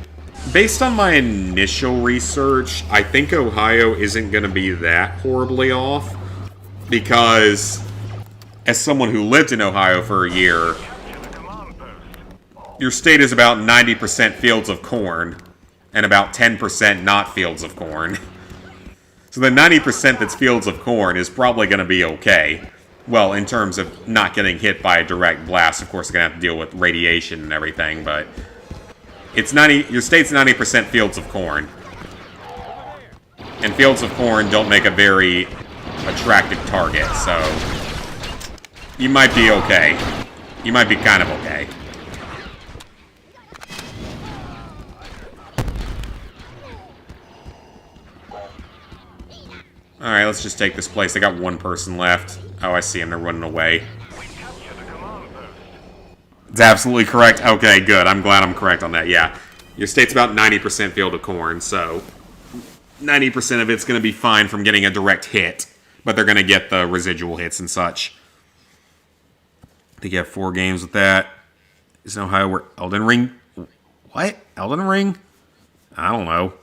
S1: based on my initial research, I think Ohio isn't going to be that horribly off. Because, as someone who lived in Ohio for a year, your state is about 90% fields of corn, and about 10% not fields of corn. So the 90% that's fields of corn is probably going to be okay. Well, in terms of not getting hit by a direct blast. Of course, you're going to have to deal with radiation and everything, but it's your state's 90% fields of corn. And fields of corn don't make a very attractive target, so you might be okay. You might be kind of okay. Alright, let's just take this place. They got one person left. Oh, I see him. They're running away. It's absolutely correct. Okay, good. I'm glad I'm correct on that. Yeah. Your state's about 90% field of corn, so 90% of it's going to be fine from getting a direct hit. But they're going to get the residual hits and such. I think you have 4 games with that. Is in Ohio where Elden Ring... What? Elden Ring? I don't know.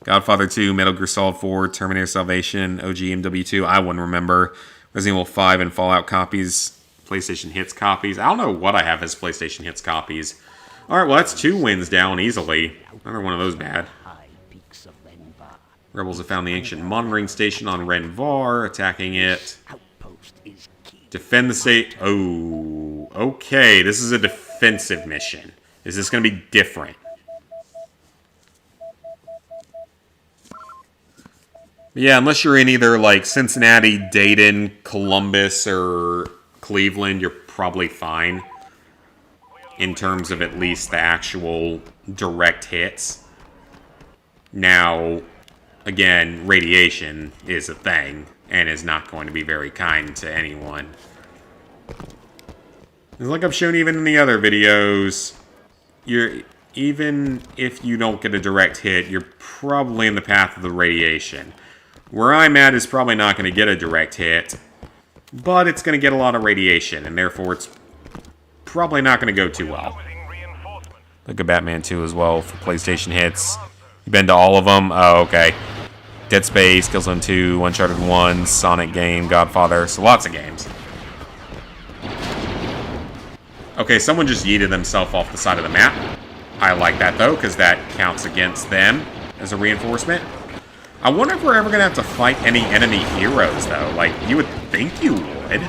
S1: Godfather 2, Metal Gear Solid 4, Terminator Salvation, OG MW2, I wouldn't remember. Resident Evil 5 and Fallout copies, PlayStation Hits copies. I don't know what I have as PlayStation Hits copies. Alright, well that's 2 wins down easily. Another one of those bad. Rebels have found the ancient monitoring station on Renvar, attacking it. Defend the state. Oh, okay, this is a defensive mission. Is this going to be different? Yeah, unless you're in either, like, Cincinnati, Dayton, Columbus, or Cleveland, you're probably fine. In terms of at least the actual direct hits. Now, again, radiation is a thing, and is not going to be very kind to anyone. Like I've shown even in the other videos, even if you don't get a direct hit, you're probably in the path of the radiation. Where I'm at is probably not going to get a direct hit, but it's going to get a lot of radiation, and therefore it's probably not going to go too well. Look at Batman 2 as well for PlayStation hits. You've been to all of them? Oh, okay. Dead Space, Killzone 2, Uncharted 1, Sonic game, Godfather, so lots of games. Okay, someone just yeeted themselves off the side of the map. I like that, though, because that counts against them as a reinforcement. I wonder if we're ever going to have to fight any enemy heroes, though. Like, you would think you would.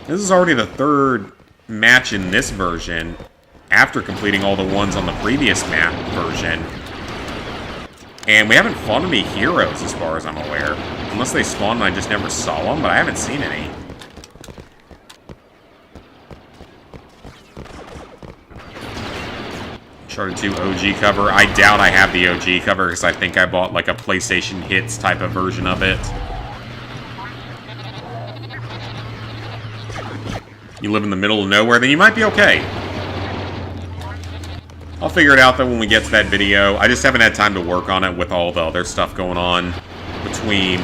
S1: This is already the third match in this version after completing all the ones on the previous map version. And we haven't fought any heroes, as far as I'm aware. Unless they spawned and I just never saw them, but I haven't seen any. Uncharted 2 OG cover. I doubt I have the OG cover because I think I bought like a PlayStation Hits type of version of it. You live in the middle of nowhere, then you might be okay. I'll figure it out though when we get to that video. I just haven't had time to work on it with all the other stuff going on between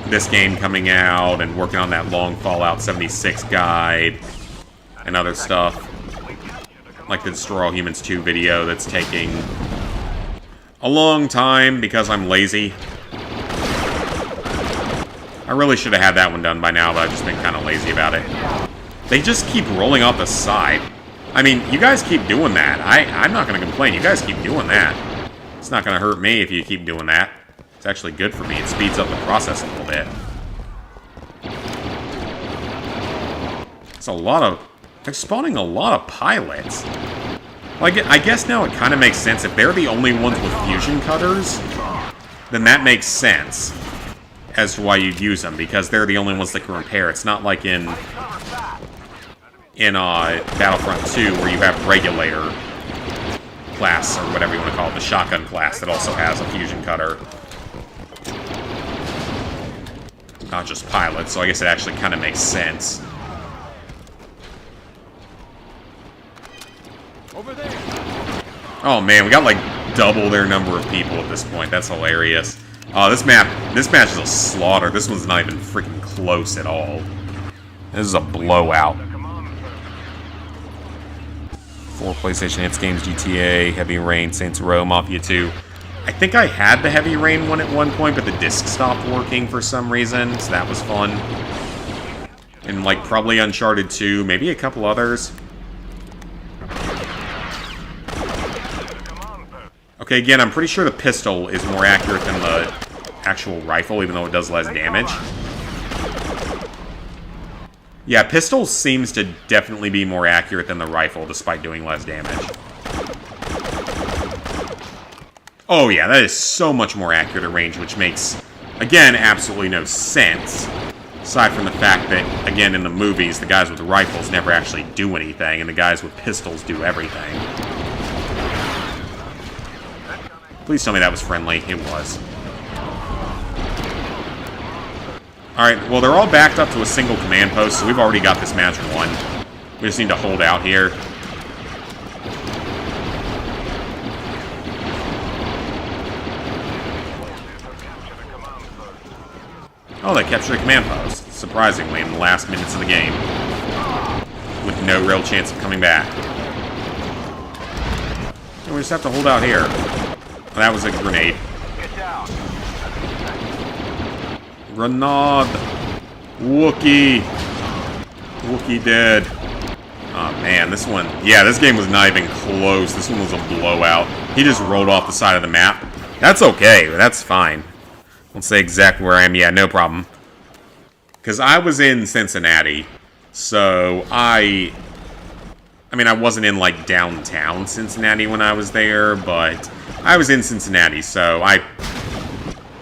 S1: this game coming out and working on that long Fallout 76 guide and other stuff. Like the Destroy All Humans 2 video that's taking a long time because I'm lazy. I really should have had that one done by now, but I've just been kind of lazy about it. They just keep rolling off the side. I mean, you guys keep doing that. I'm not going to complain. You guys keep doing that. It's not going to hurt me if you keep doing that. It's actually good for me. It speeds up the process a little bit. It's a lot of... They're spawning a lot of pilots. Like, I guess now it kind of makes sense. If they're the only ones with fusion cutters, then that makes sense as to why you'd use them, because they're the only ones that can repair. It's not like in Battlefront 2 where you have regulator class, or whatever you want to call it, the shotgun class that also has a fusion cutter. Not just pilots, so I guess it actually kind of makes sense.
S3: Over there.
S1: Oh man, we got like double their number of people at this point. That's hilarious. Oh, this match is a slaughter. This one's not even freaking close at all. This is a blowout. 4 PlayStation Hits games, GTA, Heavy Rain, Saints Row, Mafia 2. I think I had the Heavy Rain one at one point, but the disc stopped working for some reason, so that was fun. And like probably Uncharted 2, maybe a couple others. Okay, again, I'm pretty sure the pistol is more accurate than the actual rifle, even though it does less damage. Yeah, pistol seems to definitely be more accurate than the rifle, despite doing less damage. Oh yeah, that is so much more accurate at range, which makes, again, absolutely no sense. Aside from the fact that, again, in the movies, the guys with the rifles never actually do anything, and the guys with pistols do everything. Please tell me that was friendly. It was. Alright, well, they're all backed up to a single command post, so we've already got this match won. We just need to hold out here. Oh, they captured a command post, surprisingly, in the last minutes of the game. With no real chance of coming back. And we just have to hold out here. That was a grenade. Grenade! Wookie! Wookie dead. Oh man, this one... Yeah, this game was not even close. This one was a blowout. He just rolled off the side of the map. That's okay. That's fine. Let's say exactly where I am. Yeah, no problem. Because I was in Cincinnati. So I mean, I wasn't in, like, downtown Cincinnati when I was there, but I was in Cincinnati, so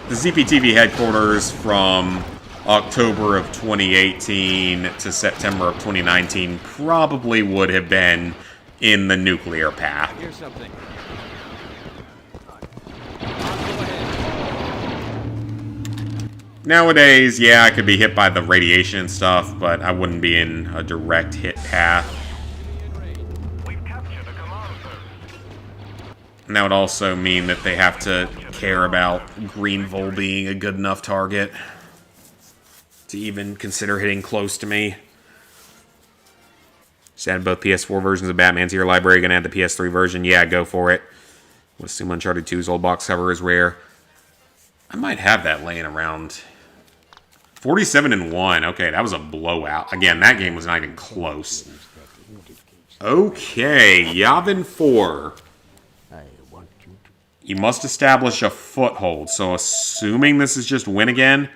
S1: the ZPTV headquarters from October of 2018 to September of 2019 probably would have been in the nuclear path.
S3: Here's something.
S1: Nowadays, yeah, I could be hit by the radiation and stuff, but I wouldn't be in a direct hit path. And that would also mean that they have to care about Greenville being a good enough target to even consider hitting close to me. Just add both PS4 versions of Batman to your library. Gonna add the PS3 version? Yeah, go for it. Would assume Uncharted 2's old box cover is rare. I might have that laying around. 47-1. Okay, that was a blowout. Again, that game was not even close. Okay, Yavin 4.
S5: I want you to...
S1: You must establish a foothold. So assuming this is just win again.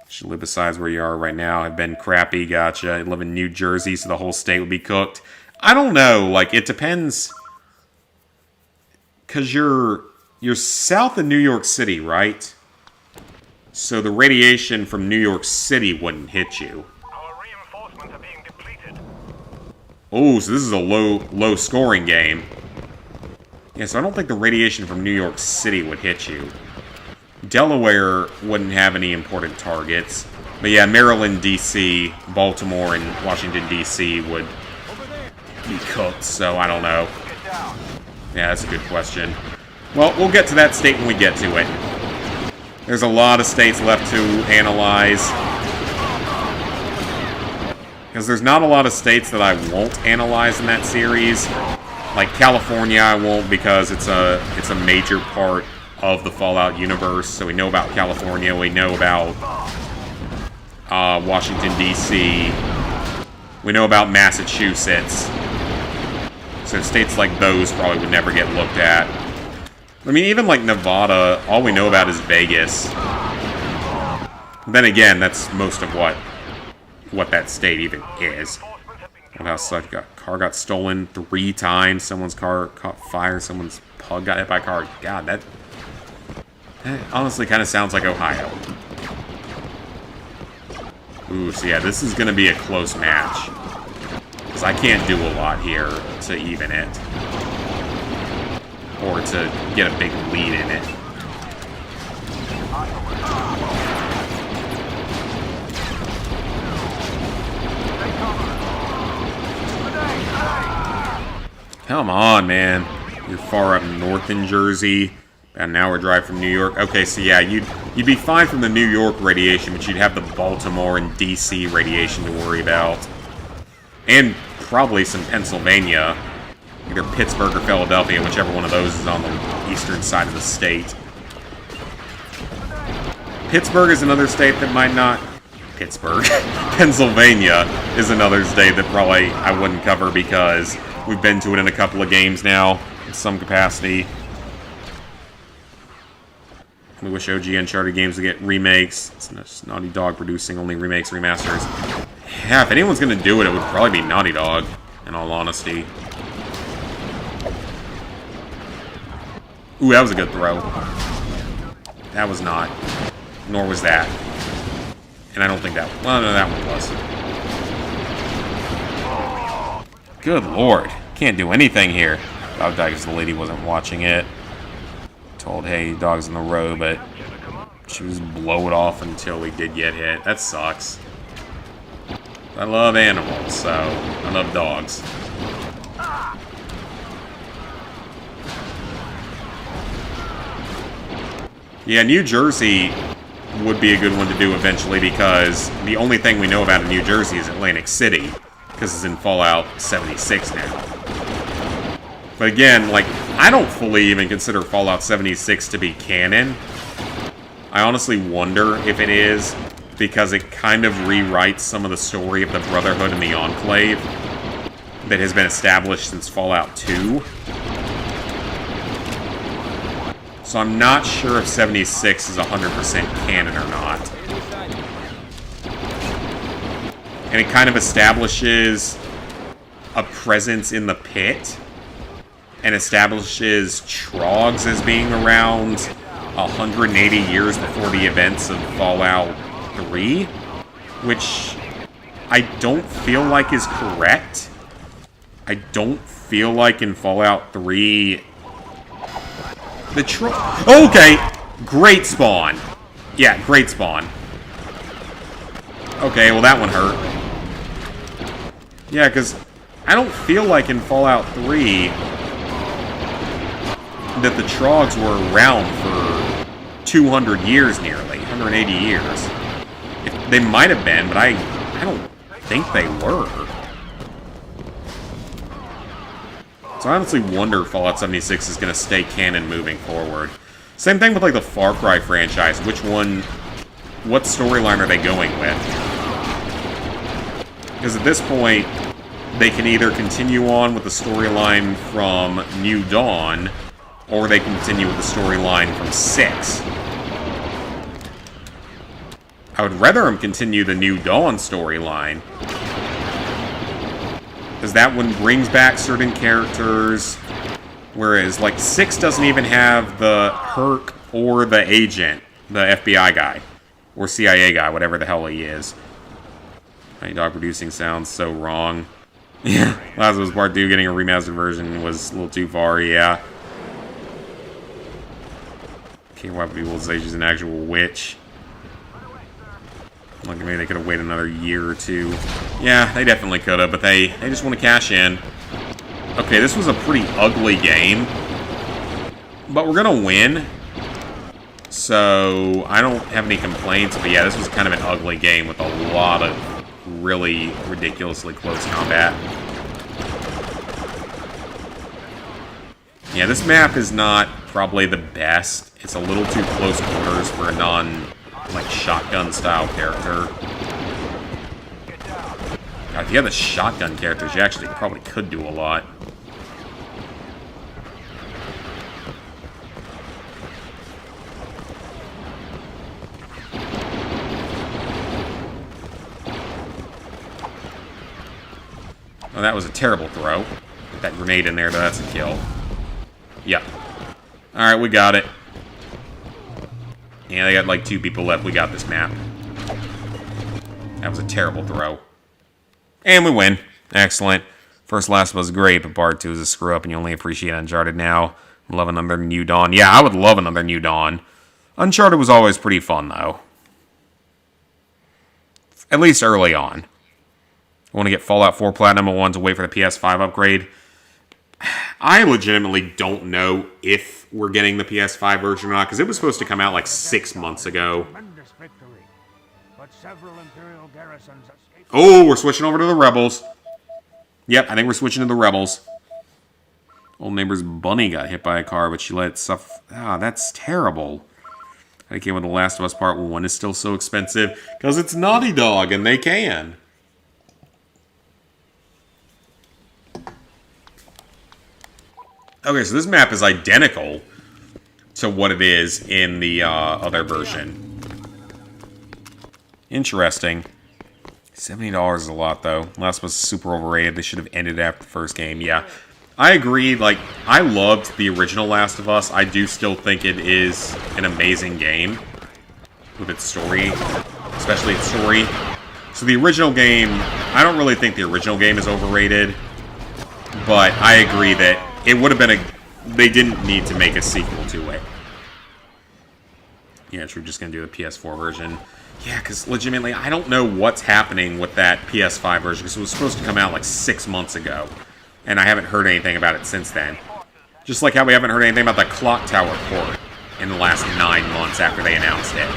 S1: Should live besides where you are right now. I've been crappy, gotcha. I live in New Jersey, so the whole state would be cooked. I don't know, like, it depends. Because you're south of New York City, right? So the radiation from New York City wouldn't hit you.
S2: Our reinforcements are being depleted.
S1: Oh, so this is a low scoring game. Yeah, so I don't think the radiation from New York City would hit you. Delaware wouldn't have any important targets. But yeah, Maryland, D.C., Baltimore, and Washington, D.C. would be cooked, so I don't know. Yeah, that's a good question. Well, we'll get to that state when we get to it. There's a lot of states left to analyze. Because there's not a lot of states that I won't analyze in that series. Like California I won't because it's a major part of the Fallout universe. So we know about California, we know about Washington, D.C., we know about Massachusetts. So states like those probably would never get looked at. I mean, even like Nevada, all we know about is Vegas. Then again, that's most of what that state even is. What else such? Car got stolen 3 times. Someone's car caught fire. Someone's pug got hit by a car. God, that honestly kind of sounds like Ohio. Ooh, so yeah, this is going to be a close match. Because I can't do a lot here to even it. Or to get a big lead in it. Come on, man. You're far up north in Jersey. About an hour drive from New York. Okay, so yeah, you'd be fine from the New York radiation, but you'd have the Baltimore and D.C. radiation to worry about. And probably some Pennsylvania. Either Pittsburgh or Philadelphia, whichever one of those is on the eastern side of the state. Pittsburgh is another state that might not... Pittsburgh. Pennsylvania is another state that probably I wouldn't cover because we've been to it in a couple of games now, in some capacity. We wish OG Uncharted games would get remakes. It's Naughty Dog producing only remakes, remasters. Yeah, if anyone's going to do it, it would probably be Naughty Dog, in all honesty. Ooh, that was a good throw. That was not. Nor was that. And I don't think that... Well, no, that one was. Good lord. Can't do anything here. Dog died because the lady wasn't watching it. Told, hey, dog's in the road, but she was blow it off until we did get hit. That sucks. I love animals, so I love dogs. Yeah, New Jersey would be a good one to do eventually because the only thing we know about in New Jersey is Atlantic City because it's in Fallout 76 now. But again, like, I don't fully even consider Fallout 76 to be canon. I honestly wonder if it is because it kind of rewrites some of the story of the Brotherhood and the Enclave that has been established since Fallout 2. So I'm not sure if 76 is 100% canon or not. And it kind of establishes a presence in the pit and establishes Trogs as being around 180 years before the events of Fallout 3, which I don't feel like is correct. I don't feel like in Fallout 3... Okay! Great spawn. Yeah, great spawn. Okay, well that one hurt. Yeah, because I don't feel like in Fallout 3 that the Trogs were around for 200 years nearly. 180 years. They might have been, but I don't think they were. So I honestly wonder if Fallout 76 is going to stay canon moving forward. Same thing with like the Far Cry franchise. Which one what storyline are they going with? Because at this point, they can either continue on with the storyline from New Dawn, or they can continue with the storyline from 6. I would rather them continue the New Dawn storyline, because that one brings back certain characters, whereas, like, 6 doesn't even have the Herc or the agent, the FBI guy, or CIA guy, whatever the hell he is. My dog producing sounds so wrong. Yeah, Last of Us Part 2 getting a remastered version was a little too far, yeah. Can't why people say she's an actual witch. Like, maybe they could have waited another year or two. Yeah, they definitely could have, but they just want to cash in. Okay, this was a pretty ugly game, but we're gonna win. So, I don't have any complaints, but yeah, this was kind of an ugly game with a lot of really ridiculously close combat. Yeah, this map is not probably the best. It's a little too close quarters for a like, shotgun-style character. God, if you had the shotgun characters, you actually probably could do a lot. Oh, that was a terrible throw. Put that grenade in there, that's a kill. Yep. Alright, we got it. Yeah, they got like 2 people left. We got this map. That was a terrible throw. And we win. Excellent. First Last was great, but Part 2 is a screw up and you only appreciate Uncharted now. Love another New Dawn. Yeah, I would love another New Dawn. Uncharted was always pretty fun, though. At least early on. I want to get Fallout 4 Platinum. I want to wait for the PS5 upgrade. I legitimately don't know if we're getting the PS5 version or not, because it was supposed to come out like 6 months ago. Oh, we're switching over to the Rebels. Yep, I think we're switching to the Rebels. Old neighbor's bunny got hit by a car, but she let it suffer. Ah, that's terrible. I came with The Last of Us Part 1 is still so expensive, because it's Naughty Dog, and they can. Okay, so this map is identical to what it is in the other version. Interesting. $70 is a lot, though. Last was super overrated. They should have ended after the first game. Yeah, I agree. Like, I loved the original Last of Us. I do still think it is an amazing game with its story, especially its story. So the original game, I don't really think the original game is overrated, but I agree that it would have been they didn't need to make a sequel to it. Yeah, we're just going to do the PS4 version. Yeah, because legitimately, I don't know what's happening with that PS5 version, because it was supposed to come out like 6 months ago. And I haven't heard anything about it since then. Just like how we haven't heard anything about the Clock Tower port in the last 9 months after they announced it.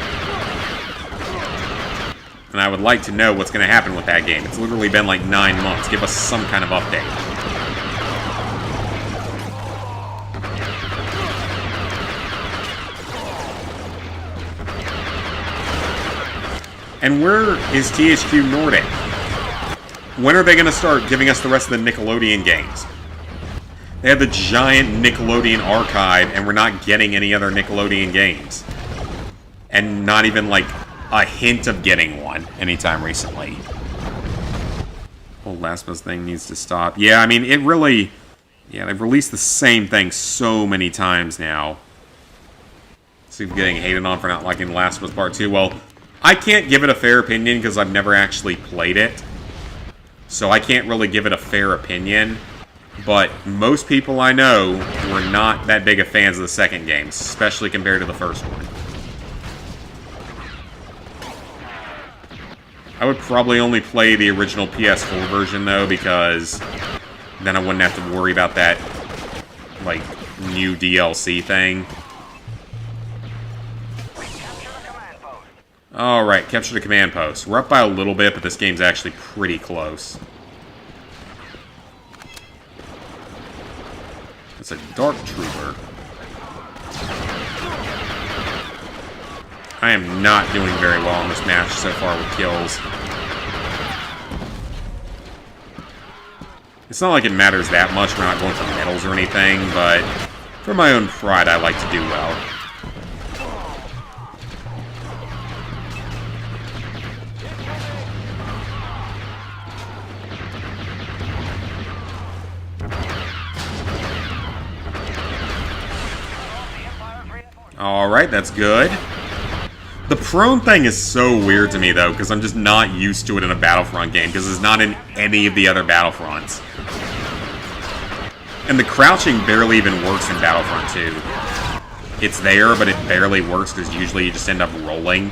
S1: And I would like to know what's going to happen with that game. It's literally been like 9 months. Give us some kind of update. And where is THQ Nordic? When are they going to start giving us the rest of the Nickelodeon games? They have the giant Nickelodeon archive, and we're not getting any other Nickelodeon games. And not even, like, a hint of getting one anytime recently. Whole Last of Us thing needs to stop. Yeah, I mean, it really... Yeah, they've released the same thing so many times now. So you're getting hated on for not liking The Last of Us Part 2. Well, I can't give it a fair opinion because I've never actually played it. So I can't really give it a fair opinion. But most people I know were not that big of fans of the second game, especially compared to the first one. I would probably only play the original PS4 version, though, because then I wouldn't have to worry about that, like, new DLC thing. Alright, capture the command post. We're up by a little bit, but this game's actually pretty close. It's a BARC Trooper. I am not doing very well in this match so far with kills. It's not like it matters that much. We're not going for medals or anything, but for my own pride, I like to do well. Alright, that's good. The prone thing is so weird to me, though, because I'm just not used to it in a Battlefront game, because it's not in any of the other Battlefronts. And the crouching barely even works in Battlefront 2. It's there, but it barely works, because usually you just end up rolling.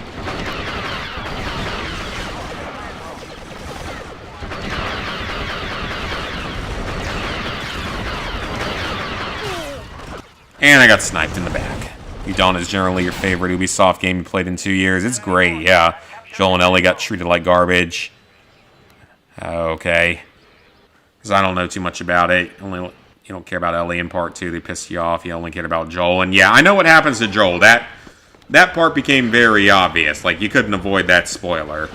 S1: And I got sniped in the back. Dawn is generally your favorite Ubisoft game you played in 2 years. It's great, yeah. Joel and Ellie got treated like garbage. Okay. Because I don't know too much about it. You don't care about Ellie in part 2. They pissed you off. You only cared about Joel. And yeah, I know what happens to Joel. That part became very obvious. Like, you couldn't avoid that spoiler.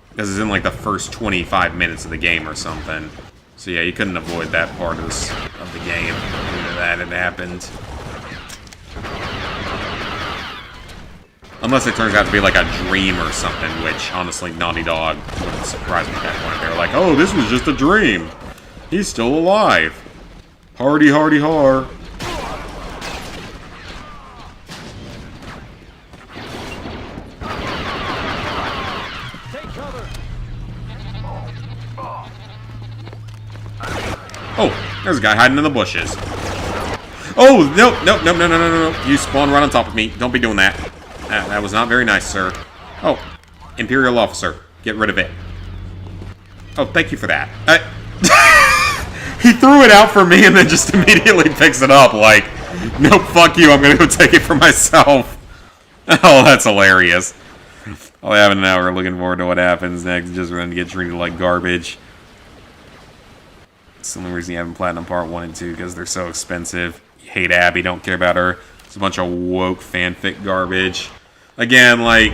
S1: Because it's in like the first 25 minutes of the game or something. So yeah, you couldn't avoid that part of the game. That had happened. Unless it turns out to be like a dream or something, which, honestly, Naughty Dog wouldn't surprise me at that point. They were like, oh, this was just a dream. He's still alive. Hardy, hardy, har. Oh, there's a guy hiding in the bushes. Oh, no. You spawned right on top of me. Don't be doing that. That was not very nice, sir. Oh, Imperial Officer. Get rid of it. Oh, thank you for that. He threw it out for me and then just immediately picks it up like, nope, fuck you, I'm gonna go take it for myself. Oh, that's hilarious. I'll have an hour looking forward to what happens next. Just going to get treated like garbage. It's the only reason you haven't Platinum Part 1 and 2, because they're so expensive. You hate Abby, don't care about her. It's a bunch of woke fanfic garbage. Again, like,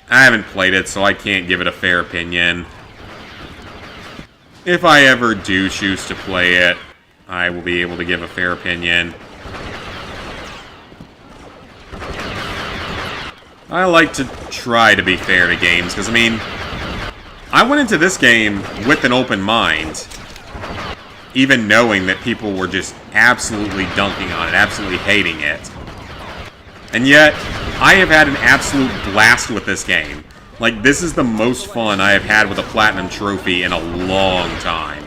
S1: I haven't played it, so I can't give it a fair opinion. If I ever do choose to play it, I will be able to give a fair opinion. I like to try to be fair to games, because, I mean, I went into this game with an open mind, even knowing that people were just absolutely dunking on it, absolutely hating it. And yet, I have had an absolute blast with this game. Like, this is the most fun I have had with a Platinum Trophy in a long time.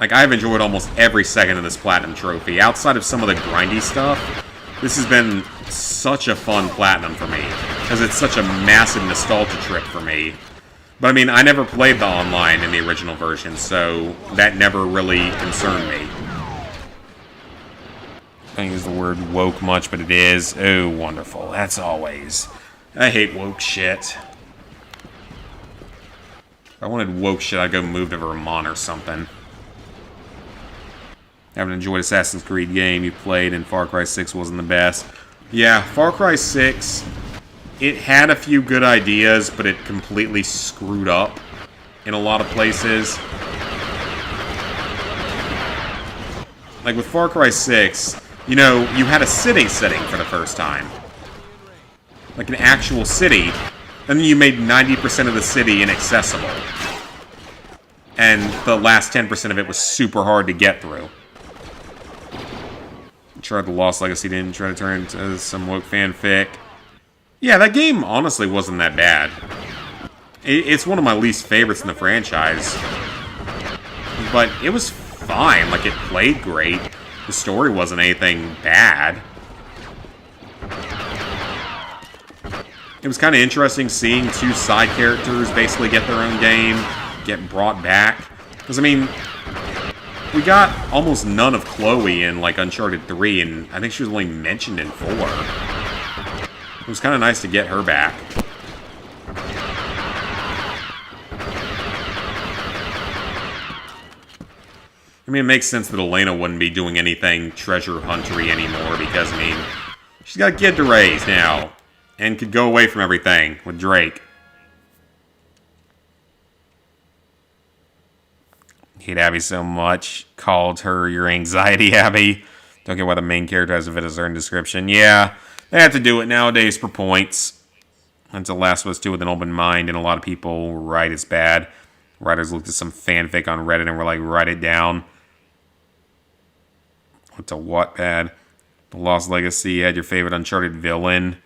S1: Like, I've enjoyed almost every second of this Platinum Trophy. Outside of some of the grindy stuff, this has been such a fun Platinum for me. Because it's such a massive nostalgia trip for me. But, I mean, I never played the online in the original version, so that never really concerned me. I don't use the word woke much, but it is. Oh, wonderful. That's always. I hate woke shit. If I wanted woke shit, I'd go move to Vermont or something. Haven't enjoyed Assassin's Creed game you played, and Far Cry 6 wasn't the best. Yeah, Far Cry 6, it had a few good ideas, but it completely screwed up in a lot of places. Like with Far Cry 6, you know, you had a city setting for the first time. Like an actual city, and then you made 90% of the city inaccessible. And the last 10% of it was super hard to get through. Tried the Lost Legacy didn't try to turn into some woke fanfic. Yeah, that game honestly wasn't that bad. It's one of my least favorites in the franchise. But it was fine, like it played great. The story wasn't anything bad. It was kind of interesting seeing two side characters basically get their own game, get brought back. Because, I mean, we got almost none of Chloe in, like, Uncharted 3, and I think she was only mentioned in 4. It was kind of nice to get her back. I mean, it makes sense that Elena wouldn't be doing anything treasure huntery anymore, because, I mean, She's got a kid to raise now. And could go away from everything with Drake. Hate Abby so much. Called her your anxiety, Abby. Don't get why the main character has a Vidazern description. Yeah, they have to do it nowadays for points. Until Last of Us 2 with an open mind, and a lot of people write it's bad. Writers looked at some fanfic on Reddit and were like, write it down. What's a Wattpad? The Lost Legacy had your favorite Uncharted villain.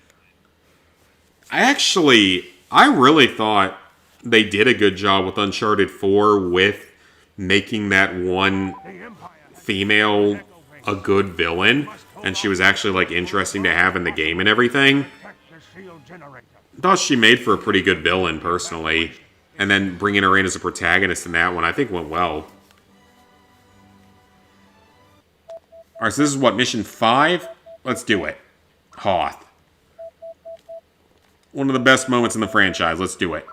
S1: I really thought they did a good job with Uncharted 4 with making that one female a good villain. And she was actually, like, interesting to have in the game and everything. I thought she made for a pretty good villain, personally. And then bringing her in as a protagonist in that one, I think went well. Alright, so this is what, mission 5? Let's do it. Hoth. One of the best moments in the franchise. Let's do it.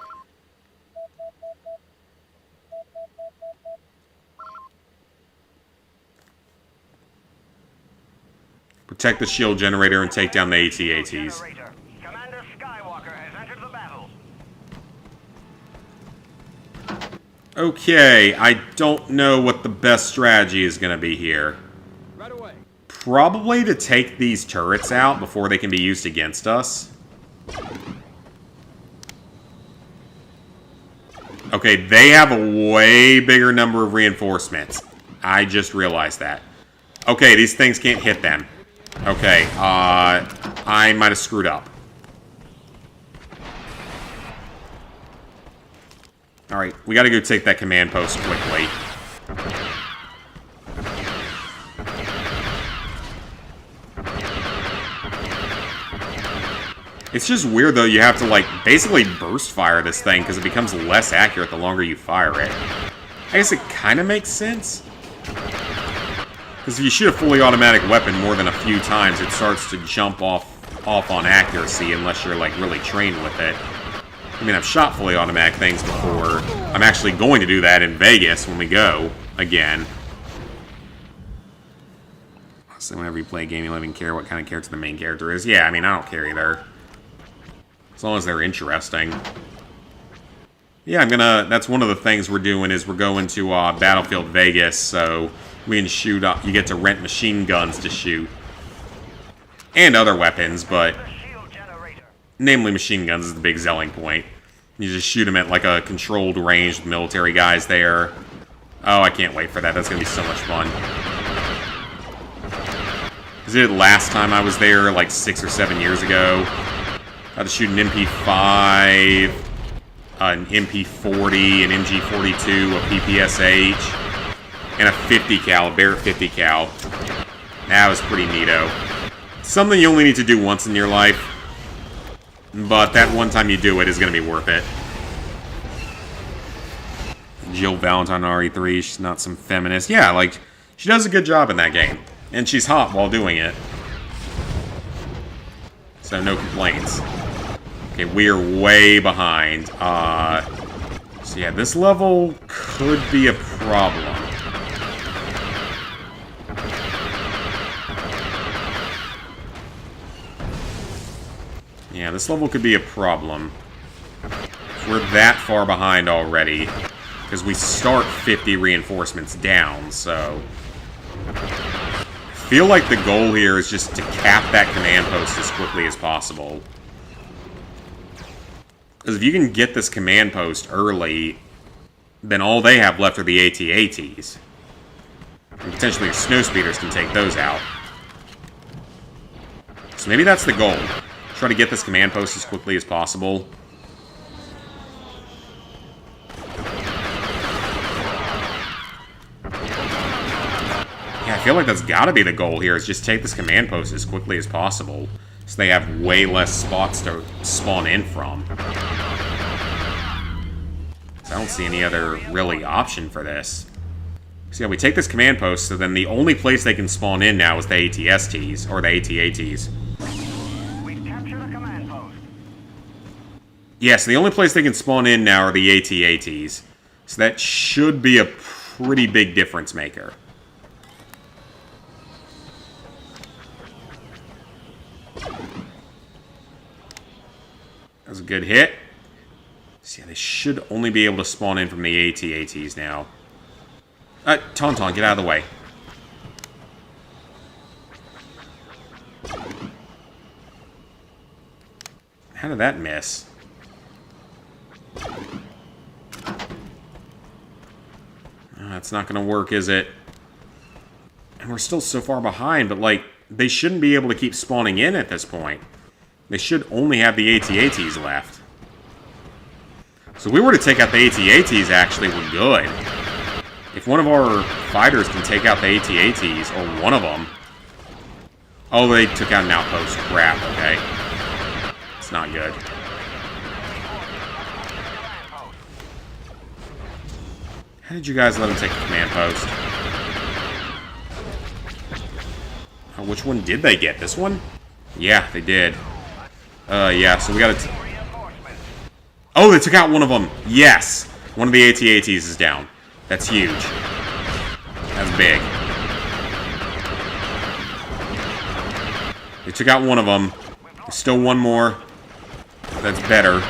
S1: Protect the shield generator and take down the AT-ATs.
S2: Commander Skywalker has entered the battle.
S1: Okay, I don't know what the best strategy is going to be here.
S3: Right away.
S1: Probably to take these turrets out before they can be used against us. Okay, they have a way bigger number of reinforcements. I just realized that. Okay, these things can't hit them. Okay, I might have screwed up. Alright, we gotta go take that command post quickly. It's just weird, though, you have to, like, basically burst fire this thing, because it becomes less accurate the longer you fire it. I guess it kind of makes sense. Because if you shoot a fully automatic weapon more than a few times, it starts to jump off on accuracy, unless you're, like, really trained with it. I mean, I've shot fully automatic things before. I'm actually going to do that in Vegas when we go, again. So whenever you play a game, you don't even care what kind of character the main character is. Yeah, I mean, I don't care either. As long as they're interesting. Yeah, that's one of the things we're doing is we're going to Battlefield Vegas, so we can shoot up. You get to rent machine guns to shoot. And other weapons, but namely machine guns is the big selling point. You just shoot them at like a controlled range with military guys there. Oh, I can't wait for that. That's going to be so much fun. Because it last time I was there, like 6 or 7 years ago. I had to shoot an MP5, an MP40, an MG42, a PPSH, and a 50 cal, a Barrett 50 cal. That was pretty neato. Something you only need to do once in your life, but that one time you do it is going to be worth it. Jill Valentine RE3, she's not some feminist. Yeah, like, she does a good job in that game. And she's hot while doing it. So no complaints. Okay, we are way behind. So yeah, this level could be a problem. Yeah, this level could be a problem. We're that far behind already. Because we start 50 reinforcements down, so... I feel like the goal here is just to cap that command post as quickly as possible. Because if you can get this command post early, then all they have left are the AT-ATs. And potentially the snowspeeders can take those out. So maybe that's the goal. Try to get this command post as quickly as possible. Yeah, I feel like that's gotta be the goal here, is just take this command post as quickly as possible. So they have way less spots to spawn in from. So I don't see any other, really, option for this. So yeah, we take this command post, so then the only place they can spawn in now is the ATSTs, or the AT-ATs.
S2: We've captured a command post.
S1: Yeah, so the only place they can spawn in now are the AT-ATs. So that should be a pretty big difference maker. That was a good hit. So yeah, they should only be able to spawn in from the AT-ATs now. Tauntaun, get out of the way. How did that miss? That's not going to work, is it? And we're still so far behind, but, like, they shouldn't be able to keep spawning in at this point. They should only have the AT-ATs left. So if we were to take out the AT-ATs, actually, we're good. If one of our fighters can take out the AT-ATs, or one of them... Oh, they took out an outpost. Crap, okay. It's not good. How did you guys let him take the command post? Oh, which one did they get? This one? Yeah, they did. Yeah, so we gotta... Oh, they took out one of them! Yes! One of the AT-ATs is down. That's huge. That's big. They took out one of them. There's still one more. That's better.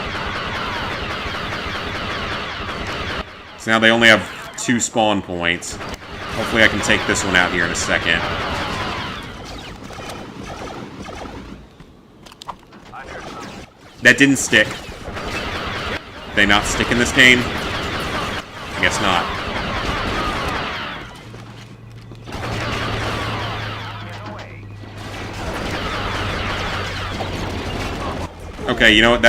S1: So now they only have 2 spawn points. Hopefully I can take this one out here in a second. That didn't stick. Did they not stick in this game? I guess not. Okay, you know what?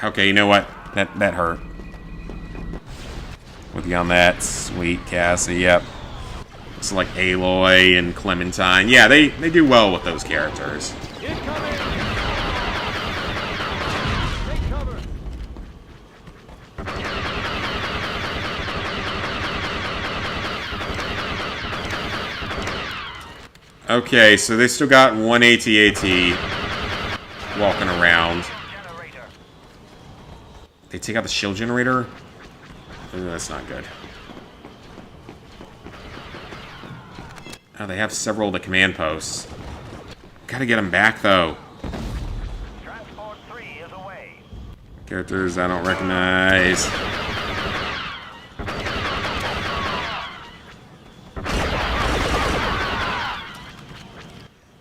S1: Okay, you know what? That hurt. With you on that, sweet Cassie, yep. It's like Aloy and Clementine. Yeah, they do well with those characters.
S3: Incoming! Take cover!
S1: Okay, so they still got one AT-AT walking around. They take out the shield generator? Ooh, that's not good. Oh, they have several of the command posts. Gotta get them back, though.
S2: Transport 3 is away.
S1: Characters I don't recognize.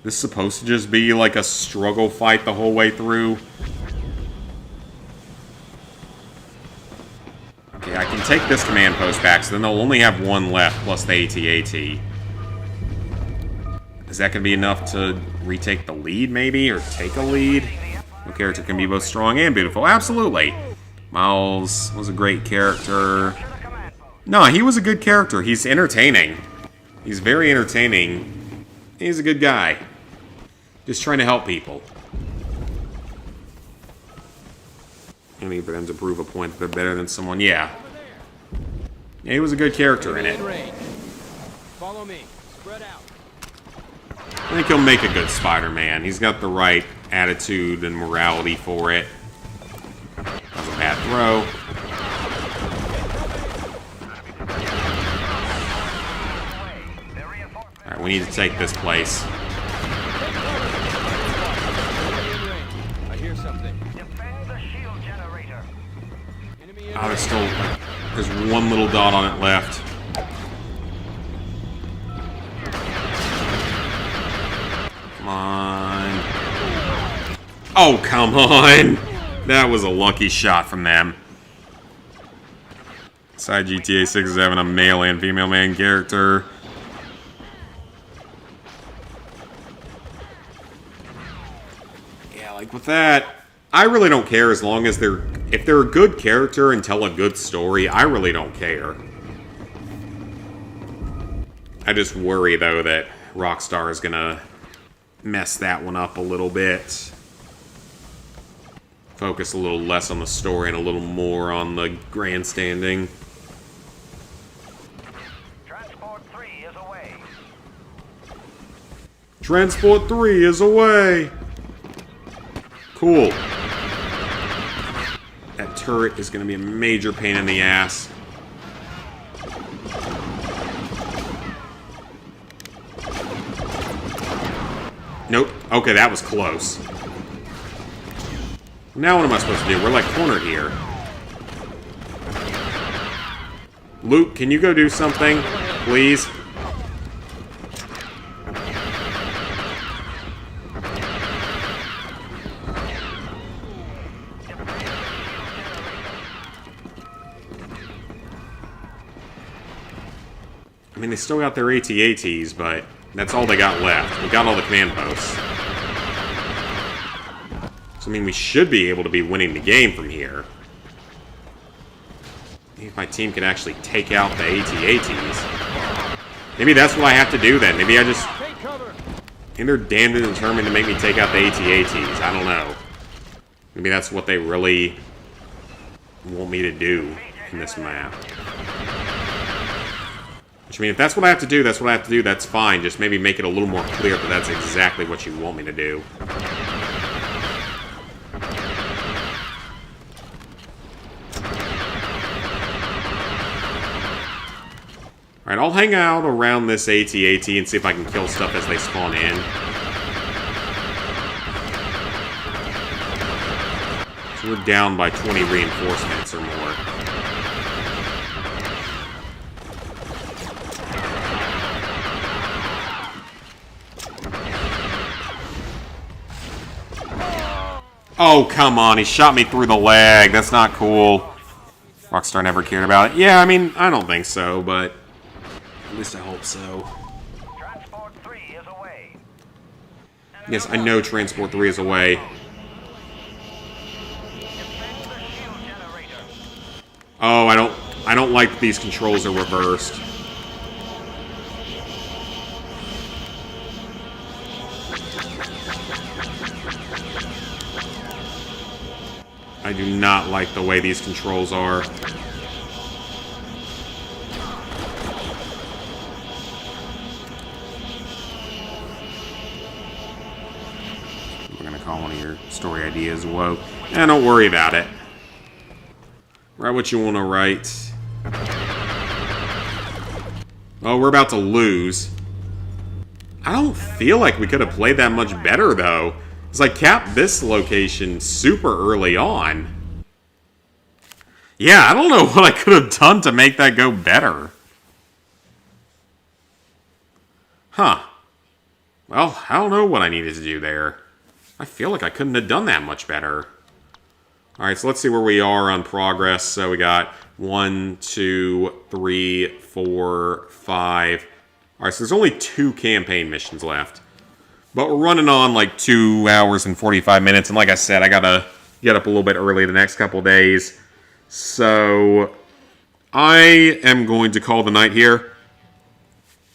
S1: This is supposed to just be like a struggle fight the whole way through. Okay, I can take this command post back, so then they'll only have one left, plus the AT-AT. Is that going to be enough to retake the lead, maybe? Or take a lead? No character can be both strong and beautiful. Absolutely! Miles was a great character. No, he was a good character. He's entertaining. He's very entertaining. He's a good guy. Just trying to help people. I mean, for them to prove a point that they're better than someone. Yeah. Yeah, he was a good character in it.
S3: Follow me. Spread out.
S1: I think he'll make a good Spider-Man. He's got the right attitude and morality for it. That was a bad throw. Alright, we need to take this place.
S3: I hear something.
S2: Defend the shield generator.
S3: Enemy
S1: Oh, there's one little dot on it left. Come on. Oh, come on! That was a lucky shot from them. Inside GTA 6 is having a male and female main character. Yeah, like with that, I really don't care as long as if they're a good character and tell a good story, I really don't care. I just worry, though, that Rockstar is gonna mess that one up a little bit. Focus a little less on the story and a little more on the grandstanding.
S2: Transport 3 is away.
S1: Transport 3 is away! Cool. That turret is going to be a major pain in the ass. Nope. Okay, that was close. Now what am I supposed to do? We're like cornered here. Luke, can you go do something, please? I mean, they still got their AT-ATs, but that's all they got left. We got all the command posts. So, I mean, we should be able to be winning the game from here. Maybe if my team could actually take out the AT-ATs. Maybe that's what I have to do then. Maybe I just... Maybe they're damned and determined to make me take out the AT-ATs. I don't know. Maybe that's what they really want me to do in this map. Which, I mean, if that's what I have to do, that's what I have to do, that's fine. Just maybe make it a little more clear that that's exactly what you want me to do. Alright, I'll hang out around this AT-AT and see if I can kill stuff as they spawn in. So we're down by 20 reinforcements or more. Oh, come on, he shot me through the leg. That's not cool. Rockstar never cared about it. Yeah, I mean, I don't think so, but at least I hope so.
S2: Transport 3 is away.
S1: Yes, I know Transport 3 is away.
S2: Defend the shield generator.
S1: Oh, I don't like that these controls are reversed. I do not like the way these controls are. We're gonna call one of your story ideas woke. Eh, don't worry about it. Write what you want to write. Oh, we're about to lose. I don't feel like we could have played that much better, though. Because I capped this location super early on. Yeah, I don't know what I could have done to make that go better. Huh. Well, I don't know what I needed to do there. I feel like I couldn't have done that much better. Alright, so let's see where we are on progress. So we got 1, 2, 3, 4, 5. Alright, so there's only 2 campaign missions left. But we're running on like 2 hours and 45 minutes. And like I said, I gotta get up a little bit early the next couple days. So I am going to call the night here.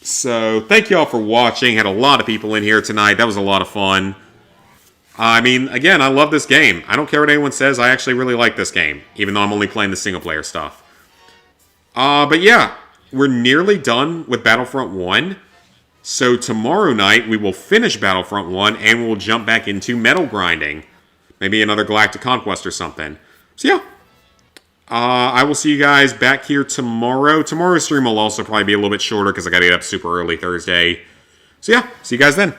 S1: So thank you all for watching. Had a lot of people in here tonight. That was a lot of fun. I mean, again, I love this game. I don't care what anyone says. I actually really like this game. Even though I'm only playing the single player stuff. But yeah, we're nearly done with Battlefront 1. So tomorrow night, we will finish Battlefront 1, and we'll jump back into metal grinding. Maybe another Galactic Conquest or something. So yeah. I will see you guys back here tomorrow. Tomorrow's stream will also probably be a little bit shorter, because I gotta get up super early Thursday. So yeah, see you guys then.